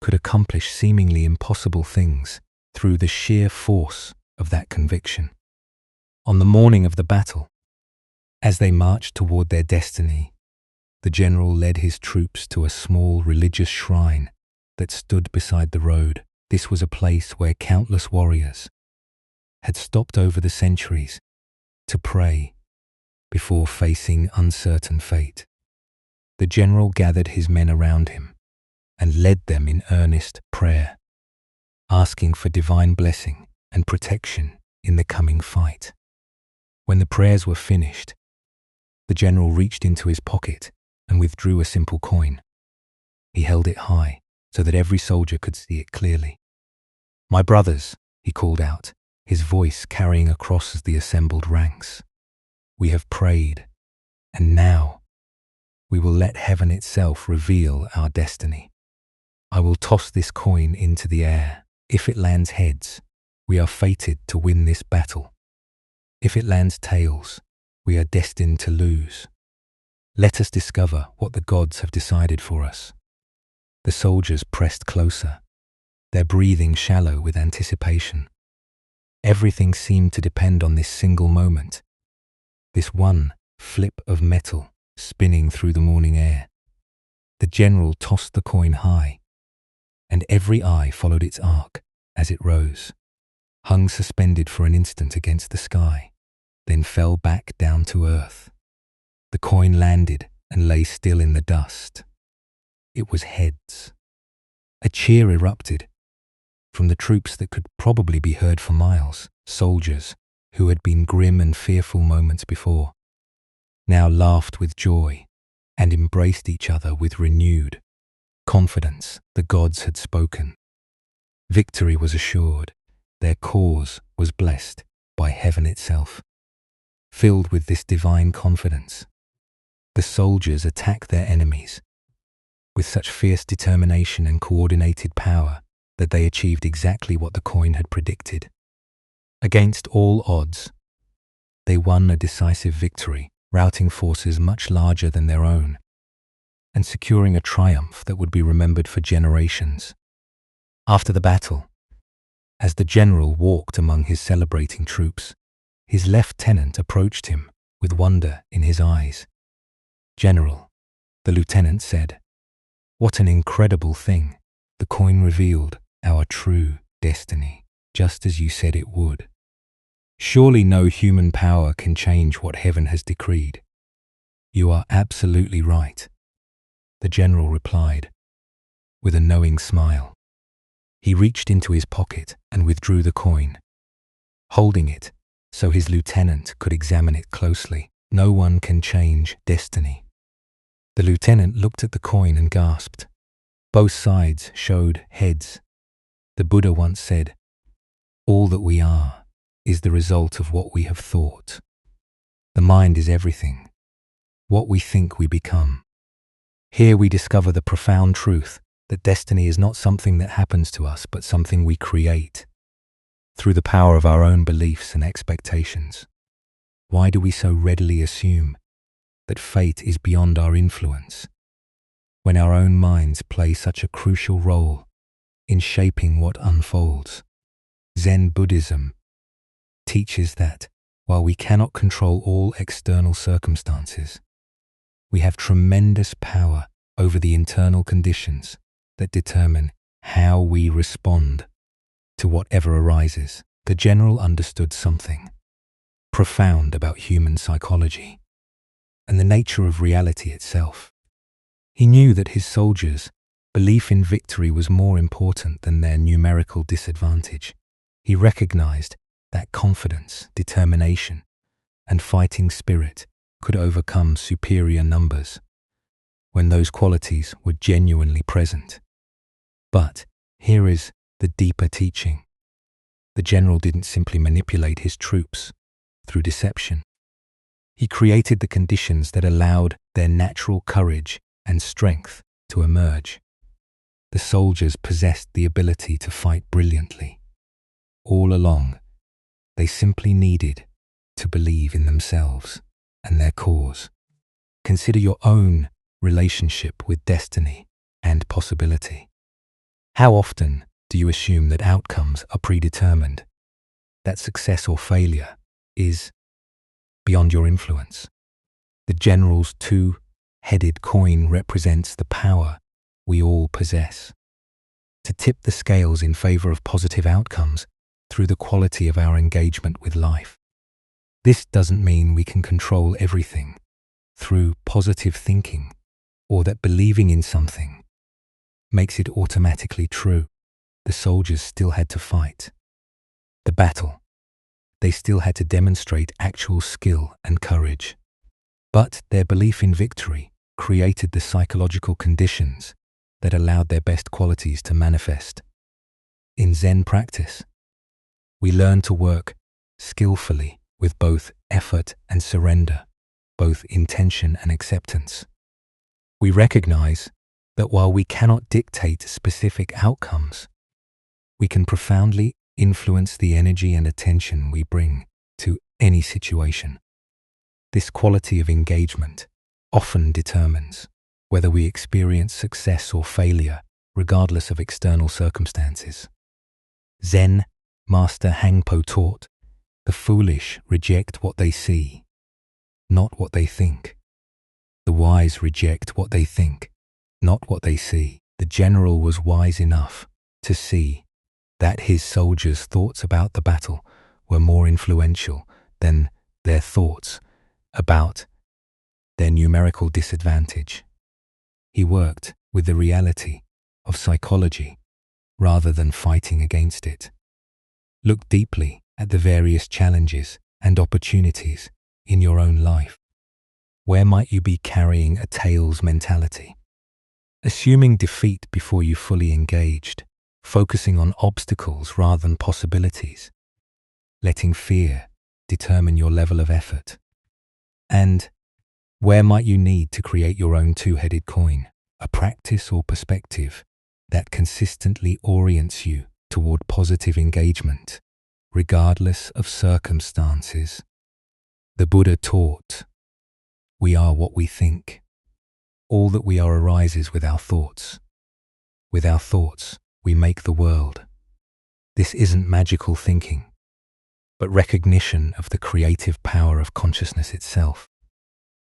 could accomplish seemingly impossible things through the sheer force of that conviction. On the morning of the battle, As they marched toward their destiny, the general led his troops to a small religious shrine that stood beside the road. This was a place where countless warriors had stopped over the centuries to pray before facing uncertain fate. The general gathered his men around him and led them in earnest prayer, asking for divine blessing and protection in the coming fight. When the prayers were finished, the general reached into his pocket and withdrew a simple coin. He held it high so that every soldier could see it clearly. "My brothers," he called out, his voice carrying across the assembled ranks, "we have prayed, and now we will let heaven itself reveal our destiny. I will toss this coin into the air. If it lands heads, we are fated to win this battle. If it lands tails, we are destined to lose. Let us discover what the gods have decided for us." The soldiers pressed closer, their breathing shallow with anticipation. Everything seemed to depend on this single moment, this one flip of metal spinning through the morning air. The general tossed the coin high, and every eye followed its arc as it rose, hung suspended for an instant against the sky, then fell back down to earth. The coin landed and lay still in the dust. It was heads. A cheer erupted from the troops that could probably be heard for miles. Soldiers who had been grim and fearful moments before now laughed with joy and embraced each other with renewed confidence. The gods had spoken. Victory was assured. Their cause was blessed by heaven itself. Filled with this divine confidence, the soldiers attacked their enemies with such fierce determination and coordinated power that they achieved exactly what the coin had predicted. Against all odds, they won a decisive victory, routing forces much larger than their own and securing a triumph that would be remembered for generations. After the battle, as the general walked among his celebrating troops, his lieutenant approached him with wonder in his eyes. "General," the lieutenant said, "what an incredible thing. The coin revealed our true destiny, just as you said it would. Surely no human power can change what heaven has decreed." "You are absolutely right," the general replied, with a knowing smile. He reached into his pocket and withdrew the coin, holding it so his lieutenant could examine it closely. "No one can change destiny." The lieutenant looked at the coin and gasped. Both sides showed heads. The Buddha once said, "All that we are is the result of what we have thought. The mind is everything. What we think we become." Here we discover the profound truth that destiny is not something that happens to us, but something we create through the power of our own beliefs and expectations. Why do we so readily assume that fate is beyond our influence, when our own minds play such a crucial role in shaping what unfolds? Zen Buddhism teaches that while we cannot control all external circumstances, we have tremendous power over the internal conditions that determine how we respond to whatever arises. The general understood something profound about human psychology and the nature of reality itself. He knew that his soldiers' belief in victory was more important than their numerical disadvantage. He recognized that confidence, determination, and fighting spirit could overcome superior numbers when those qualities were genuinely present. But here is the deeper teaching. The general didn't simply manipulate his troops through deception. He created the conditions that allowed their natural courage and strength to emerge. The soldiers possessed the ability to fight brilliantly. All along, they simply needed to believe in themselves and their cause. Consider your own relationship with destiny and possibility. How often do you assume that outcomes are predetermined, that success or failure is beyond your influence? The general's two-headed coin represents the power we all possess to tip the scales in favor of positive outcomes through the quality of our engagement with life. This doesn't mean we can control everything through positive thinking, or that believing in something makes it automatically true. The soldiers still had to fight the battle. They still had to demonstrate actual skill and courage. But their belief in victory created the psychological conditions that allowed their best qualities to manifest. In Zen practice, we learn to work skillfully with both effort and surrender, both intention and acceptance. We recognize that while we cannot dictate specific outcomes, we can profoundly influence the energy and attention we bring to any situation. This quality of engagement often determines whether we experience success or failure, regardless of external circumstances. Zen Master Hangpo taught, "The foolish reject what they see, not what they think. The wise reject what they think, not what they see." The general was wise enough to see that his soldiers' thoughts about the battle were more influential than their thoughts about their numerical disadvantage. He worked with the reality of psychology rather than fighting against it. Look deeply at the various challenges and opportunities in your own life. Where might you be carrying a tails mentality? Assuming defeat before you fully engaged, focusing on obstacles rather than possibilities, letting fear determine your level of effort. And where might you need to create your own two-headed coin, a practice or perspective that consistently orients you toward positive engagement, regardless of circumstances? The Buddha taught, "We are what we think. All that we are arises with our thoughts. With our thoughts, we make the world." This isn't magical thinking, but recognition of the creative power of consciousness itself.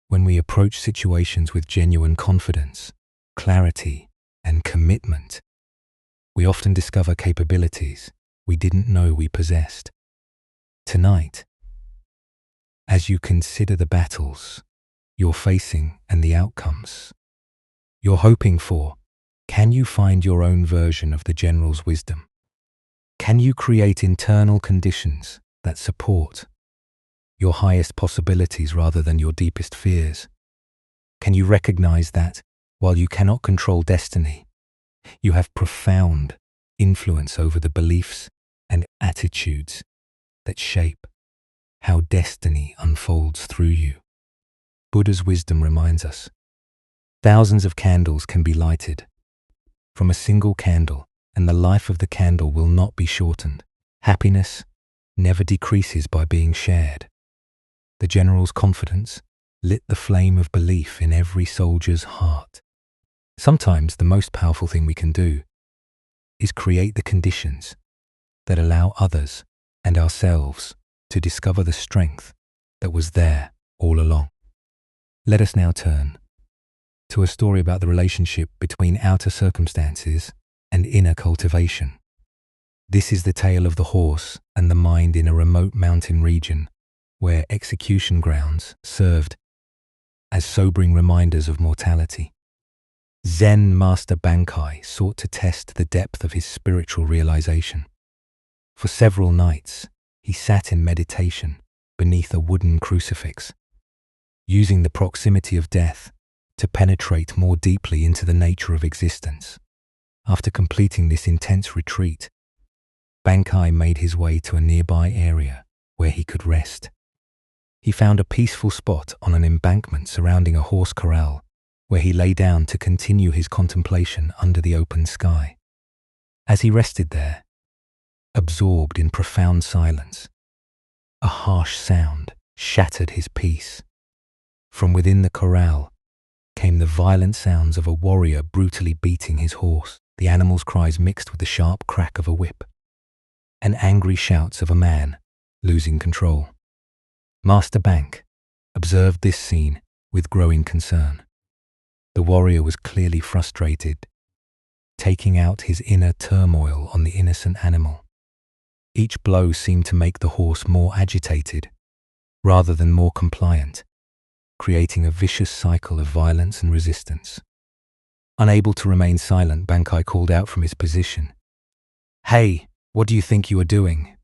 When we approach situations with genuine confidence, clarity, and commitment, we often discover capabilities we didn't know we possessed. Tonight, as you consider the battles you're facing and the outcomes you're hoping for, can you find your own version of the general's wisdom? Can you create internal conditions that support your highest possibilities rather than your deepest fears? Can you recognize that, while you cannot control destiny, you have profound influence over the beliefs and attitudes that shape how destiny unfolds through you? Buddha's wisdom reminds us, thousands of candles can be lighted from a single candle, and the life of the candle will not be shortened. Happiness never decreases by being shared. The general's confidence lit the flame of belief in every soldier's heart. Sometimes the most powerful thing we can do is create the conditions that allow others and ourselves to discover the strength that was there all along. Let us now turn to a story about the relationship between outer circumstances and inner cultivation. This is the tale of the horse and the mind in a remote mountain region where execution grounds served as sobering reminders of mortality. Zen Master Bankai sought to test the depth of his spiritual realization. For several nights, he sat in meditation beneath a wooden crucifix, using the proximity of death to penetrate more deeply into the nature of existence. After completing this intense retreat, Bankai made his way to a nearby area where he could rest. He found a peaceful spot on an embankment surrounding a horse corral, where he lay down to continue his contemplation under the open sky. As he rested there, absorbed in profound silence, a harsh sound shattered his peace. From within the corral came the violent sounds of a warrior brutally beating his horse, the animal's cries mixed with the sharp crack of a whip, and angry shouts of a man losing control. Master Bank observed this scene with growing concern. The warrior was clearly frustrated, taking out his inner turmoil on the innocent animal. Each blow seemed to make the horse more agitated, rather than more compliant, creating a vicious cycle of violence and resistance. Unable to remain silent, Bankai called out from his position, "Hey, what do you think you are doing?"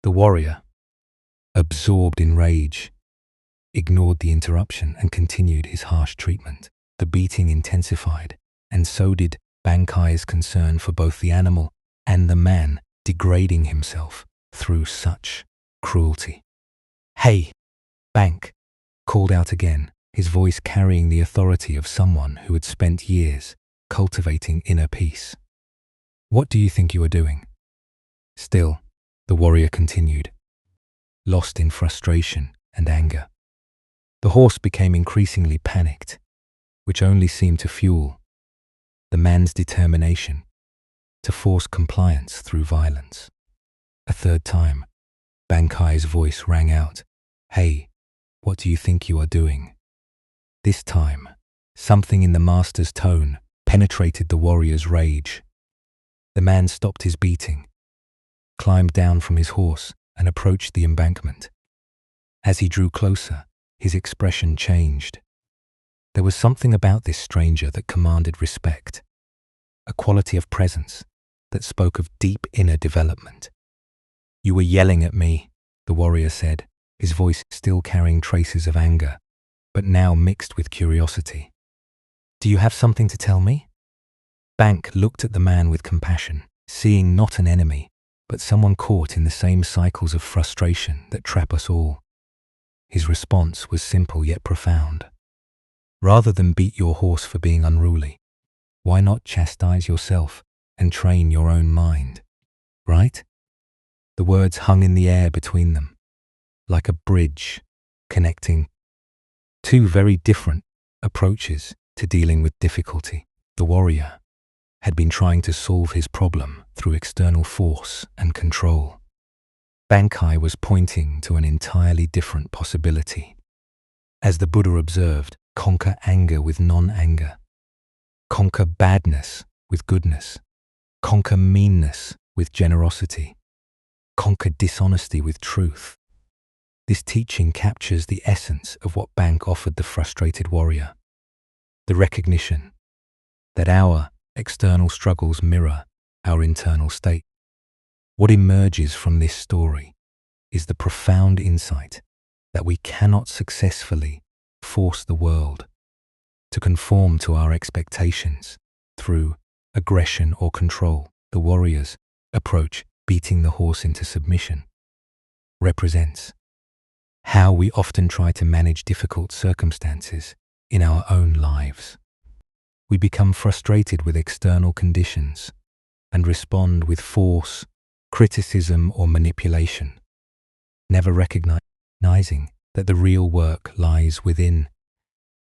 The warrior, absorbed in rage, ignored the interruption and continued his harsh treatment. The beating intensified, and so did Bankai's concern for both the animal and the man degrading himself through such cruelty. "Hey, Bank," called out again, his voice carrying the authority of someone who had spent years cultivating inner peace. "What do you think you are doing?" Still, the warrior continued, lost in frustration and anger. The horse became increasingly panicked, which only seemed to fuel the man's determination to force compliance through violence. A third time, Bankai's voice rang out, "Hey, what do you think you are doing?" This time, something in the master's tone penetrated the warrior's rage. The man stopped his beating, climbed down from his horse, and approached the embankment. As he drew closer, his expression changed. There was something about this stranger that commanded respect, a quality of presence that spoke of deep inner development. "You were yelling at me," the warrior said, his voice still carrying traces of anger, but now mixed with curiosity. "Do you have something to tell me?" Bank looked at the man with compassion, seeing not an enemy, but someone caught in the same cycles of frustration that trap us all. His response was simple yet profound. "Rather than beat your horse for being unruly, why not chastise yourself and train your own mind, right?" The words hung in the air between them, like a bridge connecting two very different approaches to dealing with difficulty. The warrior had been trying to solve his problem through external force and control. Bankai was pointing to an entirely different possibility. As the Buddha observed, conquer anger with non-anger. Conquer badness with goodness. Conquer meanness with generosity. Conquer dishonesty with truth. This teaching captures the essence of what Bank offered the frustrated warrior. The recognition that our external struggles mirror our internal state. What emerges from this story is the profound insight that we cannot successfully force the world to conform to our expectations through aggression or control. The warrior's approach, beating the horse into submission, represents how we often try to manage difficult circumstances in our own lives. We become frustrated with external conditions and respond with force, criticism, or manipulation, never recognizing that the real work lies within.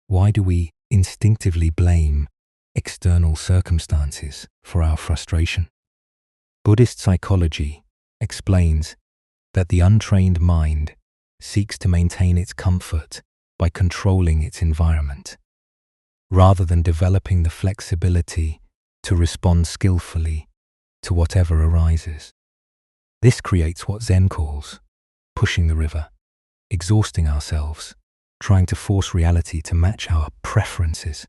Why do we instinctively blame external circumstances for our frustration? Buddhist psychology explains that the untrained mind seeks to maintain its comfort by controlling its environment, rather than developing the flexibility to respond skillfully to whatever arises. This creates what Zen calls pushing the river, exhausting ourselves, trying to force reality to match our preferences.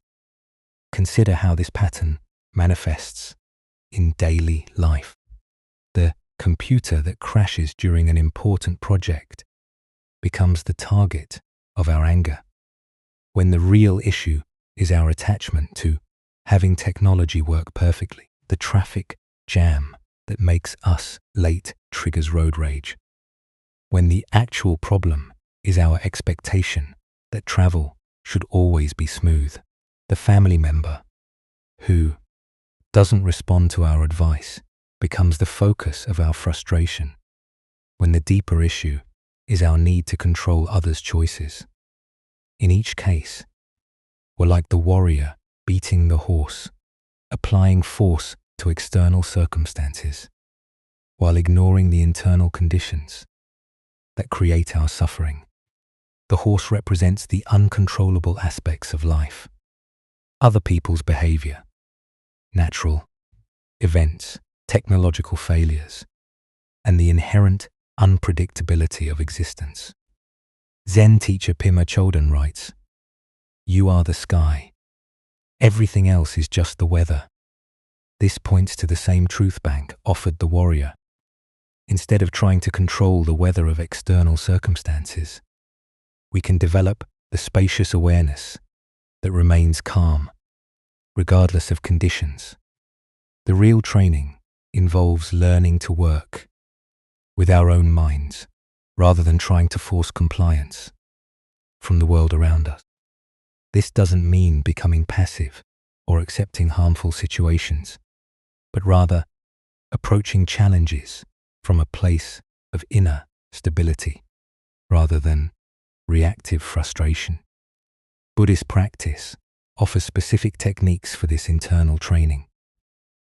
Consider how this pattern manifests in daily life. The computer that crashes during an important project becomes the target of our anger, when the real issue is our attachment to having technology work perfectly. The traffic jam that makes us late triggers road rage, when the actual problem is our expectation that travel should always be smooth. The family member who doesn't respond to our advice becomes the focus of our frustration, when the deeper issue is our need to control others' choices. In each case, we're like the warrior beating the horse, applying force to external circumstances, while ignoring the internal conditions that create our suffering. The horse represents the uncontrollable aspects of life, other people's behavior, natural events, technological failures, and the inherent unpredictability of existence. Zen teacher Pema Chodron writes, "You are the sky. Everything else is just the weather." This points to the same truth bank offered the warrior. Instead of trying to control the weather of external circumstances, we can develop the spacious awareness that remains calm, regardless of conditions. The real training involves learning to work with our own minds, rather than trying to force compliance from the world around us. This doesn't mean becoming passive or accepting harmful situations, but rather approaching challenges from a place of inner stability rather than reactive frustration. Buddhist practice offers specific techniques for this internal training.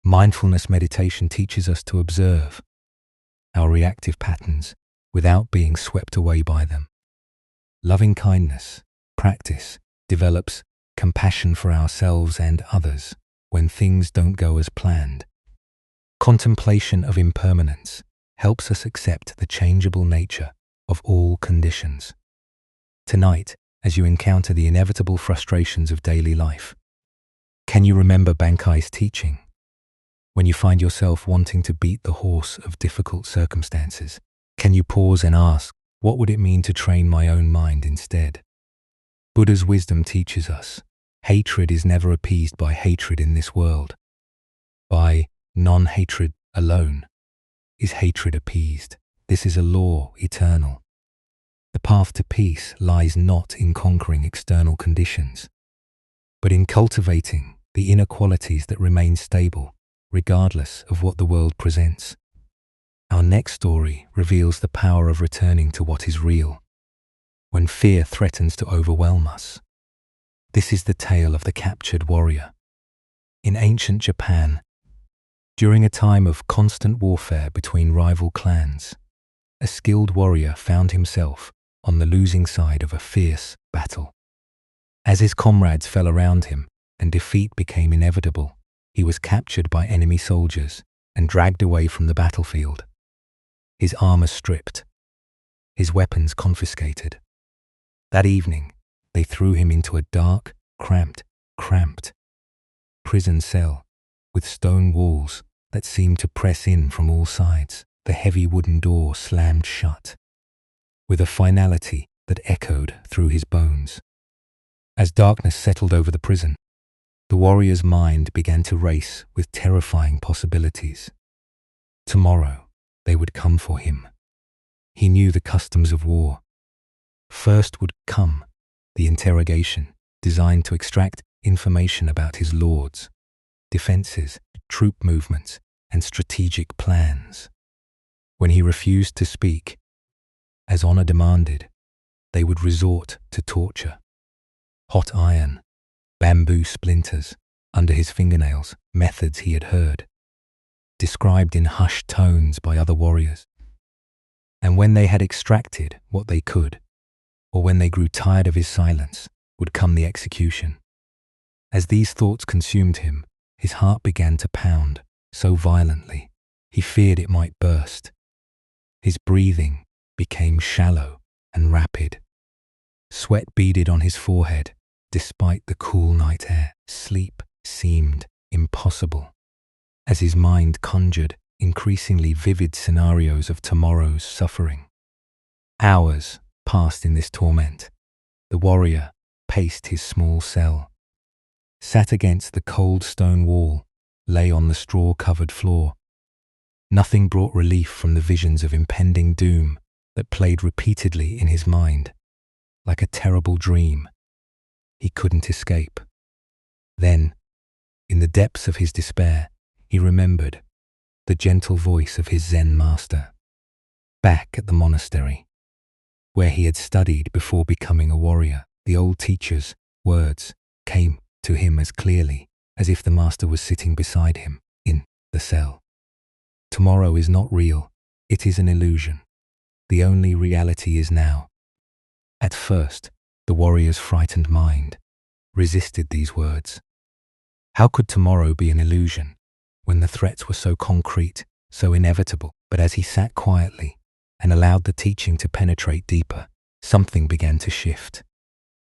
Mindfulness meditation teaches us to observe our reactive patterns without being swept away by them. Loving kindness practice develops compassion for ourselves and others when things don't go as planned. Contemplation of impermanence helps us accept the changeable nature of all conditions. Tonight, as you encounter the inevitable frustrations of daily life, can you remember Bankai's teaching? When you find yourself wanting to beat the horse of difficult circumstances, can you pause and ask, what would it mean to train my own mind instead? Buddha's wisdom teaches us, hatred is never appeased by hatred in this world. By non-hatred alone is hatred appeased. This is a law eternal. The path to peace lies not in conquering external conditions, but in cultivating the inner qualities that remain stable, regardless of what the world presents. Our next story reveals the power of returning to what is real, when fear threatens to overwhelm us. This is the tale of the captured warrior. In ancient Japan, during a time of constant warfare between rival clans, a skilled warrior found himself on the losing side of a fierce battle. As his comrades fell around him and defeat became inevitable, he was captured by enemy soldiers and dragged away from the battlefield. His armor stripped, his weapons confiscated. That evening, they threw him into a dark, cramped prison cell with stone walls that seemed to press in from all sides. The heavy wooden door slammed shut, with a finality that echoed through his bones. As darkness settled over the prison, the warrior's mind began to race with terrifying possibilities. Tomorrow, they would come for him. He knew the customs of war. First would come the interrogation, designed to extract information about his lords, defenses, troop movements, and strategic plans. When he refused to speak, as honor demanded, they would resort to torture. Hot iron, bamboo splinters under his fingernails, methods he had heard, described in hushed tones by other warriors. And when they had extracted what they could, or when they grew tired of his silence, would come the execution. As these thoughts consumed him, his heart began to pound so violently, he feared it might burst. His breathing became shallow and rapid. Sweat beaded on his forehead, despite the cool night air. Sleep seemed impossible, as his mind conjured increasingly vivid scenarios of tomorrow's suffering. Hours passed in this torment. The warrior paced his small cell, sat against the cold stone wall, lay on the straw-covered floor. Nothing brought relief from the visions of impending doom that played repeatedly in his mind, like a terrible dream he couldn't escape. Then, in the depths of his despair, he remembered the gentle voice of his Zen master, back at the monastery, where he had studied before becoming a warrior. The old teacher's words came to him as clearly as if the master was sitting beside him in the cell. Tomorrow is not real, it is an illusion. The only reality is now. At first, the warrior's frightened mind resisted these words. How could tomorrow be an illusion when the threats were so concrete, so inevitable? But as he sat quietly and allowed the teaching to penetrate deeper, something began to shift.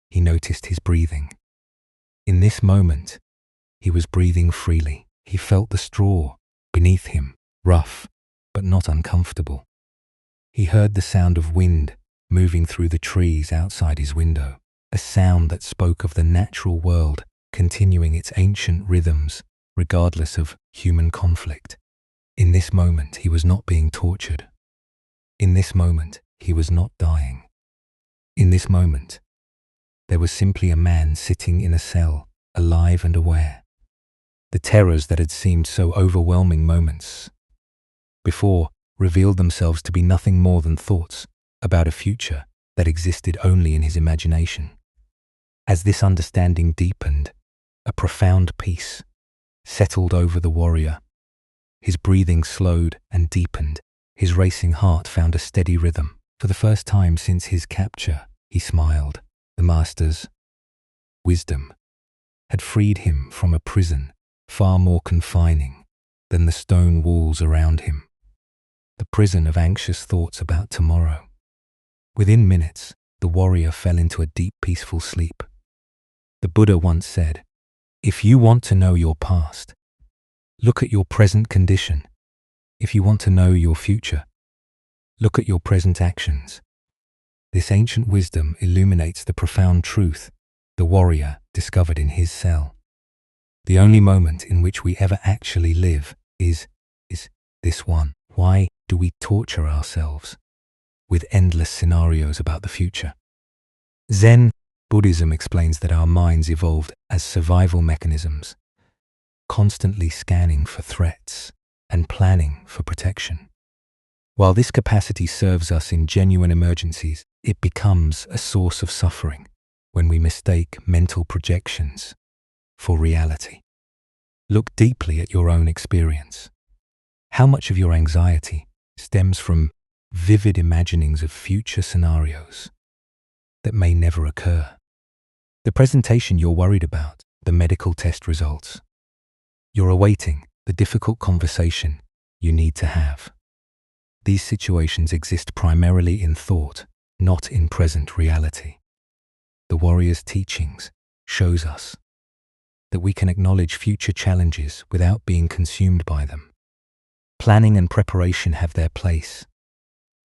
He noticed his breathing. In this moment, he was breathing freely. He felt the straw beneath him, rough but not uncomfortable. He heard the sound of wind moving through the trees outside his window, a sound that spoke of the natural world continuing its ancient rhythms regardless of human conflict. In this moment, he was not being tortured. In this moment, he was not dying. In this moment, there was simply a man sitting in a cell, alive and aware. The terrors that had seemed so overwhelming moments before revealed themselves to be nothing more than thoughts about a future that existed only in his imagination. As this understanding deepened, a profound peace settled over the warrior. His breathing slowed and deepened. His racing heart found a steady rhythm. For the first time since his capture, he smiled. The master's wisdom had freed him from a prison far more confining than the stone walls around him, the prison of anxious thoughts about tomorrow. Within minutes, the warrior fell into a deep, peaceful sleep. The Buddha once said, "If you want to know your past, look at your present condition. If you want to know your future, look at your present actions." This ancient wisdom illuminates the profound truth the warrior discovered in his cell. The only moment in which we ever actually live is this one. Why do we torture ourselves with endless scenarios about the future? Zen Buddhism explains that our minds evolved as survival mechanisms, constantly scanning for threats and planning for protection. While this capacity serves us in genuine emergencies, it becomes a source of suffering when we mistake mental projections for reality. Look deeply at your own experience. How much of your anxiety stems from vivid imaginings of future scenarios that may never occur? The presentation you're worried about, the medical test results. You're awaiting the difficult conversation you need to have. These situations exist primarily in thought, not in present reality. The warrior's teachings shows us that we can acknowledge future challenges without being consumed by them. Planning and preparation have their place,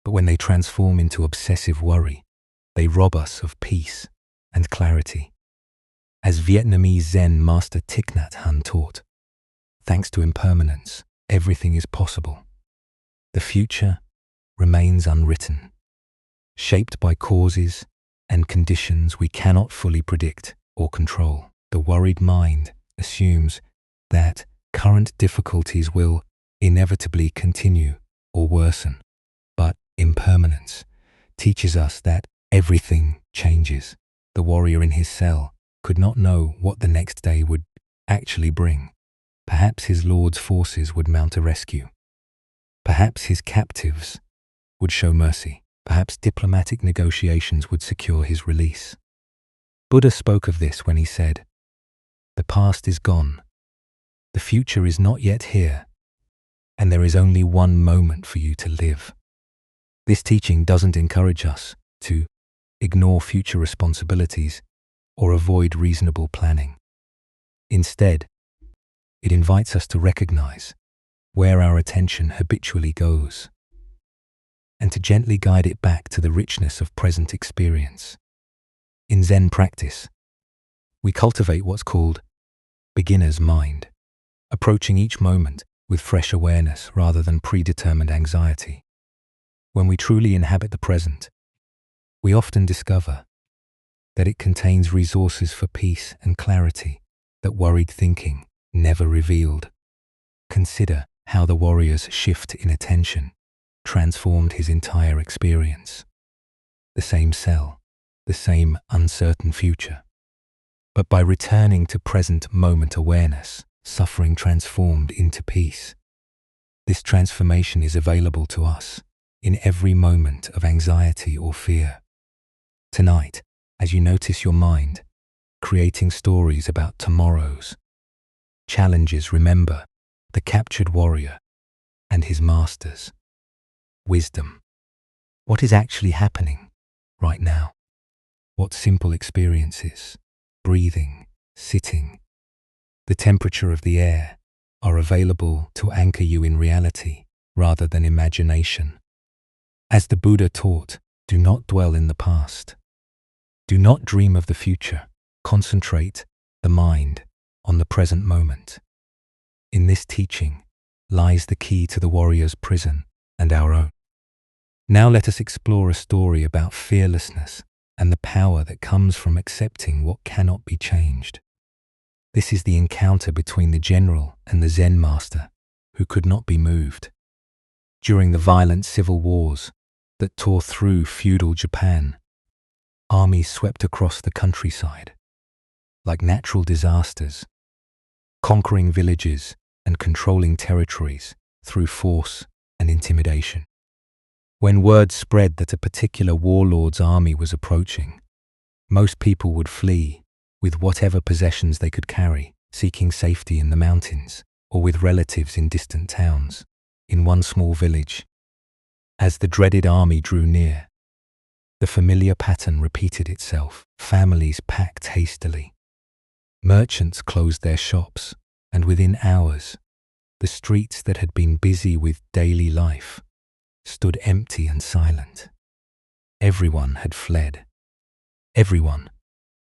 but when they transform into obsessive worry, they rob us of peace and clarity. As Vietnamese Zen master Thich Nhat Hanh taught, thanks to impermanence, everything is possible. The future remains unwritten, shaped by causes and conditions we cannot fully predict or control. The worried mind assumes that current difficulties will inevitably continue or worsen. But impermanence teaches us that everything changes. The warrior in his cell could not know what the next day would actually bring. Perhaps his lord's forces would mount a rescue. Perhaps his captives would show mercy. Perhaps diplomatic negotiations would secure his release. Buddha spoke of this when he said, "The past is gone. The future is not yet here, and there is only one moment for you to live." This teaching doesn't encourage us to ignore future responsibilities or avoid reasonable planning. Instead, it invites us to recognize where our attention habitually goes and to gently guide it back to the richness of present experience. In Zen practice, we cultivate what's called beginner's mind, approaching each moment with fresh awareness rather than predetermined anxiety. When we truly inhabit the present, we often discover that it contains resources for peace and clarity that worried thinking never revealed. Consider how the warrior's shift in attention transformed his entire experience. The same cell, the same uncertain future. But by returning to present moment awareness, suffering transformed into peace. This transformation is available to us in every moment of anxiety or fear. Tonight, as you notice your mind creating stories about tomorrows, challenges, remember the captured warrior and his masters. Wisdom. What is actually happening right now? What simple experiences, breathing, sitting, the temperature of the air are available to anchor you in reality rather than imagination. As the Buddha taught, do not dwell in the past. Do not dream of the future. Concentrate the mind on the present moment. In this teaching lies the key to the warrior's prison and our own. Now let us explore a story about fearlessness and the power that comes from accepting what cannot be changed. This is the encounter between the general and the Zen master who could not be moved. During the violent civil wars that tore through feudal Japan, armies swept across the countryside like natural disasters, conquering villages and controlling territories through force and intimidation. When word spread that a particular warlord's army was approaching, most people would flee with whatever possessions they could carry, seeking safety in the mountains or with relatives in distant towns. In one small village, as the dreaded army drew near, the familiar pattern repeated itself. Families packed hastily. Merchants closed their shops, and within hours, the streets that had been busy with daily life stood empty and silent. Everyone had fled. Everyone,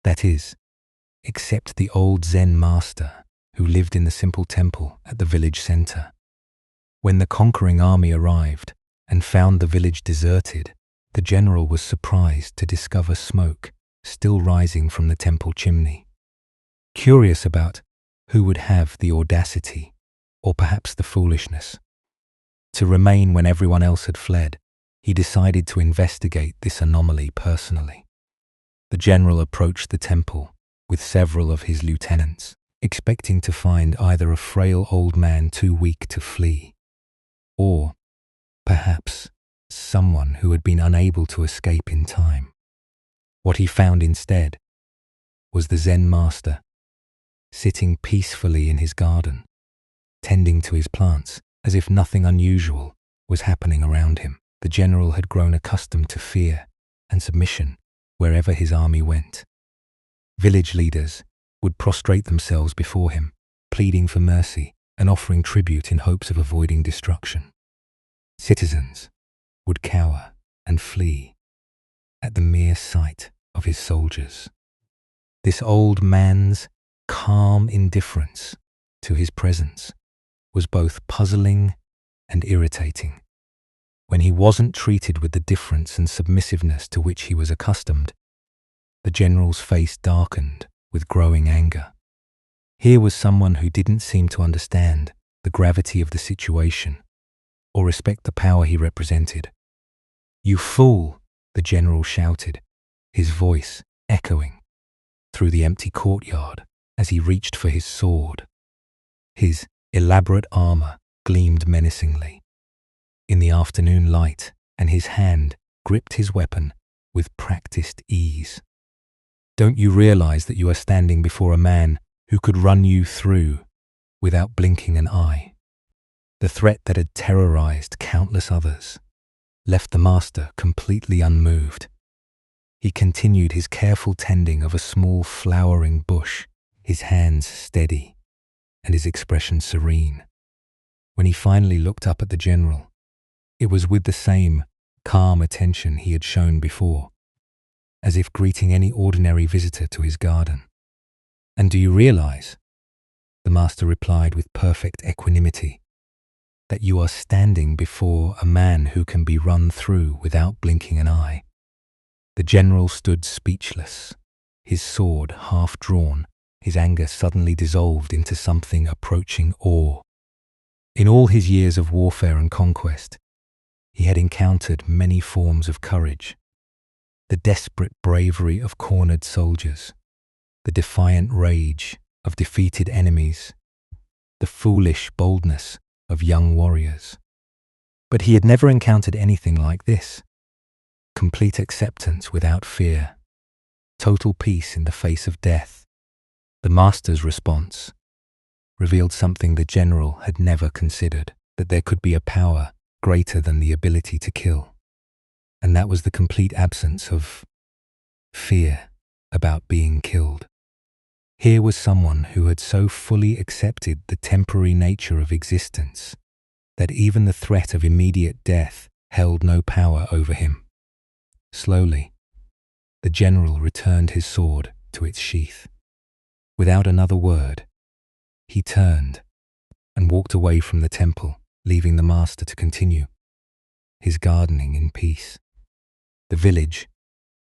that is, except the old Zen master who lived in the simple temple at the village center. When the conquering army arrived and found the village deserted, the general was surprised to discover smoke still rising from the temple chimney. Curious about who would have the audacity, or perhaps the foolishness, to remain when everyone else had fled, he decided to investigate this anomaly personally. The general approached the temple with several of his lieutenants, expecting to find either a frail old man too weak to flee, or perhaps someone who had been unable to escape in time. What he found instead was the Zen master, sitting peacefully in his garden, tending to his plants as if nothing unusual was happening around him. The general had grown accustomed to fear and submission wherever his army went. Village leaders would prostrate themselves before him, pleading for mercy and offering tribute in hopes of avoiding destruction. Citizens would cower and flee at the mere sight of his soldiers. This old man's calm indifference to his presence was both puzzling and irritating. When he wasn't treated with the deference and submissiveness to which he was accustomed, the general's face darkened with growing anger. Here was someone who didn't seem to understand the gravity of the situation or respect the power he represented. "You fool!" the general shouted, his voice echoing through the empty courtyard as he reached for his sword. His elaborate armor gleamed menacingly in the afternoon light, and his hand gripped his weapon with practiced ease. "Don't you realize that you are standing before a man who could run you through without blinking an eye?" The threat that had terrorized countless others left the master completely unmoved. He continued his careful tending of a small flowering bush, his hands steady and his expression serene. When he finally looked up at the general, it was with the same calm attention he had shown before, as if greeting any ordinary visitor to his garden. "And do you realize," the master replied with perfect equanimity, "that you are standing before a man who can be run through without blinking an eye?" The general stood speechless, his sword half drawn, his anger suddenly dissolved into something approaching awe. In all his years of warfare and conquest, he had encountered many forms of courage: the desperate bravery of cornered soldiers, the defiant rage of defeated enemies, the foolish boldness of young warriors. But he had never encountered anything like this: complete acceptance without fear, total peace in the face of death. The master's response revealed something the general had never considered, that there could be a power greater than the ability to kill. And that was the complete absence of fear about being killed. Here was someone who had so fully accepted the temporary nature of existence that even the threat of immediate death held no power over him. Slowly, the general returned his sword to its sheath. Without another word, he turned and walked away from the temple, leaving the master to continue his gardening in peace. The village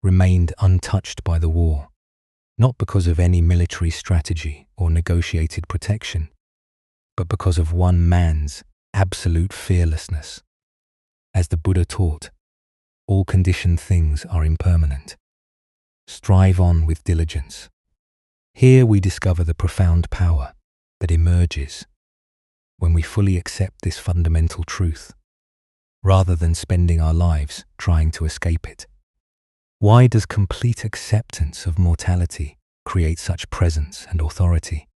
remained untouched by the war, not because of any military strategy or negotiated protection, but because of one man's absolute fearlessness. As the Buddha taught, all conditioned things are impermanent. Strive on with diligence. Here we discover the profound power that emerges when we fully accept this fundamental truth, rather than spending our lives trying to escape it. Why does complete acceptance of mortality create such presence and authority?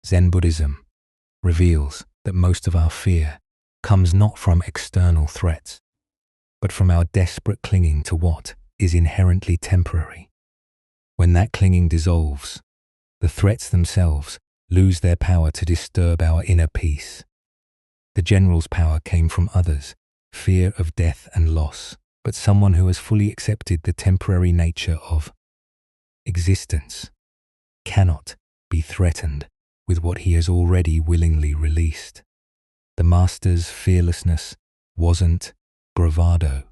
Zen Buddhism reveals that most of our fear comes not from external threats, but from our desperate clinging to what is inherently temporary. When that clinging dissolves, the threats themselves lose their power to disturb our inner peace. The general's power came from others, fear of death and loss, but someone who has fully accepted the temporary nature of existence cannot be threatened with what he has already willingly released. The master's fearlessness wasn't bravado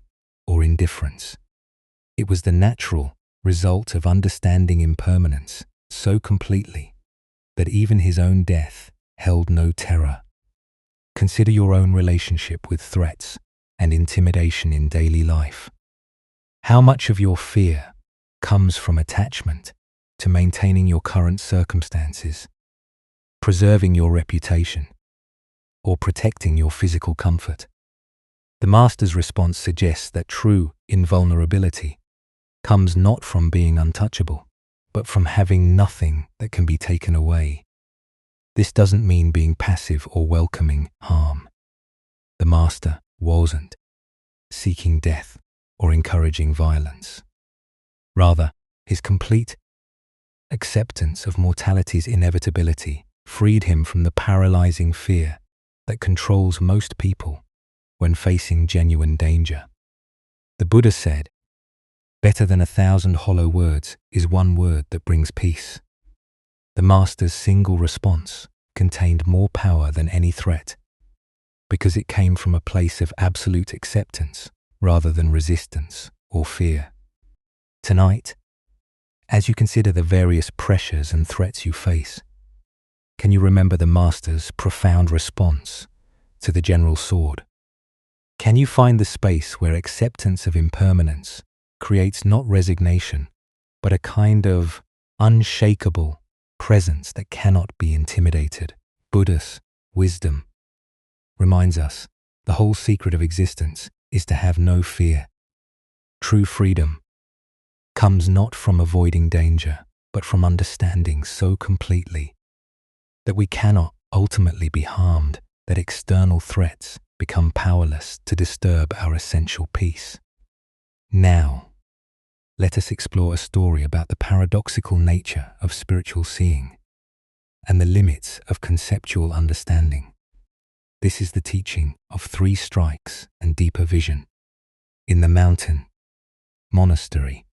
or indifference. It was the natural result of understanding impermanence so completely that even his own death held no terror. Consider your own relationship with threats and intimidation in daily life. How much of your fear comes from attachment to maintaining your current circumstances, preserving your reputation, or protecting your physical comfort? The master's response suggests that true invulnerability comes not from being untouchable, but from having nothing that can be taken away. This doesn't mean being passive or welcoming harm. The master wasn't seeking death or encouraging violence. Rather, his complete acceptance of mortality's inevitability freed him from the paralyzing fear that controls most people when facing genuine danger. The Buddha said, "Better than 1,000 hollow words is one word that brings peace." The master's single response contained more power than any threat, because it came from a place of absolute acceptance rather than resistance or fear. Tonight, as you consider the various pressures and threats you face, can you remember the master's profound response to the general sword? Can you find the space where acceptance of impermanence creates not resignation, but a kind of unshakable presence that cannot be intimidated? Buddhist wisdom reminds us the whole secret of existence is to have no fear. True freedom comes not from avoiding danger, but from understanding so completely that we cannot ultimately be harmed, that external threats become powerless to disturb our essential peace. Now, let us explore a story about the paradoxical nature of spiritual seeing and the limits of conceptual understanding. This is the teaching of 3 strikes and deeper vision. In the mountain monastery,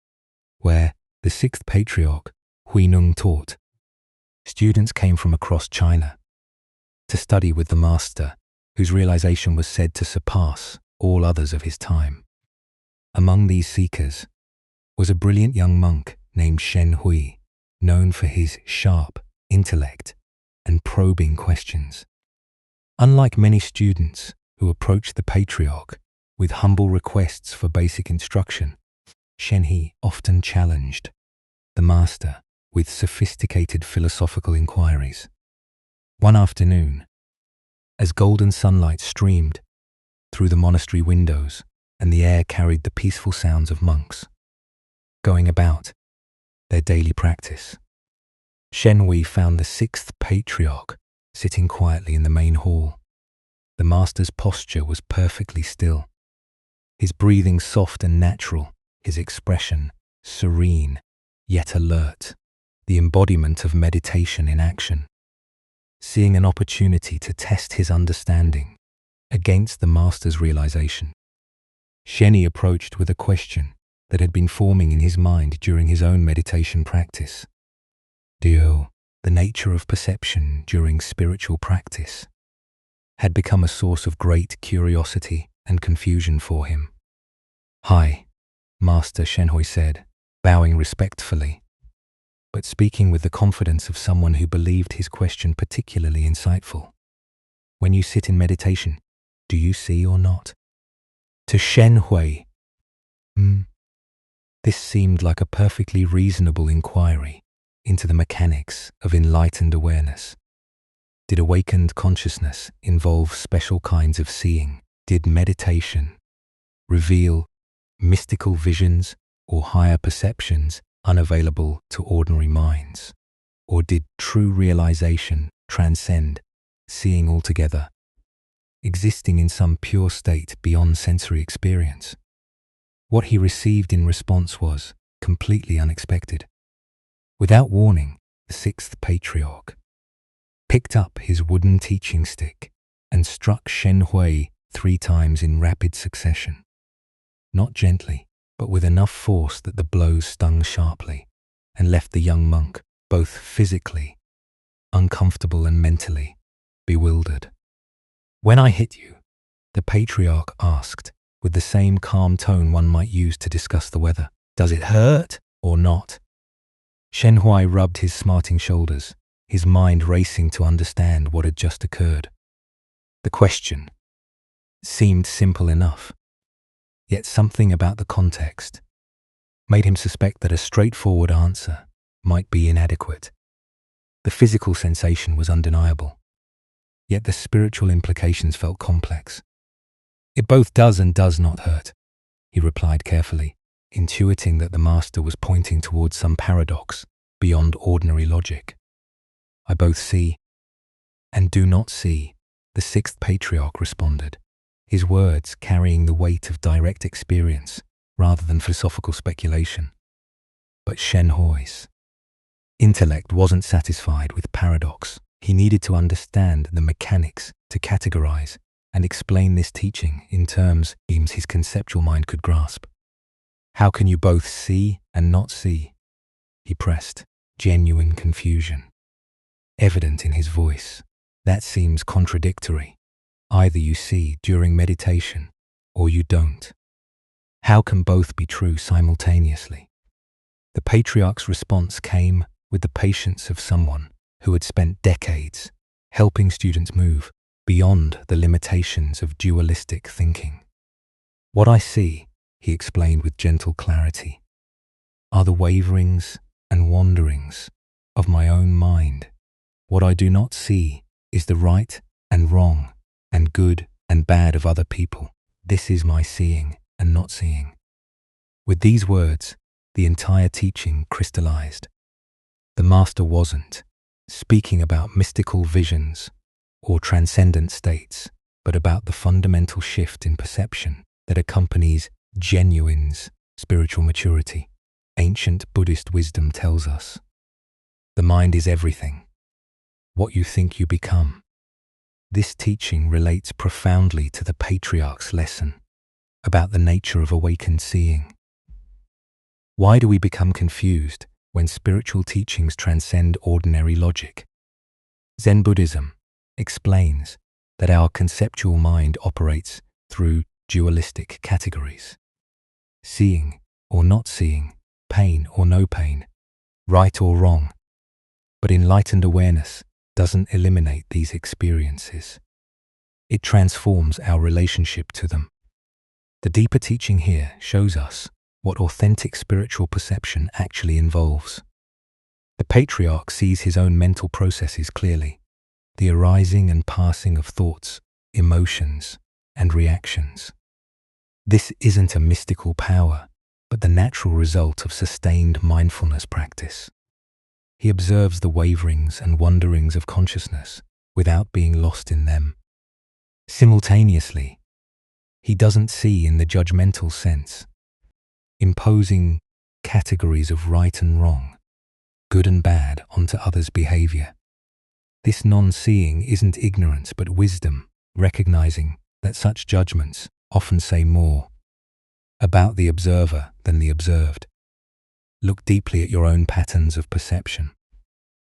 where the 6th patriarch Huineng taught, students came from across China to study with the master, whose realization was said to surpass all others of his time. Among these seekers was a brilliant young monk named Shen Hui, known for his sharp intellect and probing questions. Unlike many students who approached the patriarch with humble requests for basic instruction, Shen Hui often challenged the master with sophisticated philosophical inquiries. One afternoon, as golden sunlight streamed through the monastery windows and the air carried the peaceful sounds of monks going about their daily practice. Shenhui found the sixth patriarch sitting quietly in the main hall. The master's posture was perfectly still, his breathing soft and natural, his expression serene yet alert, the embodiment of meditation in action. Seeing an opportunity to test his understanding against the master's realization, Shenhui approached with a question that had been forming in his mind during his own meditation practice. Dio, the nature of perception during spiritual practice, had become a source of great curiosity and confusion for him. "Hi," Master Shenhui said, bowing respectfully, but speaking with the confidence of someone who believed his question particularly insightful. "When you sit in meditation, do you see or not?" To Shenhui, this seemed like a perfectly reasonable inquiry into the mechanics of enlightened awareness. Did awakened consciousness involve special kinds of seeing? Did meditation reveal mystical visions or higher perceptions unavailable to ordinary minds? Or did true realization transcend seeing altogether, existing in some pure state beyond sensory experience? What he received in response was completely unexpected. Without warning, the sixth patriarch picked up his wooden teaching stick and struck Shenhui 3 times in rapid succession. Not gently, but with enough force that the blows stung sharply and left the young monk both physically uncomfortable and mentally bewildered. "When I hit you?" the patriarch asked, with the same calm tone one might use to discuss the weather. "Does it hurt or not?" Shenhui rubbed his smarting shoulders, his mind racing to understand what had just occurred. The question seemed simple enough, yet something about the context made him suspect that a straightforward answer might be inadequate. The physical sensation was undeniable, yet the spiritual implications felt complex. "It both does and does not hurt," he replied carefully, intuiting that the master was pointing towards some paradox beyond ordinary logic. "I both see and do not see," the sixth patriarch responded, his words carrying the weight of direct experience rather than philosophical speculation. But Shenhui's intellect wasn't satisfied with paradox. He needed to understand the mechanics to categorize and explain this teaching in terms his conceptual mind could grasp. "How can you both see and not see?" he pressed, genuine confusion evident in his voice. "That seems contradictory. Either you see during meditation or you don't. How can both be true simultaneously?" The patriarch's response came with the patience of someone who had spent decades helping students move beyond the limitations of dualistic thinking. "What I see," he explained with gentle clarity, "are the waverings and wanderings of my own mind. What I do not see is the right and wrong and good and bad of other people. This is my seeing and not seeing." With these words, the entire teaching crystallized. The master wasn't speaking about mystical visions or transcendent states, but about the fundamental shift in perception that accompanies genuine spiritual maturity. Ancient Buddhist wisdom tells us, the mind is everything. What you think you become. This teaching relates profoundly to the patriarch's lesson about the nature of awakened seeing. Why do we become confused when spiritual teachings transcend ordinary logic? Zen Buddhism explains that our conceptual mind operates through dualistic categories: seeing or not seeing, pain or no pain, right or wrong. But enlightened awareness doesn't eliminate these experiences. It transforms our relationship to them. The deeper teaching here shows us what authentic spiritual perception actually involves. The patriarch sees his own mental processes clearly, the arising and passing of thoughts, emotions, and reactions. This isn't a mystical power, but the natural result of sustained mindfulness practice. He observes the waverings and wanderings of consciousness without being lost in them. Simultaneously, he doesn't see in the judgmental sense, imposing categories of right and wrong, good and bad onto others' behavior. This non-seeing isn't ignorance but wisdom, recognizing that such judgments often say more about the observer than the observed. Look deeply at your own patterns of perception.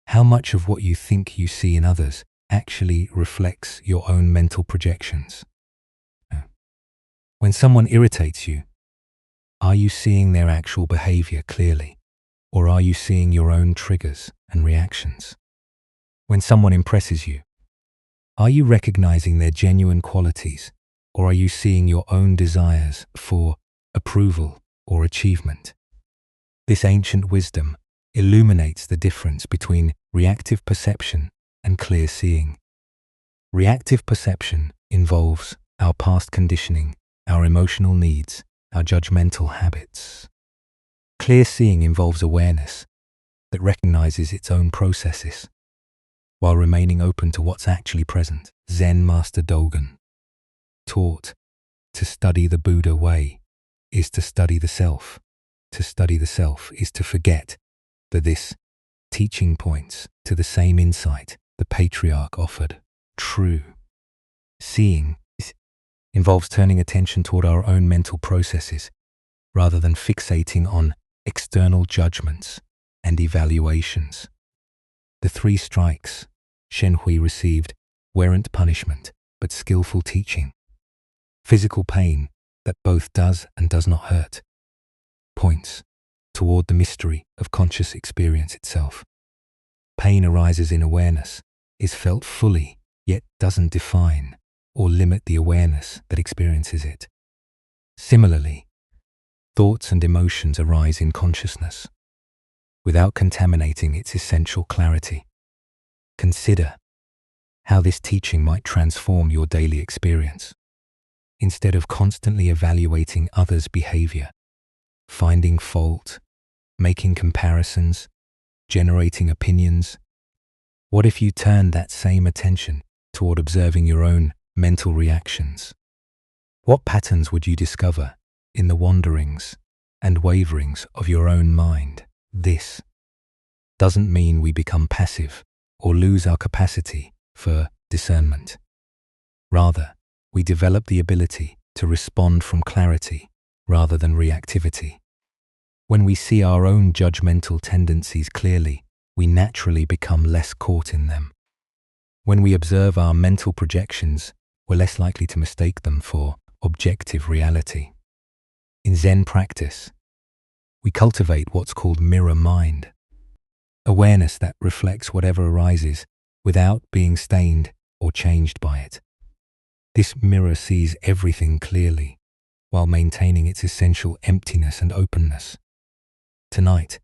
How much of what you think you see in others actually reflects your own mental projections? When someone irritates you, are you seeing their actual behavior clearly, or are you seeing your own triggers and reactions? When someone impresses you, are you recognizing their genuine qualities, or are you seeing your own desires for approval or achievement? This ancient wisdom illuminates the difference between reactive perception and clear seeing. Reactive perception involves our past conditioning, our emotional needs, our judgmental habits. Clear seeing involves awareness that recognizes its own processes while remaining open to what's actually present. Zen Master Dogen taught to study the Buddha way is to study the self. To study the self is to forget that this teaching points to the same insight the patriarch offered. True seeing involves turning attention toward our own mental processes rather than fixating on external judgments and evaluations. The 3 strikes Shen Hui received weren't punishment, but skillful teaching. Physical pain that both does and does not hurt points toward the mystery of conscious experience itself. Pain arises in awareness, is felt fully, yet doesn't define or limit the awareness that experiences it. Similarly, thoughts and emotions arise in consciousness without contaminating its essential clarity. Consider how this teaching might transform your daily experience. Instead of constantly evaluating others' behavior, finding fault, making comparisons, generating opinions, what if you turned that same attention toward observing your own mental reactions? What patterns would you discover in the wanderings and waverings of your own mind? This doesn't mean we become passive or lose our capacity for discernment. Rather, we develop the ability to respond from clarity rather than reactivity. When we see our own judgmental tendencies clearly, we naturally become less caught in them. When we observe our mental projections, we're less likely to mistake them for objective reality. In Zen practice, we cultivate what's called mirror mind, awareness that reflects whatever arises without being stained or changed by it. This mirror sees everything clearly while maintaining its essential emptiness and openness. Tonight,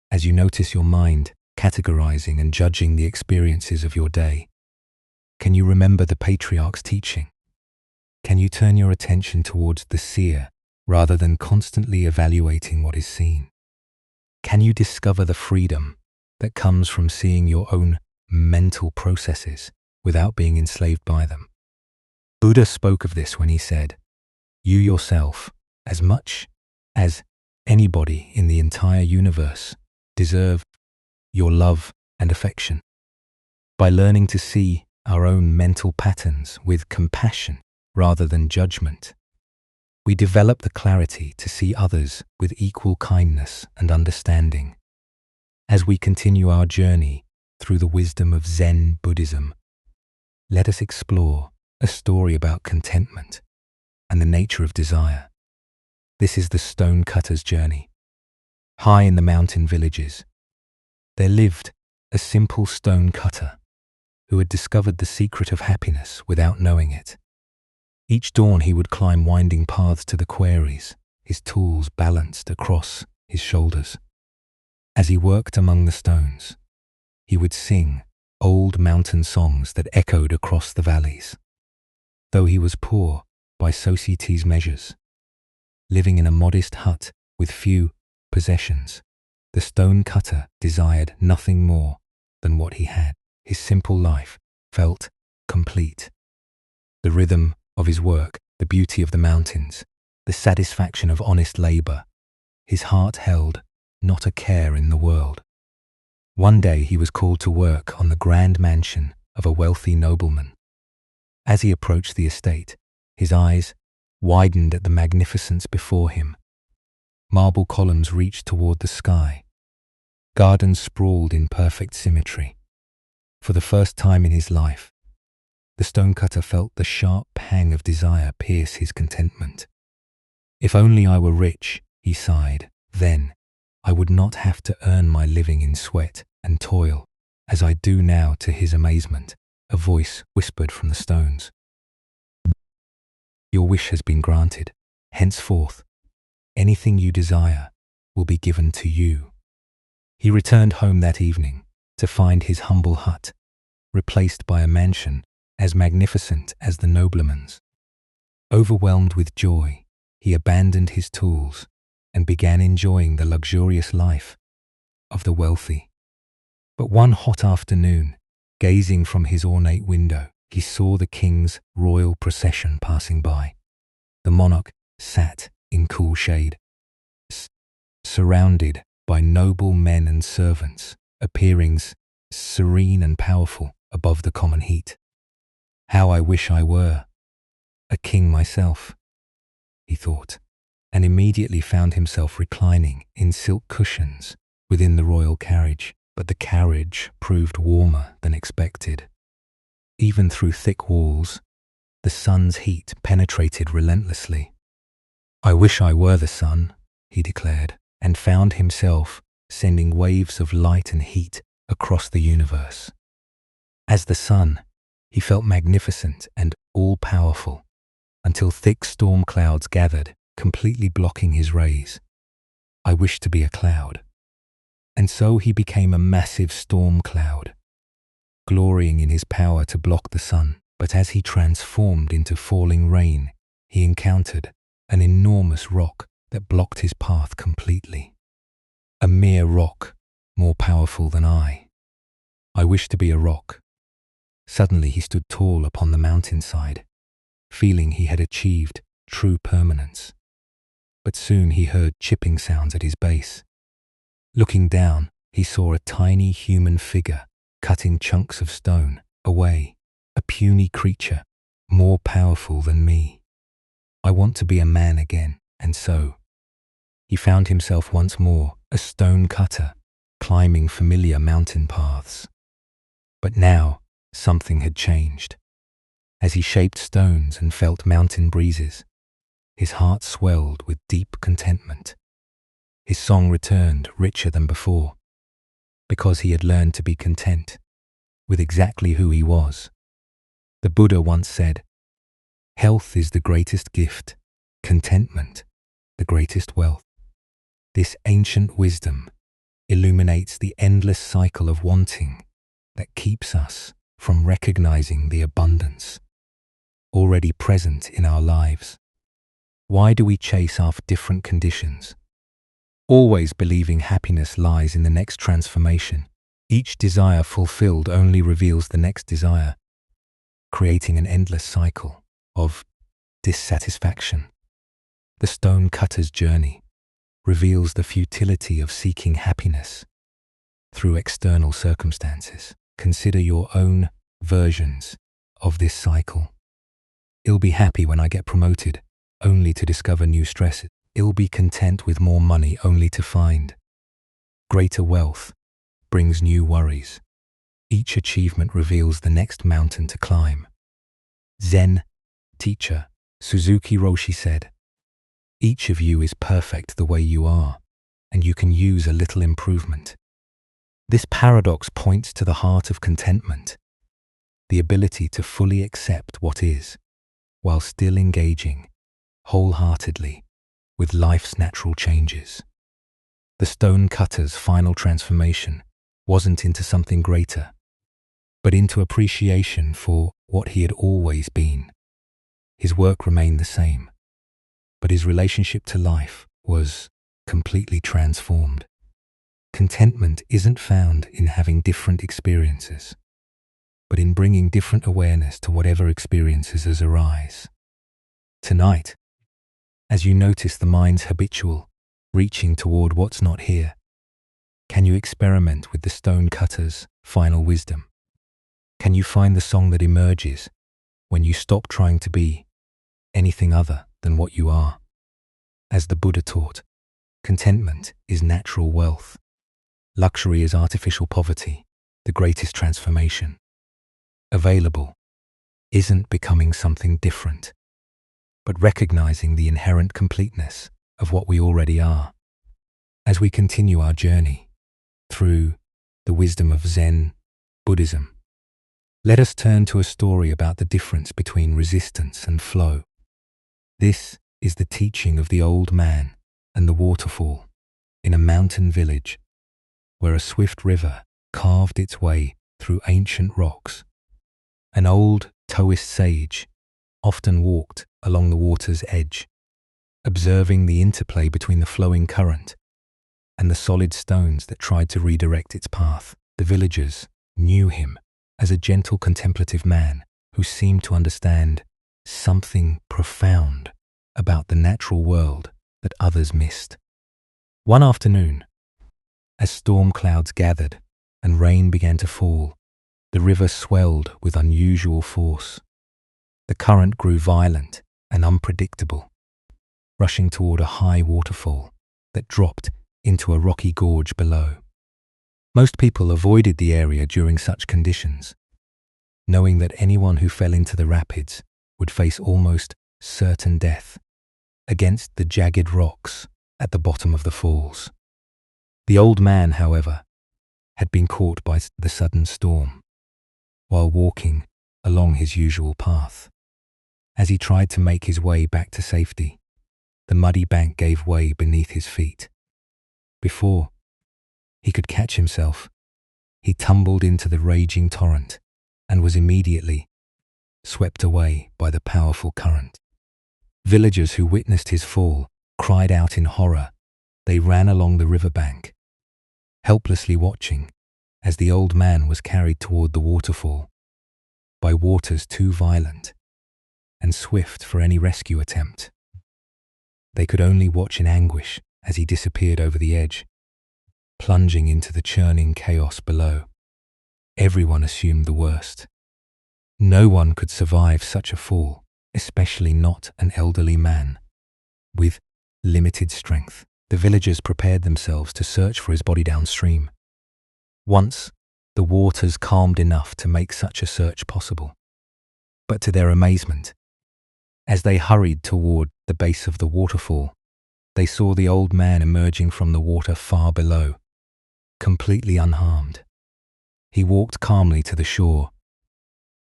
as you notice your mind categorizing and judging the experiences of your day, can you remember the patriarch's teaching? Can you turn your attention towards the seer rather than constantly evaluating what is seen? Can you discover the freedom that comes from seeing your own mental processes without being enslaved by them? Buddha spoke of this when he said, "You yourself, as much as anybody in the entire universe, deserve your love and affection." By learning to see our own mental patterns with compassion rather than judgment, we develop the clarity to see others with equal kindness and understanding. As we continue our journey through the wisdom of Zen Buddhism, let us explore a story about contentment and the nature of desire. This is the stone-cutter's journey. High in the mountain villages, there lived a simple stone cutter who had discovered the secret of happiness without knowing it. Each dawn he would climb winding paths to the quarries, his tools balanced across his shoulders. As he worked among the stones, he would sing old mountain songs that echoed across the valleys. Though he was poor by society's measures, living in a modest hut with few possessions. The stone cutter desired nothing more than what he had. His simple life felt complete. The rhythm of his work, the beauty of the mountains, the satisfaction of honest labor. His heart held not a care in the world. One day he was called to work on the grand mansion of a wealthy nobleman. As he approached the estate, his eyes widened at the magnificence before him. Marble columns reached toward the sky. Gardens sprawled in perfect symmetry. For the first time in his life, the stonecutter felt the sharp pang of desire pierce his contentment. If only I were rich, he sighed, then I would not have to earn my living in sweat and toil, as I do now. To his amazement, a voice whispered from the stones. Your wish has been granted. Henceforth, anything you desire will be given to you. He returned home that evening to find his humble hut replaced by a mansion as magnificent as the nobleman's. Overwhelmed with joy, he abandoned his tools and began enjoying the luxurious life of the wealthy. But one hot afternoon, gazing from his ornate window, he saw the king's royal procession passing by. The monarch sat in cool shade, surrounded by noble men and servants, appearing serene and powerful above the common heat. How I wish I were a king myself, he thought, and immediately found himself reclining in silk cushions within the royal carriage. But the carriage proved warmer than expected. Even through thick walls, the sun's heat penetrated relentlessly. I wish I were the sun, he declared, and found himself sending waves of light and heat across the universe. As the sun, he felt magnificent and all-powerful, until thick storm clouds gathered, completely blocking his rays. I wished to be a cloud. And so he became a massive storm cloud, glorying in his power to block the sun. But as he transformed into falling rain, he encountered an enormous rock that blocked his path completely. A mere rock, more powerful than I. I wished to be a rock. Suddenly he stood tall upon the mountainside, feeling he had achieved true permanence. But soon he heard chipping sounds at his base. Looking down, he saw a tiny human figure cutting chunks of stone away, a puny creature, more powerful than me. I want to be a man again, and so he found himself once more a stone cutter, climbing familiar mountain paths. But now something had changed. As he shaped stones and felt mountain breezes, his heart swelled with deep contentment. His song returned richer than before, because he had learned to be content with exactly who he was. The Buddha once said, "Health is the greatest gift, contentment the greatest wealth." This ancient wisdom illuminates the endless cycle of wanting that keeps us from recognizing the abundance already present in our lives. Why do we chase after different conditions, always believing happiness lies in the next transformation? Each desire fulfilled only reveals the next desire, creating an endless cycle of dissatisfaction. The stone cutter's journey reveals the futility of seeking happiness through external circumstances. Consider your own versions of this cycle. I'll be happy when I get promoted, only to discover new stresses. I'll be content with more money, only to find greater wealth brings new worries. Each achievement reveals the next mountain to climb. Zen teacher Suzuki Roshi said, "Each of you is perfect the way you are, and you can use a little improvement." This paradox points to the heart of contentment, the ability to fully accept what is, while still engaging wholeheartedly with life's natural changes. The stone cutter's final transformation wasn't into something greater, but into appreciation for what he had always been. His work remained the same, but his relationship to life was completely transformed. Contentment isn't found in having different experiences, but in bringing different awareness to whatever experiences arise. Tonight, as you notice the mind's habitual reaching toward what's not here, can you experiment with the stone cutter's final wisdom? Can you find the song that emerges when you stop trying to be anything other than what you are? As the Buddha taught, contentment is natural wealth. Luxury is artificial poverty, the greatest transformation. Available isn't becoming something different, but recognizing the inherent completeness of what we already are. As we continue our journey through the wisdom of Zen Buddhism, let us turn to a story about the difference between resistance and flow. This is the teaching of the old man and the waterfall in a mountain village where a swift river carved its way through ancient rocks. An old Taoist sage often walked along the water's edge, observing the interplay between the flowing current and the solid stones that tried to redirect its path. The villagers knew him as a gentle contemplative man who seemed to understand something profound about the natural world that others missed. One afternoon, as storm clouds gathered and rain began to fall, the river swelled with unusual force. The current grew violent and unpredictable, rushing toward a high waterfall that dropped into a rocky gorge below. Most people avoided the area during such conditions, knowing that anyone who fell into the rapids would face almost certain death against the jagged rocks at the bottom of the falls. The old man, however, had been caught by the sudden storm while walking along his usual path. As he tried to make his way back to safety, the muddy bank gave way beneath his feet. Before he could catch himself, he tumbled into the raging torrent and was immediately swept away by the powerful current. Villagers who witnessed his fall cried out in horror. They ran along the riverbank, helplessly watching as the old man was carried toward the waterfall by waters too violent and swift for any rescue attempt. They could only watch in anguish as he disappeared over the edge, plunging into the churning chaos below. Everyone assumed the worst. No one could survive such a fall, especially not an elderly man with limited strength. The villagers prepared themselves to search for his body downstream. Once, the waters calmed enough to make such a search possible. But to their amazement, as they hurried toward the base of the waterfall, they saw the old man emerging from the water far below, completely unharmed. He walked calmly to the shore,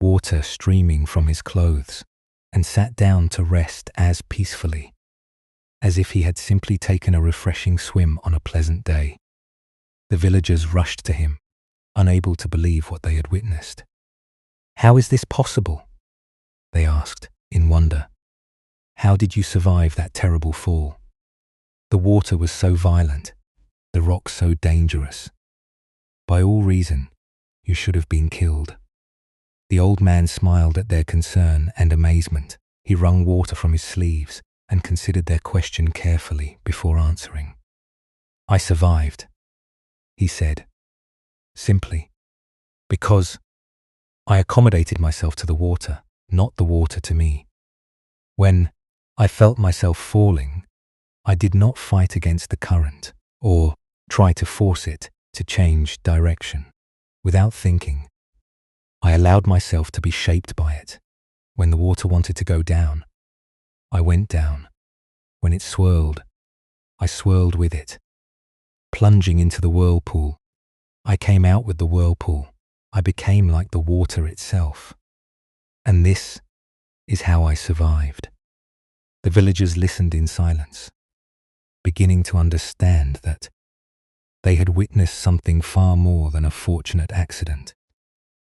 water streaming from his clothes, and sat down to rest as peacefully as if he had simply taken a refreshing swim on a pleasant day. The villagers rushed to him, unable to believe what they had witnessed. "How is this possible?" they asked in wonder. "How did you survive that terrible fall? The water was so violent, the rocks so dangerous. By all reason, you should have been killed." The old man smiled at their concern and amazement. He wrung water from his sleeves and considered their question carefully before answering. "I survived," he said, simply, "because I accommodated myself to the water, not the water to me. When I felt myself falling, I did not fight against the current or try to force it to change direction. Without thinking, I allowed myself to be shaped by it. When the water wanted to go down, I went down. When it swirled, I swirled with it. Plunging into the whirlpool, I came out with the whirlpool. I became like the water itself. And this is how I survived." The villagers listened in silence, beginning to understand that they had witnessed something far more than a fortunate accident.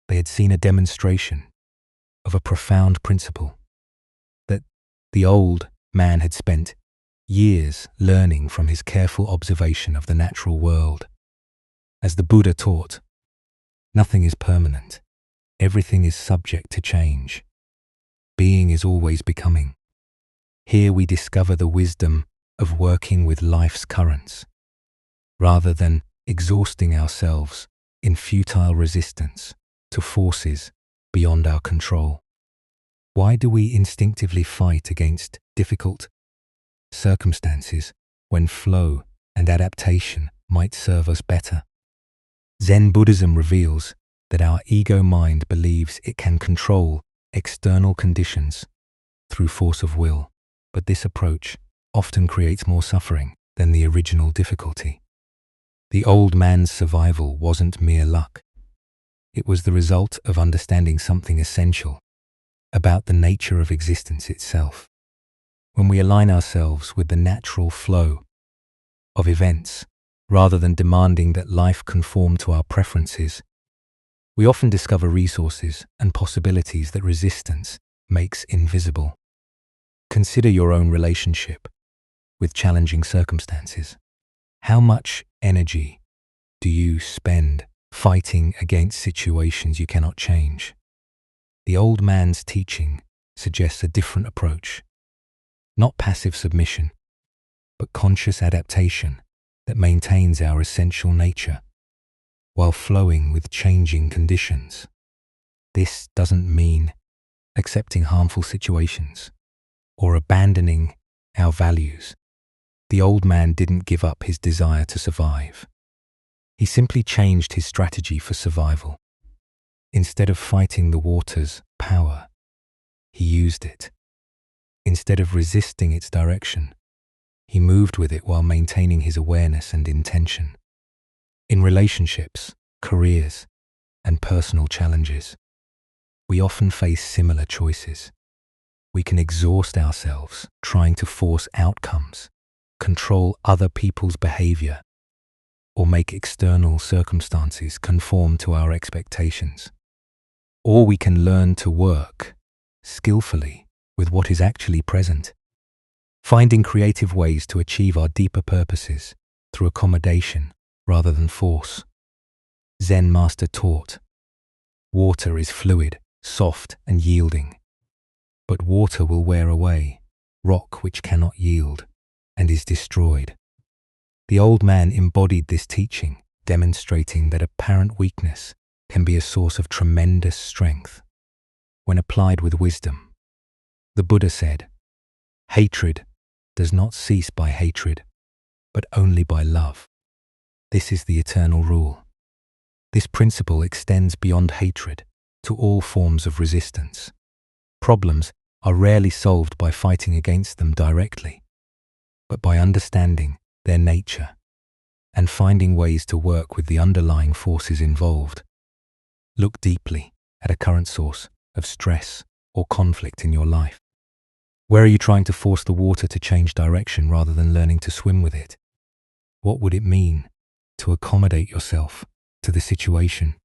They had seen a demonstration of a profound principle that the old man had spent years learning from his careful observation of the natural world. As the Buddha taught, nothing is permanent. Everything is subject to change. Being is always becoming. Here we discover the wisdom of working with life's currents, rather than exhausting ourselves in futile resistance to forces beyond our control. Why do we instinctively fight against difficult circumstances when flow and adaptation might serve us better? Zen Buddhism reveals that our ego mind believes it can control external conditions through force of will, but this approach often creates more suffering than the original difficulty. The old man's survival wasn't mere luck. It was the result of understanding something essential about the nature of existence itself. When we align ourselves with the natural flow of events, rather than demanding that life conform to our preferences, we often discover resources and possibilities that resistance makes invisible. Consider your own relationship with challenging circumstances. How much energy do you spend fighting against situations you cannot change? The old man's teaching suggests a different approach, not passive submission, but conscious adaptation that maintains our essential nature while flowing with changing conditions. This doesn't mean accepting harmful situations or abandoning our values. The old man didn't give up his desire to survive. He simply changed his strategy for survival. Instead of fighting the water's power, he used it. Instead of resisting its direction, he moved with it while maintaining his awareness and intention. In relationships, careers, and personal challenges, we often face similar choices. We can exhaust ourselves trying to force outcomes, control other people's behavior, or make external circumstances conform to our expectations. Or we can learn to work skillfully with what is actually present, finding creative ways to achieve our deeper purposes through accommodation rather than force. Zen master taught, water is fluid, soft and yielding, but water will wear away, rock which cannot yield and is destroyed. The old man embodied this teaching, demonstrating that apparent weakness can be a source of tremendous strength when applied with wisdom. The Buddha said, hatred does not cease by hatred, but only by love. This is the eternal rule. This principle extends beyond hatred to all forms of resistance. Problems are rarely solved by fighting against them directly, but by understanding their nature and finding ways to work with the underlying forces involved. Look deeply at a current source of stress or conflict in your life. Where are you trying to force the water to change direction rather than learning to swim with it? What would it mean to accommodate yourself to the situation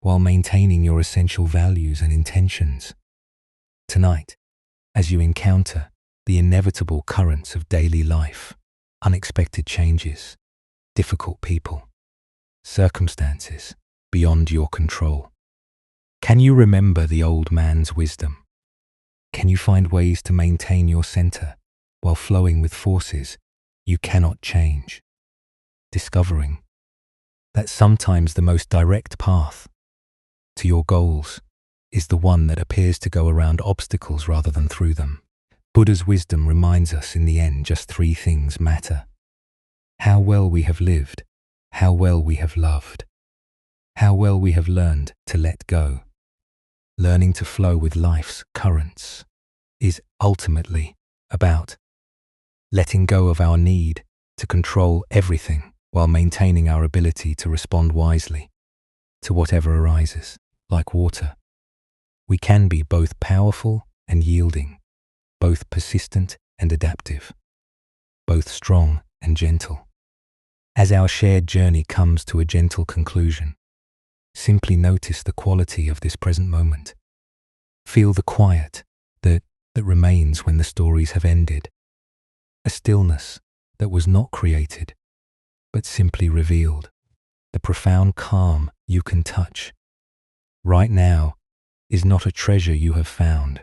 while maintaining your essential values and intentions? Tonight, as you encounter the inevitable currents of daily life, unexpected changes, difficult people, circumstances beyond your control, can you remember the old man's wisdom? Can you find ways to maintain your center while flowing with forces you cannot change? Discovering that sometimes the most direct path to your goals is the one that appears to go around obstacles rather than through them. Buddha's wisdom reminds us in the end just three things matter: how well we have lived, how well we have loved, how well we have learned to let go. Learning to flow with life's currents is ultimately about letting go of our need to control everything while maintaining our ability to respond wisely to whatever arises. Like water, we can be both powerful and yielding, both persistent and adaptive, both strong and gentle. As our shared journey comes to a gentle conclusion, simply notice the quality of this present moment. Feel the quiet that remains when the stories have ended. a stillness that was not created, but simply revealed, the profound calm you can touch. Right now is not a treasure you have found,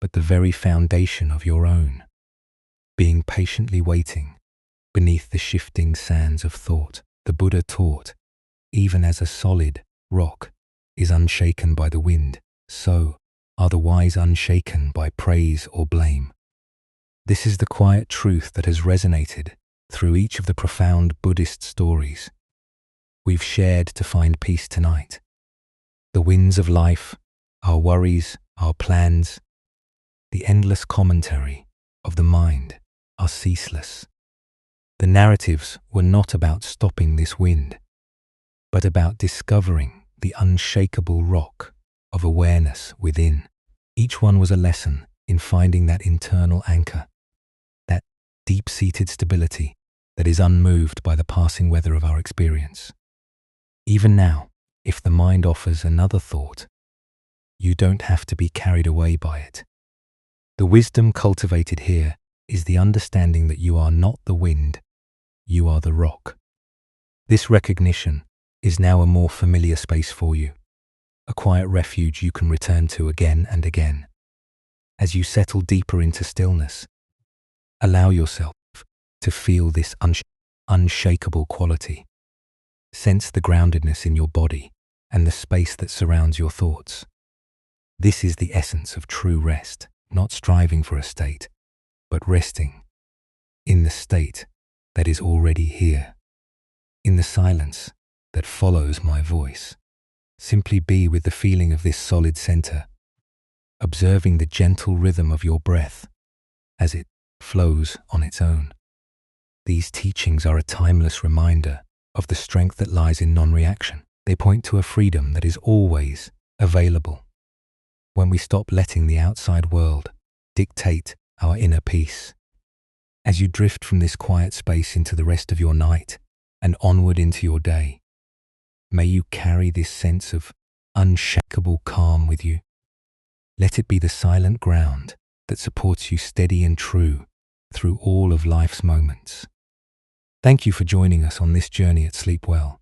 but the very foundation of your own, being patiently waiting beneath the shifting sands of thought. The Buddha taught, even as a solid rock is unshaken by the wind, so are the wise unshaken by praise or blame. This is the quiet truth that has resonated through each of the profound Buddhist stories we've shared to find peace tonight. The winds of life, our worries, our plans, the endless commentary of the mind are ceaseless. The narratives were not about stopping this wind, but about discovering the unshakable rock of awareness within. Each one was a lesson in finding that internal anchor, that deep-seated stability that is unmoved by the passing weather of our experience. Even now, if the mind offers another thought, you don't have to be carried away by it. The wisdom cultivated here is the understanding that you are not the wind, you are the rock. This recognition is now a more familiar space for you, a quiet refuge you can return to again and again. As you settle deeper into stillness, allow yourself to feel this unshakable quality. Sense the groundedness in your body and the space that surrounds your thoughts. This is the essence of true rest, not striving for a state, but resting in the state that is already here. In the silence that follows my voice, simply be with the feeling of this solid center, observing the gentle rhythm of your breath as it flows on its own. These teachings are a timeless reminder of the strength that lies in non-reaction. They point to a freedom that is always available when we stop letting the outside world dictate our inner peace. As you drift from this quiet space into the rest of your night and onward into your day, may you carry this sense of unshakable calm with you. Let it be the silent ground that supports you steady and true through all of life's moments. Thank you for joining us on this journey at Sleep Well.